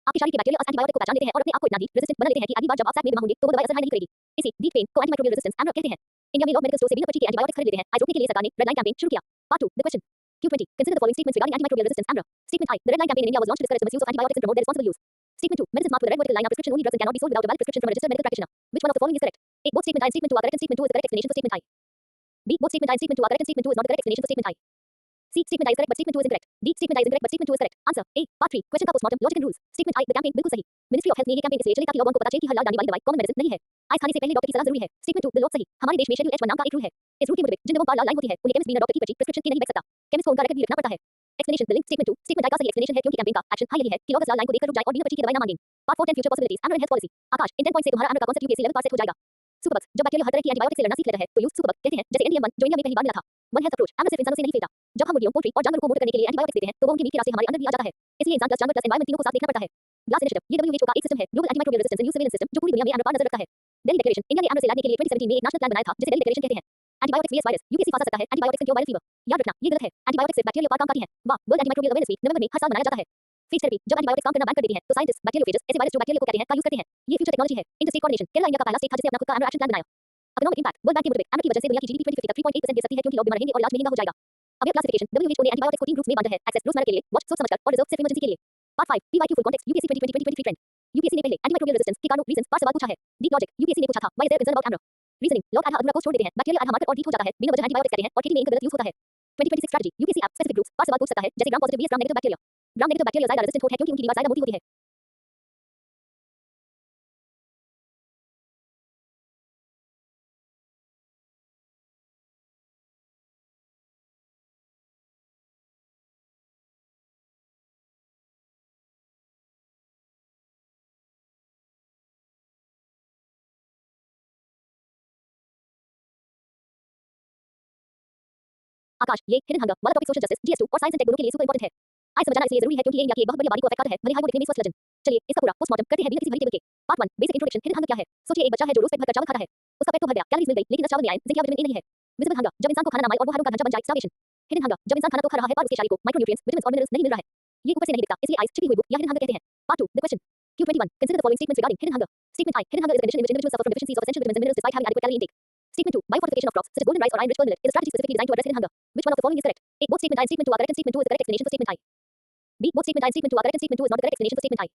आपके शरीर के बैक्टीरिया उस एंटीबायोटिक को पहचान लेते हैं और अपने आप को इतना हीट रेजिस्टेंट बना लेते हैं कि अगली बार जब आप सैप में बीमार होंगे तो वो दवाई असर नहीं करेगी। इसी डीप पेन को एंटीमाइक्रोबियल रेजिस्टेंस एमरॉप कहते हैं। इंडिया में लोग मेडिकल स्टोर से बिना पर्ची के एंटीबायोटिक्स खरीद लेते हैं। आज रोकने के लिए सरकार ने रेड लाइन कैंपेन शुरू किया। Part 2 the question Q20 consider the following statements regarding antimicrobial resistance AMRA. Statement I, the red line campaign in India was launched to discourage the misuse of antibiotics and promote their responsible use. Statement 2, medicines marked with a red vertical line are prescription only drugs and cannot be sold without a valid prescription from a registered medical practitioner. Which one of the following is correct? A. Both statement I and statement 2 are correct and statement 2 is the correct explanation for statement I. B. Both statement I and statement 2 are correct and statement 2 is not the correct explanation for statement I. C. Statement I is correct but statement 2 is incorrect. D. Statement I is incorrect but statement 2 is correct. Answer A. Part 3 question का postmortem logic and rules. Statement I, the campaign बिल्कुल सही. Ministry of Health ने ये campaign इसलिए चले ताकि लोगों को पता चले कि हर लाल डालने वाली दवाई कॉमन मेडिसिन नहीं है. आइस खाने से पहले डॉक्टर की सलाह जरूरी है. Statement 2 बिल्कुल सही. हमारे देश में शेड्यूल H1 नाम का एक रूल है. इस रूल के मुताबिक जिन लोगों पर लाल लाइन होती है उन्हें केमिस्ट बिना डॉक्टर की पर्ची प्रिस्क्रिप्शन के नहीं बेच सकता. केमिस्ट को उनका रेकॉर्ड भी रखना पड़ता है. Explanation the link statement 2 statement I का सही explanation है क्योंकि कैंपेन का एक्शन हाई यही है कि लोग इस लाल लाइन को देखकर रुक जाएं और बिना पर्ची के दवाई ना मांगें. Part 4 10 future possibilities AMRA and health policy. आकाश इन 10 पॉइंट से तुम्हारा AMRA का कांसेप्ट UPSC लेवल पास हो जाएगा. सुपरबग्स जब बैक्टीरिया हर तरह की एंटीबायोटिक से लड़ना सीख लेता है तो यूज सुपरबग कहते हैं जैसे NDM1 जो इंडिया में पहली बार मिला था. वन हेल्थ अप्रोच AMRA सिर्फ इंसानों से नहीं फैलता. जब हम मुर्गियों पोल्ट्री और जानवरों को मोटर करने के लिए एंटीबायोटिक्स देते हैं तो वो उनके मीट के रास्ते हमारे अंदर भी आ जाता है. इसलिए इंसान प्लस जानवर प्लस एनवायरनमेंट तीनों को साथ देखना पड़ता है. ग्लास इनिशिएटिव ये WHO का एक सिस्टम है global antimicrobial resistance and use surveillance system जो पूरी दुनिया में AMRA पर नजर रखता है. दिल्ली डिक्लेरेशन इंडिया ने AMRA से लड़ने के लिए 2017 में एक नेशनल प्लान बनाया था जिसे दिल्ली डिक्लेरेशन कहते हैं. एंटीबायोटिक्स vs वायरस UPSC फंसा सकता है एंटीबायोटिक्स क्यों वायरल फीवर. याद रखना ये गलत है. एंटीबायोटिक्स सिर्फ बैक्टीरिया पर काम करती हैं. वाह वर्ल्ड एंटीमाइक्रोबियल अवेयरनेस वीक नवंबर में हर साल मनाया जाता है. फेज थेरेपी जब एंटीबायोटिक्स काम करना बैन कर देती हैं तो साइंटिस्ट बैक्टीरियोफेजेस ऐसे वायरस जो बैक्टीरिया को कहते हैं का यूज करते हैं. ये फ्यूचर टेक्नोलॉजी है. इंटरस्टेट कोऑर्डिनेशन केरला इंडिया का पहला स्टेट था जिसने अपना खुद का AMRA एक्शन प्लान बनाया. इकोनॉमिक इंपैक्ट वर्ल्ड बैंक के मुताबिक AMRA की वजह से दुनिया की GDP 2050 तक 3.8% गिर सकती है क्योंकि लोग बीमार रहेंगे और इलाज महंगा हो जाएगा. अवेयर क्लासिफिकेशन WHO ने एंटीबायोटिक्स को 3 ग्रुप्स में बांटा है. एक्सेस रोजमर्रा के लिए, वॉच सोच समझकर और रिजर्व सिर्फ इमरजेंसी के लिए. Part 5 PYQ full context UPSC 2020-2023 trend. UPSC ने पहले एंटीमाइक्रोबियल रेजिस्टेंस के कारणों रीजंस पर सवाल पूछा है. डीप लॉजिक UPSC ने पूछा था why is there concern about AMRA. Reasoning लोग आधा अधूरा को छोड़ देते हैं. बैक्टीरिया आधा मारकर और ठीक हो जाता है. बिना वजह एंटीबायोटिक्स कहते हैं और खेती में इनका गलत यूज होता है. 2026 strategy UPSC app specific groups पर सवाल पूछ सकता है जैसे gram positive vs gram negative bacteria. Gram negative bacteria ज्यादा रेजिस्टेंट होते हैं क्योंकि उनकी दीवार ज्यादा मोटी होती है. आकाश ये हिडन हंगर वाला टॉपिक सोशल जस्टिस GS2 और साइंस एंड टेक दोनों के लिए सुपर इंपॉर्टेंट है. आज समझना इसलिए जरूरी है क्योंकि ये इंडिया की एक बहुत बड़ी आबादी को अफेक्ट करता है भले हाई वो दिखने में स्वस्थ लगन. चलिए इसका पूरा पोस्टमार्टम करते हैं बिना किसी भरी टेबल के. Part 1 basic introduction hidden hunger क्या है. सोचिए एक बच्चा है जो रोज पेट भर चावल खाता है. उसका पेट तो भर गया कैलोरीज मिल गई लेकिन चावल में आयरन जिंक या विटामिन ए नहीं है. विजिबल हंगर जब इंसान को खाना ना मिले और वो हाड़ों का ढांचा बन जाए स्टार्वेशन. हिडन हंगर जब इंसान खाना तो खा रहा है पर उसके शरीर को माइक्रोन्यूट्रिएंट्स विटामिन्स और मिनरल्स नहीं मिल रहा है. ये ऊपर से नहीं दिखता इसलिए आइस छिपी हुई भूख या हिडन हंगर कहते हैं. Part 2 the question Q21 consider the following statements regarding hidden hunger. Statement I hidden hunger is a condition in which individuals suffer from deficiencies of essential vitamins and minerals despite having adequate calorie intake. Statement 2 biofortification of crops such as golden rice or iron rich pearl millet is a strategy specifically designed to address hidden hunger. Which one of the following is correct? A. Both statement I and statement 2 are correct and statement 2 is the correct explanation for statement I. B. Both statement I and statement 2 are correct and statement 2 is not the correct explanation for statement I.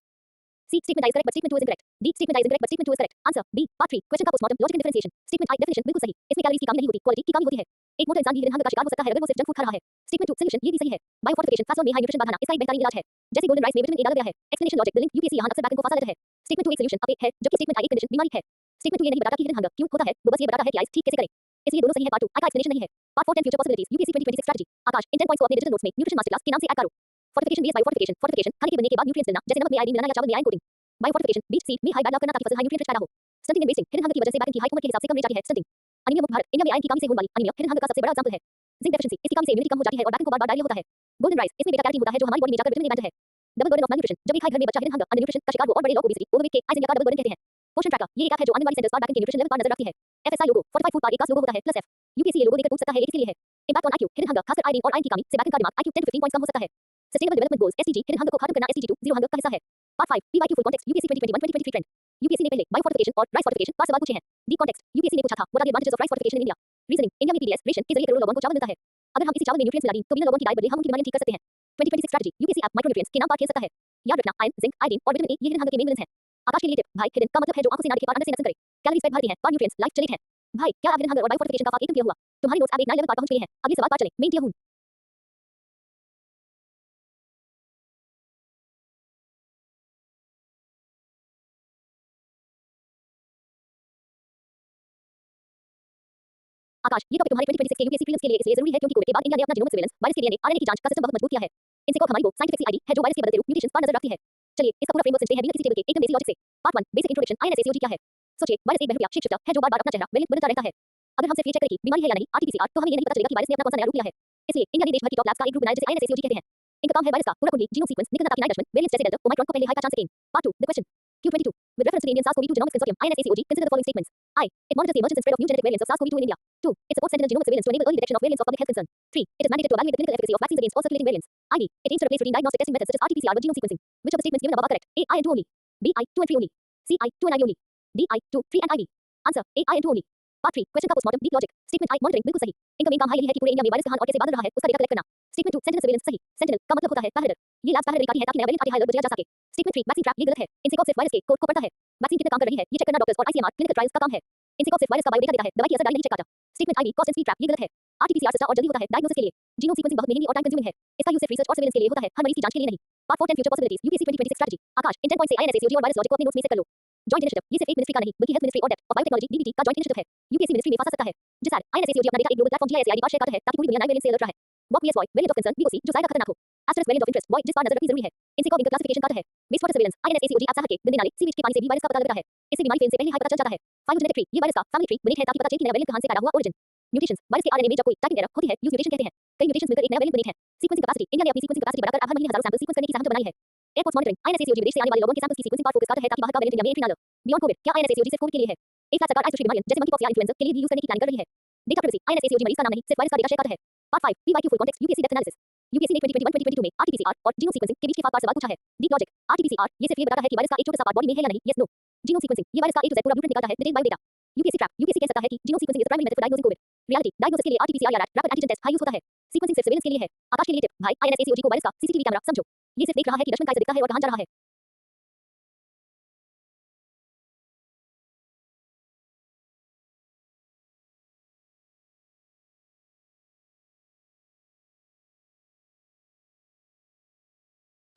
C. Statement I is correct but statement 2 is incorrect. D. Statement I is incorrect but statement 2 is correct. Answer B. Part 3 question का postmortem logic and differentiation. Statement I definition बिल्कुल सही. इसमें calories की कमी नहीं होती quality की कमी होती है. एक मोटा इंसान भी हिडन हंगर का शिकार हो सकता है अगर वो सिर्फ जंक फूड खा रहा है. Statement 2 सॉल्यूशन ये भी सही है. बायोफोर्टिफिकेशन फास्ट और में हाई न्यूट्रिशन बढ़ाना इसका एक बेहतरीन इलाज है. जैसे गोल्डन राइस में विटामिन ए डाला गया है. Explanation logic the link UPSC यहां अक्सर बैकएंड को फंसा देता है. Statement 2 एक सॉल्यूशन अब एक है जबकि statement I एक कंडीशन बीमारी है. Statement 2 ये नहीं बताता कि हिडन हंगर क्यों होता है वो बस ये बताता है कि आइस ठीक कैसे करें. इसलिए दोनों सही है. पार्ट 2 I का एक्सप्लेनेशन नहीं है. Part 4 10 future possibilities UPSC 2026 strategy. Akash इन 10 पॉइंट्स को अपने डिजिटल नोट्स में न्यूट्रिशन मास्टर क्लास के नाम से ऐड करो. फोर्टिफिकेशन बेस्ड बायोफोर्टिफिकेशन फोर्टिफिकेशन खाने के बनने के बाद न्यूट्रिएंट्स लेना जैसे नमक में आयोडीन मिलाना या चावल में आयरन कोटिंग. बायोफोर्टिफिकेशन बीट सीड में हाई बैड लक करना ताकि फसल हाई न्यूट्रिएंट पैदा हो. Stunting and wasting hidden hunger की वजह से बैकएंड की हाई उम्र के हिसाब से कम रेट जाती है. स्टंटिंग अनीमिया मुक्त भारत इंडिया में आयरन की कमी से होने वाली अनीमिया हिडन हंगर का सबसे बड़ा एग्जांपल है. जिंक डेफिशिएंसी इसकी कमी से इम्यूनिटी कम हो जाती है और बैकएंड को बार-बार डायरिया होता है. गोल्डन राइस इसमें बीटा कैरोटीन होता है जो हमारी बॉडी में जाकर विटामिन ए बनाता है. डबल बर्डन ऑफ malnutrition जब एक खाए घर में बच्चा हिडन हंगर अंडर न्यूट्रिशन का शिकार हो और बड़े लोग ओबेसिटी ओवरवेट के आइजेंट का डबल बर्डन कहते हैं. पोषण ट्रैकर ये एक ऐप है जो आंगनवाड़ी सेंटर्स पर बैकएंड के न्यूट्रिशन लेवल पर नजर रखती है. FSI लोगो फोर्टिफाइड फूड पर एक लोगो होता है +F. UPSC ये लोगो देकर पूछ सकता है ये किसके लिए है. Impact on IQ hidden hunger खासकर आयोडीन और आयरन की कमी से बैकएंड का दिमाग IQ 10 to 15 पॉइंट्स कम हो सकता है. Sustainable development goals SDG hidden hunger को खत्म करना SDG 2 जीरो हंगर का हिस्सा है. Part 5 PYQ full context UPSC 2021-2023 trend. UPSC ने पहले बायोफोर्टिफिकेशन और राइस फोर्टिफिकेशन पर सवाल पूछे हैं. डीप कॉन्टेक्स्ट UPSC ने पूछा था what are the advantages of rice fortification in India. Reasoning India में PDS रेशन के जरिए करोड़ों लोगों को चावल मिलता है. अगर हम इसी चावल में न्यूट्रिएंट्स मिला दें तो बिना लोगों की डाइट बदले हम उनकी बीमारियां ठीक कर सकते हैं. 2026 स्ट्रेटजी UPSC ऐप माइक्रोन्यूट्रिएंट्स के नाम पर खेल सकता है. याद रखना आयरन जिंक आयोडीन और विटामिन ए ये हिडन हंगर के मेन विटामिन हैं. आकाश के लिए टिप भाई हिडन का मतलब है जो आंखों से ना दिखे पर अंदर से नसन करे. कैलोरीज पेट भरती हैं पर न्यूट्रिएंट्स लाइफ चलित हैं. भाई क्या आप हिडन हंगर और बायोफोर्टिफिकेशन का फाक एकदम किया हुआ. तुम्हारी नोट्स अब एक नए लेवल पर पहुंच गए हैं. अगले सवाल पर चलें. मेन किया हूं आकाश ये टॉपिक तुम्हारे 2026 के UPSC प्रीलिम्स के लिए इसलिए जरूरी है क्योंकि कोविड के बाद इंडिया ने अपना जीनोमिक सर्वेलेंस वायरस के डीएनए आरएनए की जांच का सिस्टम बहुत मजबूत किया है. इनसे को हमारी वो साइंटिफिक आईडी है जो वायरस के बदलते रूप म्यूटेशंस पर नजर रखती है. चलिए इसका पूरा फ्रेमवर्क समझते हैं बिना किसी टेबल के एकदम बेसिक लॉजिक से. पार्ट 1 बेसिक इंट्रोडक्शन INSACOG क्या है. सोचिए वायरस एक बहुरूपिया शेप शिफ्टर है जो बार-बार अपना चेहरा वेरिएंट बदलता रहता है. अगर हम सिर्फ ये चेक करें कि बीमारी है या नहीं RT-PCR तो हमें ये नहीं पता चलेगा कि वायरस ने अपना कौन सा नया रूप लिया है. इसलिए इंडिया ने देश भर की टॉप लैब्स का एक ग्रुप बनाया जिसे INSACOG कहते हैं. इनका काम है वायरस का पूरा कुंडली जीनोम सीक्वेंस निकलना ताकि नए दुश्मन वेरिएंट्स जैसे डेल्टा ओमिक्रॉन को पहले हाई पहचान सकें. Part 2 the question Q22 with reference to the Indian SARS-CoV-2 genomics consortium INSACOG consider the following statements. I. It monitors the emergence and spread of new genetic variants of SARS-CoV-2 in India. 2. It supports sentinel genomic surveillance to enable early detection of variants of public health concern. 3. It is mandated to evaluate the clinical efficacy of vaccines against all circulating variants. IV. It aims to replace routine diagnostic testing methods such as RT-PCR with genome sequencing. Which of the statements given above are correct? A. I and 2 only. B. I, 2 and 3 only. C. I, 2 and IV only. D. I, 2, 3 and IV. Answer. A. I and 2 only. Part 3. Question का postmortem deep logic. Statement आई monitoring बिल्कुल सही. इनका main काम है यही है कि पूरे इंडिया में वायरस कहां और कैसे बढ़ रहा है उसका डेटा कलेक्ट करना. स्टेटमेंट 2 सेंटिनल सर्वेलेंस सही. सेंटिनल का मतलब होता है पैरामीटर. ये लैब्स पैरामीटर दिखाती है ताकि नया वेरिएंट आते हाई अलर्ट बजाया जा सके. स्टेटमेंट 3 वैक्सीन ट्रैप ये गलत है. इनसे सिर्फ वायरस के कोड को पढ़ता है. वैक्सीन कितने काम कर रही है ये चेक करना डॉक्टर्स और आईसीएमआर क्लिनिकल ट्रायल्स का काम है. इनसे सिर्फ वायरस का बायोडेटा देता है दवाई की असरदारी नहीं चेक करता. Statement IV cost and speed trap ये गलत है. आरटीपीसीआर सस्ता और जल्दी होता है डायग्नोसिस के लिए. जीनोम सीक्वेंसिंग बहुत महंगी और टाइम कंज्यूमिंग है. इसका यूज सिर्फ रिसर्च और सर्वेलेंस के लिए होता है हर मरीज की जांच के लिए नहीं. Part 4 10 future possibilities UPSC 2026 strategy. Akash इन 10 पॉइंट से आईएनएसएसीओजी और वायरस लॉजिक को अपने नोट्स में सेट कर लो. जॉइंट इनिशिएटिव ये सिर्फ एक मिनिस्ट्री का नहीं बल्कि हेल्थ मिनिस्ट्री और डेप्थ ऑफ बायोटेक्नोलॉजी डीबीटी का जॉइंट इनिशिएटिव है. यूपीएससी मिनिस्ट्री में फंसा सकता है. जिससे आईएनएसएसीओजी अपना डेटा एक ग्लोबल प्लेटफॉर्म जीआईएसएआईडी पर शेयर करता है ताकि पूरी दुनिया नए वेरिएंट से अलर्ट रहे. Walk PS void variant of concern BOC जो ज्यादा खतरनाक हो. Asterisk variant of interest void जिस पर नजर रखनी जरूरी है. इनसे कॉग्निटिव क्लासिफिकेशन करता है. वेस्ट वाटर सर्वेलेंस आईएनएसएसीओजी आप के गंदे नाले सीवेज के पानी से भी वायरस का पता लगता है. इससे बीमारी फैलने से पहले हाई पता चल जाता है. फाइलोजेनेटिक ट्री ये वायरस का फैमिली ट्री बनी है ताकि पता चले कि नया वेरिएंट कहां से पैदा हुआ. ओरिजिन म्यूटेशंस वायरस के आरएनए में जब कोई टाइपिंग एरर होती है यूज म्यूटेशन कहते हैं. कई म्यूटेशंस मिलकर एक नया वेरिएंट बनी है. सीक्वेंसिंग कैपेसिटी इंडिया ने अपनी सीक्वेंसिंग कैपेसिटी बढ़ाकर हर महीने हजारों सैंपल सीक्वेंस करने की सहमति बनाई है. एयरपोर्ट मॉनिटरिंग आईएनएसएसीओजी विदेश से आने वाले लोगों के सैंपल्स की सीक्वेंसिंग पर फोकस करता है ताकि बाहर का वेरिएंट इंडिया में एंट्री न ले. बियॉन्ड कोविड क्या आईएनएसएसीओजी सिर्फ कोविड के लिए है? एक साथ सरकार आइसोलेशन बीमारियों जैसे मंकीपॉक्स या इन्फ्लुएंजा के लिए भी यूज करने की प्लानिंग कर रही है. डेटा प्राइवेसी आईएनएसएसीओजी मरीज का नाम नहीं सिर्फ वायरस का डेटा शेयर करता है. Part 5 PYQ full context UPSC depth analysis. UPSC ने 2021-2022 में आरटीपीसीआर और जीनोम सीक्वेंसिंग के बीच के फार सवाल पूछा है. डीप लॉजिक आरटीपीसीआर ये सिर्फ ये बताता है कि वायरस का एक छोटा सा पार्ट बॉडी में है या नहीं. Yes no. जीनोम सीक्वेंसिंग ये वायरस का ए टू जेड पूरा ब्लूप्रिंट निकालता है detail biodata. UPSC trap UPSC कह सकता है कि genome sequencing is primary method for diagnosing COVID. Reality diagnosis के लिए आरटीपीसीआर या रैपिड एंटीजन टेस्ट हाई यूज होता है. सीक्वेंसिंग सिर्फ सर्वेलेंस के लिए है. आकाश के लिए टिप भाई आईएनएसएसीओजी को वायरस का सीसीटीवी कैमरा समझो. ये सिर्फ देख रहा है कि दुश्मन कैसे दिखता है और कहां जा रहा है.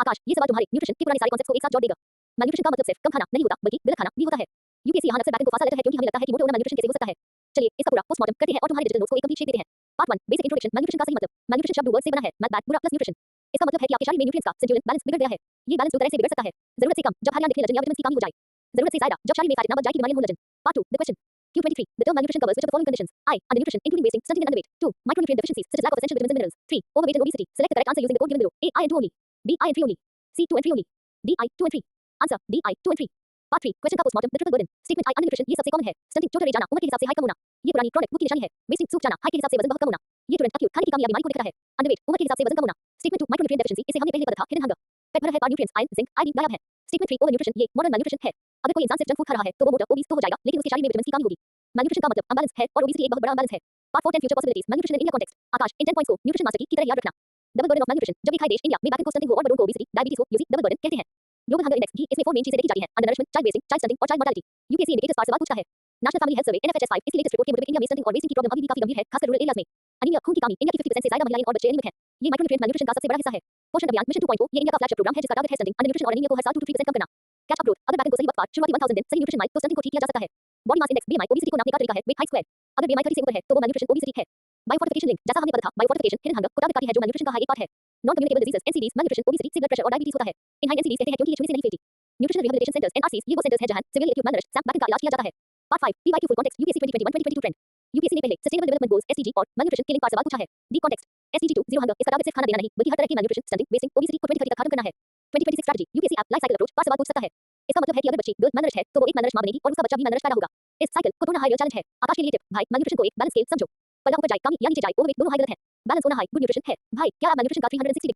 आकाश ये सवाल तुम्हारे न्यूट्रिशन के पुराने सारे कॉन्सेप्ट्स को एक साथ जोड़ देगा. malnutrition का मतलब सिर्फ कम खाना नहीं होता बल्कि गलत खाना भी होता है. यूपीएससी यहाँ अक्सर बैकन को फांसा लेता है क्योंकि हमें लगता है कि मोटे होना malnutrition कैसे हो सकता है. चलिए इसका पूरा पोस्टमार्टम करते हैं और तुम्हारे डिजिटल नोट्स को एक कंप्लीट शेप देते हैं. पार्ट 1 बेसिक इंट्रोडक्शन malnutrition का सही मतलब. malnutrition शब्द वर्ड से बना है मैथ बैड बुरा प्लस न्यूट्रिशन. इसका मतलब है कि आपके शरीर में न्यूट्रिएंट्स का संतुलन बैलेंस बिगड़ गया है. ये बैलेंस दो तरह से बिगड़ सकता है. जरूरत से कम जब हरियाणा दिखने लगन या विटामिन की कमी हो जाए. जरूरत से ज्यादा जब शरीर में फैट ना बच जाए कि बीमारियां होने लगन. Part 2 the question Q23 the term malnutrition covers which of the following conditions? I undernutrition including wasting stunting and underweight. 2 micronutrient deficiencies such as lack of essential vitamins and minerals. 3 overweight and obesity. Select the correct answer using the code given below. A I and 2 only. B I and 3 only. C 2 and 3 only. D I 2 and 3. Answer D I 2 and 3. Part 3 question का postmortem the triple burden. Statement I undernutrition ये सबसे common है. Stunting चोट रह जाना उम्र के हिसाब से हाई कम होना ये पुरानी क्रॉनिक भूख की निशानी है. वेस्टिंग सूख जाना हाई के हिसाब से वजन बहुत कम होना ये तुरंत एक्यूट खाने की कमी या बीमारी को दिखाता है. अंडरवेट उम्र के हिसाब से वजन कम होना. स्टेटमेंट 2 माइक्रोन्यूट्रिएंट डेफिशिएंसी इसे हमने पहले पढ़ा था हिडन हंगर. पेट भरा है न्यूट्रिएंट्स आयरन जिंक आयोडीन गायब है. स्टेटमेंट 3 ओवरन्यूट्रिशन ये मॉडर्न malnutrition है. अगर कोई इंसान सिर्फ जंक फूड खा रहा है तो वो मोटा ओबीस तो हो जाएगा लेकिन उसके शरीर में विटामिन की कमी होगी. malnutrition का मतलब अनबैलेंस है और ओबेसिटी एक बहुत बड़ा अनबैलेंस है. Part 4 10 future possibilities malnutrition in India context. आकाश इन 10 पॉइंट्स को न्यूट्रिशन मास्टर की तरह याद रखना. डबल बर्डन ऑफ malnutrition जब एक हाई देश इंडिया में बैकन को स्टंटिंग हो और बड़ों को ओबेसिटी डायबिटीज हो यूजी डबल बर्डन कहते हैं. ग्लोबल हंगर इंडेक्स भी इसमें 4 मेन चीजें देखी जाती हैं. अंडरनरिशमेंट चाइल्ड वेस्टिंग चाइल्ड स्टंटिंग और चाइल्ड मोर्टालिटी. यूपीएससी इंडिकेटर्स पर सवाल पूछता है. National family health survey NFHS 5 इसकी लेटेस्ट रिपोर्ट के मुताबिक इंडिया में स्टंटिंग और वेस्टिंग की प्रॉब्लम अभी भी काफी गंभीर है खासकर रूरल एरियाज में. अनीमिया खून की कमी इंडिया की 50% से ज्यादा महिलाएं और बच्चे एनीमिक हैं. ये माइक्रोन्यूट्रिएंट malnutrition का सबसे बड़ा हिस्सा है. पोषण अभियान मिशन 2.0 ये इंडिया का फ्लैगशिप प्रोग्राम है जिसका टारगेट है स्टंटिंग अंडरन्यूट्रिशन और एनीमिया को हर साल 2 to 3% कम करना. कैच अप ग्रोथ अगर बैकन को सही वक्त पर शुरुआती 1000 दिन सही न्यूट्रिशन माइक तो स्टंटिंग को ठीक किया जा सकता है. Body mass index BMI obesity को नापने का तरीका है वेट हाइट स्क्वायर. अगर बीएमआई 30 से ऊपर है तो वो malnutrition ओबेसिटी है. बायोफोर्टिफिकेशन लिंक जैसा हमने पढ़ा था बायोफोर्टिफिकेशन हिडन हंगर को टारगेट करती है जो malnutrition का हाई एक पार्ट है. Non communicable diseases NCDs malnutrition obesity से ब्लड प्रेशर और डायबिटीज होता है. इन हाई एनसीडीज कहते हैं क्योंकि ये छूने से नहीं फैलती. न्यूट्रिशनल रिहैबिलिटेशन सेंटर्स एनआरसीज ये वो सेंटर्स हैं जहां सिविल एक्यूट malnourished सैप बैकन का इलाज किया जाता है. Part 5 PYQ full context UPSC 2021-2022 trend. UPSC ने पहले सस्टेनेबल डेवलपमेंट गोल्स एसडीजी और malnutrition के लिंक पर सवाल पूछा है. The context SDG 2 zero hunger इसका टारगेट सिर्फ खाना देना नहीं बल्कि हर तरह की malnutrition स्टंटिंग वेस्टिंग ओबेसिटी को 2030 तक खत्म करना है. 2026 strategy UPSC app life cycle approach पर सवाल पूछ सकता है. इसका मतलब है कि अगर बच्ची गर्ल malnourished है तो वो एक malnourished मां बनेगी और उसका बच्चा भी malnourished पैदा होगा. इस साइकिल को तोड़ना हाई रियल चैलेंज है. आकाश के लिए टिप भाई malnutrition को एक बैलेंस स्केल समझो. पलड़ा ऊपर जाए कम या नीचे जाए ओवरवेट दोनों हाई गलत है. बैलेंस होना हाई गुड न्यूट्रिशन है. भाई क्या आप malnutrition का 360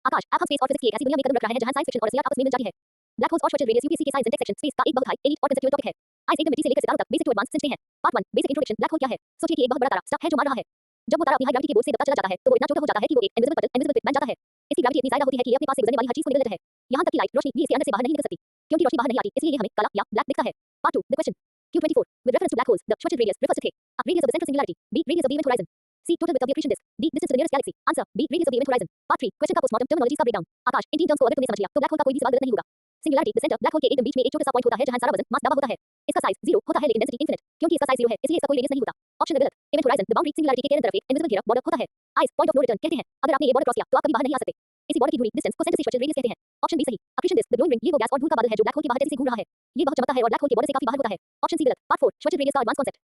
आकाश आप हम स्पेस और फिजिक्स की एक ऐसी दुनिया में कदम रख रहे हैं जहां साइंस फिक्शन और असलियत आपस में मिल जाती है. ब्लैक होल्स और शॉर्टेज रेडियस यूपीएससी के science and tech section space का एक बहुत हाई एलीट और कंसेप्चुअल टॉपिक है. आइस एकदम मिट्टी से लेकर सितारों तक बेसिक टू एडवांस समझते हैं. Part 1 basic introduction black hole क्या है. सोचिए कि एक बहुत बड़ा तारा स्टफ है जो मार रहा है. जब वो तारा अपनी हाई ग्रेविटी के बोझ से दबता चला जाता है तो वो इतना छोटा हो जाता है कि वो एक इनविजिबल पिट बन जाता है. इसकी ग्रेविटी इतनी ज्यादा होती है कि ये अपने पास से गुजरने वाली हर चीज को निगल लेता है. यहां तक कि लाइट रोशनी भी इसके अंदर से बाहर नहीं निकल सकती क्योंकि रोशनी बाहर नहीं आती इसलिए ये हमें काला या ब्लैक दिखता है. Part 2 the question Q24 with reference to black holes the shortest radius refers to a radius of the central singularity. B radius of the event horizon. C total width of the accretion disk. D distance to the nearest galaxy. Answer B radius of the event horizon. Part 3 question का postmortem terminologies का breakdown. आकाश इन तीन terms को अगर तुमने समझ लिया तो black hole का कोई भी सवाल गलत नहीं होगा. Singularity the centre black hole के एकदम बीच में एक छोटा सा पॉइंट होता है जहां सारा वजन मास दबा होता है. इसका साइज 0 होता है लेकिन डेंसिटी इनफिनिट क्योंकि इसका साइज 0 है इसलिए इसका कोई रेडियस नहीं होता. ऑप्शन गलत. Event horizon the boundary singularity के केंद्र तरफ एक इनविजिबल घेरा बॉर्डर होता है. आइस पॉइंट ऑफ नो रिटर्न कहते हैं. अगर आपने ये बॉर्डर क्रॉस किया तो आप कभी बाहर नहीं आ सकते. इसी बॉर्डर की दूरी डिस्टेंस को सेंटर से शॉर्टेज रेडियस कहते हैं. ऑप्शन बी सही. accretion disk the glowing ring ये वो गैस और धूल का बादल है जो ब्लैक होल के बाहर तेजी से घूम रहा है. ये बहुत चमकता है और ब्लैक होल के बॉर्डर से काफी बाहर होता है. ऑप्शन सी गलत. पार्ट 4 शॉर्टेज रेडियस का एडवांस कांसेप्ट.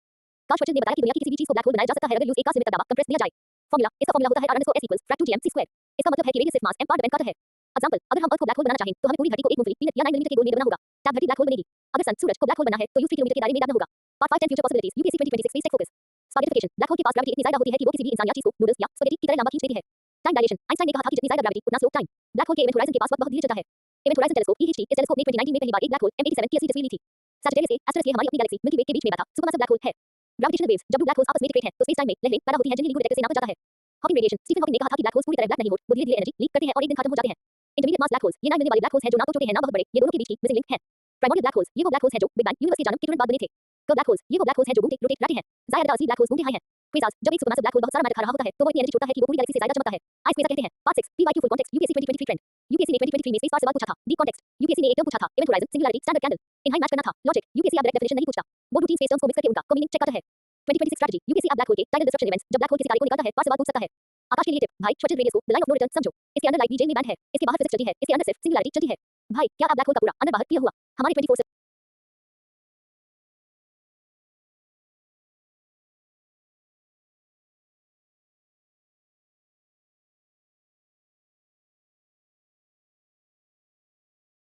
कार्ल शॉर्टेज ने बताया कि दुनिया की किसी भी चीज को ब्लैक होल बनाया जा सकता है अगर यूज एक का सीमित दावा कंप्रेस दिया जाए. फॉर्मूला, इसका फॉर्मूला होता है r_s equals frac 2gm c square। इसका मतलब है कि रेडियस सिर्फ मास m पार्ट डिपेंड करता है। एग्जांपल, अगर हम अर्थ को ब्लैक होल बनाना चाहें तो हमें पूरी धरती को 1 मूंगफली, पीनट या 9 मिलीमीटर के गोल में बनाना होगा, तब धरती ब्लैक होल बनेगी। अगर सन, सूरज को ब्लैक होल बनना है तो यूज 3 किलोमीटर के दायरे में डालना होगा। Part 5 10 future possibilities UPSC 2026 please take focus. Spaghettification, black hole के पास ग्रेविटी इतनी ज्यादा होती है कि वो किसी भी इंसान या चीज को नूडल्स या स्पैगेटी की तरह लंबा खींच लेती है। टाइम डायलेशन, आइंस्टाइन ने कहा था कि जितनी ज्यादा ग्रेविटी उतना स्लो टाइम। ब्लैक होल के इवेंट होराइजन के पास वक्त बहुत धीरे चलता है। इवेंट होराइजन टेलीस्कोप EHT इस टेलीस्कोप ने 2019 में पहली बार एक ब्लैक होल M87 की असली तस्वीर ली थी। सैजिटेरियस ए एस्टेरियस ये हमारी अपनी गैलेक्सी मिल्की वे के बीच में बैठा सुपरमैसिव ब्लैक होल है। ग्रेविटेशनल वेव्स, जब दो ब्लैक होल्स आपस में डिफ्रेक्ट हैं तो स्पेस टाइम में लहरें पैदा होती हैं जिन्हें लीगो डिटेक्टर से नापा जाता है। हॉकिंग रेडिएशन, स्टीफन हॉकिंग ने कहा था कि ब्लैक होल्स पूरी तरह ब्लैक नहीं होते, वो धीरे-धीरे एनर्जी लीक करते हैं और एक दिन खत्म हो जाते हैं। इंटरमीडिएट मास ब्लैक होल्स, ये ना मिलने वाले ब्लैक होल्स हैं जो ना तो छोटे हैं ना बहुत बड़े, ये दोनों के बीच की मिसिंग लिंक है। प्राइमोरियल ब्लैक होल्स, ये वो ब्लैक होल्स हैं जो बिग बैंग यूनिवर्स के जन्म के तुरंत बाद बने थे। कर्व ब्लैक होल्स, ये वो ब्लैक होल्स हैं जो घूमते रोटेट रहते हैं। ज़ाहिर है असली ब्लैक होल्स घूमते हैं। क्वेज़ार्स, जब एक सुपरमैसिव ब्लैक होल बहुत सारा मैटर खा रहा होता है तो वो इतनी एनर्जी छोड़ता है कि वो पूरी गैलेक्सी से ज्यादा चमकता है। आइस क्वेज़र कहते हैं। Part 6 PYQ full context UPSC 2023 trend. UPSC ने 2023 में स्पेस पार्ट सवाल पूछा था। डीप कॉन्टेक्स्ट, यूपीएससी ने एक टर्म पूछा था। Event horizon, singularity, standard candle. इनहाई मैच करना था। लॉजिक, यूपीएससी अब डायरेक्ट डेफिनेशन नहीं पूछता। वो रूटीन स्पेस टर्म्स को मिक्स करके उनका मीनिंग चेक करता है। 2026 स्ट्रेटजी, यूपीएससी अब ब्लैक होल के टाइडल डिस्ट्रक्शन इवेंट्स, जब ब्लैक होल किसी तारे को निकालता है पार्ट सवाल पूछ सकता है। आकाश के लिए टिप, भाई छोटे रेडियस को the line of no return समझो। इसके अंदर लाइट भी जेल में बैंड है, इसके बाहर फिजिक्स चलती है, इसके अंदर सिर्फ सिंगुलैरिटी चलती है। भाई क्या आप ब्लैक होल का पूरा अंदर बाहर किया हुआ हमारे 24 से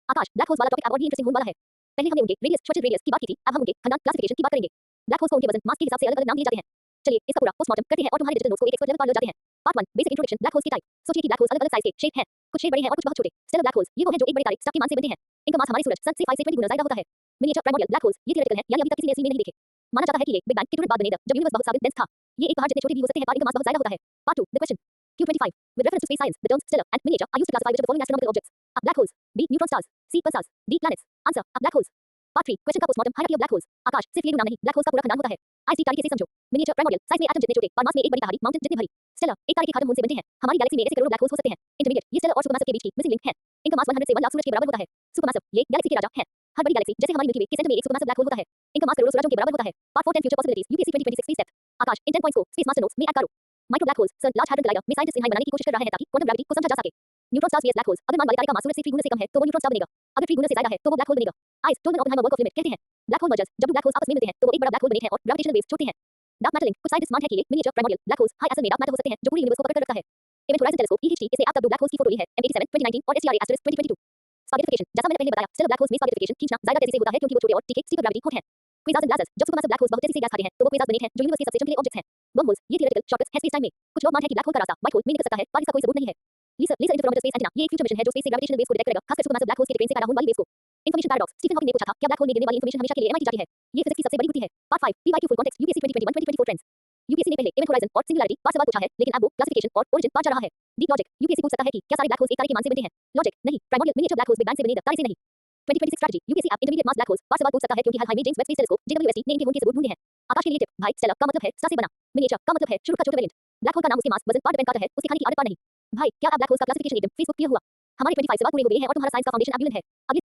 आकाश ब्लैक होल्स वाला टॉपिक अब और भी इंटरेस्टिंग होने वाला है। पहले हमने उनके रेडियस छोटे रेडियस की बात की थी, अब हम उनके खंडांक क्लासिफिकेशन की बात करेंगे। ब्लैक होल्स को उनके वजन मास के हिसाब से अलग-अलग नाम दिए जाते हैं। चलिए इसका पूरा पोस्टमार्टम करते हैं और तुम्हारे डिजिटल नोट्स को एक एक्सपर्ट लेवल पर ले जाते हैं। Part 1 basic introduction black holes की टाइप। सोचिए कि ब्लैक होल्स अलग-अलग साइज के शेप हैं। कुछ शेप बड़े हैं और कुछ बहुत छोटे। स्टेलर ब्लैक होल्स, ये वो हैं जो एक बड़े तारे स्टार के मान से बनते हैं। इनका मास हमारे सूरज सन से 5 से 20 गुना ज्यादा होता है। मिनिएचर प्राइमोरियल ब्लैक होल्स, ये थियोरेटिकल हैं, यानी अभी तक किसी ने असली में नहीं देखे। माना जाता है कि ये बिग बैंग के तुरंत बाद बने जब यूनिवर्स बहुत साबित डेंस था। ये एक पहाड़ जितने छोटे भी हो सकते हैं पर इनका मास बहुत ज्यादा होता है। Part 2 the question Q25 with reference to space science the terms stellar and miniature are used to classify which of the following astronomical objects are black holes, B neutron stars, C pulsars, D planets। Answer are black holes। Part 3 question का postmortem hierarchy of black holes. Akash सिर्फ ये नाम नहीं, black holes का पूरा खानदान होता है। आईसी तारे कैसे समझो। मिनिएचर प्राइमोरियल साइज में एटम जितने छोटे और मास में एक बड़ी पहाड़ी माउंटेन जितने भारी। स्टेलर एक तारे के खाटम मून से बनते हैं। हमारी गैलेक्सी में ऐसे करोड़ों ब्लैक होल्स हो सकते हैं। इंटरमीडिएट ये स्टेलर और सुपरमैसिव के बीच की मिसिंग लिंक है। इनका मास 100 से 1 लाख सूरज के बराबर होता है। सुपरमैसिव ये गैलेक्सी के राजा हैं। हर बड़ी गैलेक्सी जैसे हमारी मिल्की वे के सेंटर में एक सुपरमैसिव ब्लैक होल होता है। इनका मास करोड़ों सूरजों के बराबर होता है। Part 4 10 future possibilities UPSC 2026 free step. Akash इन 10 पॉइंट्स को स्पेस मास्टर नोट्स में ऐड करो। माइक्रो ब्लैक होल्स सर लार्ज हार्डन कलाइडर में साइंटिस्ट इनहाई बनाने की कोशिश कर रहे हैं ताकि क्वांटम ग्रेविटी को समझा जा सके। Neutron stars vs black holes, अगर मान वाले तारे का मास सूरज से 3 गुना से कम है तो वो न्यूट्रॉन स्टार बनेगा। अगर 3 गुना से ज्यादा है तो वो ब्लैक होल बनेगा। आइस टोल्मन ऑप्पेनहाइमर वर्क ऑफ लिमिट कहते हैं। ब्लैक होल मर्जर्स, जब दो ब्लैक होल्स आपस में मिलते हैं तो वो एक बड़ा ब्लैक होल बने हैं और ग्रेविटेशनल वेव्स छोड़ते हैं। डार्क मैटर लिंक, कुछ साइंटिस्ट मानते हैं कि ये मिनिएचर प्राइमोरियल ब्लैक होल्स हाई असल में डार्क मैटर हो सकते हैं जो पूरी यूनिवर्स को पकड़ कर रखता है। इवेंट होराइजन टेलीस्कोप EHT इसे अब तक दो ब्लैक होल्स की फोटो ली है, M87 2019 और STRA 2022। स्पैगेटिफिकेशन, जैसा मैंने पहले बताया स्टेलर ब्लैक होल्स में स्पैगेटिफिकेशन खींचना ज्यादा तेजी से होता है क्योंकि वो छोटे और तीखे सुपर ग्रेविटी होते हैं। क्वेज़ार्स एंड ब्लाजर्स, जब सुपरमैसिव ब्लैक होल्स बहुत तेजी से गैस खाते हैं तो वो क्वेज़ार्स बने हैं जो यूनिवर्स के सबसे चमकीले ऑब्जेक्ट्स हैं। वर्महोल्स, ये थियोरेटिकल शॉर्टकट्स हैं स्पेस टाइम में। कुछ लोग मानते हैं कि ब्लैक होल का रास्ता व्हाइट होल में निकल सकता है पर इसका कोई सबूत नहीं है। Laser laser interferometer space antenna, ये एक फ्यूचर मिशन है जो स्पेस से ग्रेविटेशनल वेव्स को डिटेक्ट करेगा, खासकर सुपरमैसिव ब्लैक होल्स के ट्रेन से पैदा होने वाली वेव्स को। इन्फॉर्मेशन पैराडॉक्स, स्टीफन हॉकिंग ने पूछा था क्या ब्लैक होल में गिरने वाली इन्फॉर्मेशन हमेशा के लिए MIT जाती है। ये फिजिक्स की सबसे बड़ी होती है। Part 5 PYQ full context UPSC 2021-2024 trends. UPSC ने पहले इवेंट होराइजन और सिंगुलैरिटी पार्ट सवाल पूछा है लेकिन अब वो क्लासिफिकेशन और ओरिजिन पार्ट जा रहा है। डीप लॉजिक, यूपीएससी पूछ सकता है कि क्या सारे ब्लैक होल्स एक तारे के मान से बनते हैं। लॉजिक नहीं, primordial miniature black holes big bang से बने तारे से नहीं। 2026 स्ट्रेटजी यूपीएससी अब इंटरमीडिएट मास ब्लैक होल्स पार्ट सवाल पूछ सकता है क्योंकि हाल ही में James Webb space telescope JWST ने इनके गुण के सबूत ढूंढे हैं। आकाश के लिए टिप, भाई स्टेलर का मतलब है स्टार से बना, मिनिएचर का मतलब है शुरू का छोटा वेरिएंट। ब्लैक होल का नाम उसके मास वजन पर डिपेंड करता है, उसके खाने की आदत पर नहीं। भाई क्या आप ब्लैक होल्स का क्लासिफिकेशन एकदम फेसबुक किया हुआ हमारे 25 सवाल पूरे हो गए हैं और तुम्हारा साइंस का फाउंडेशन अब बिल्ड है। अगली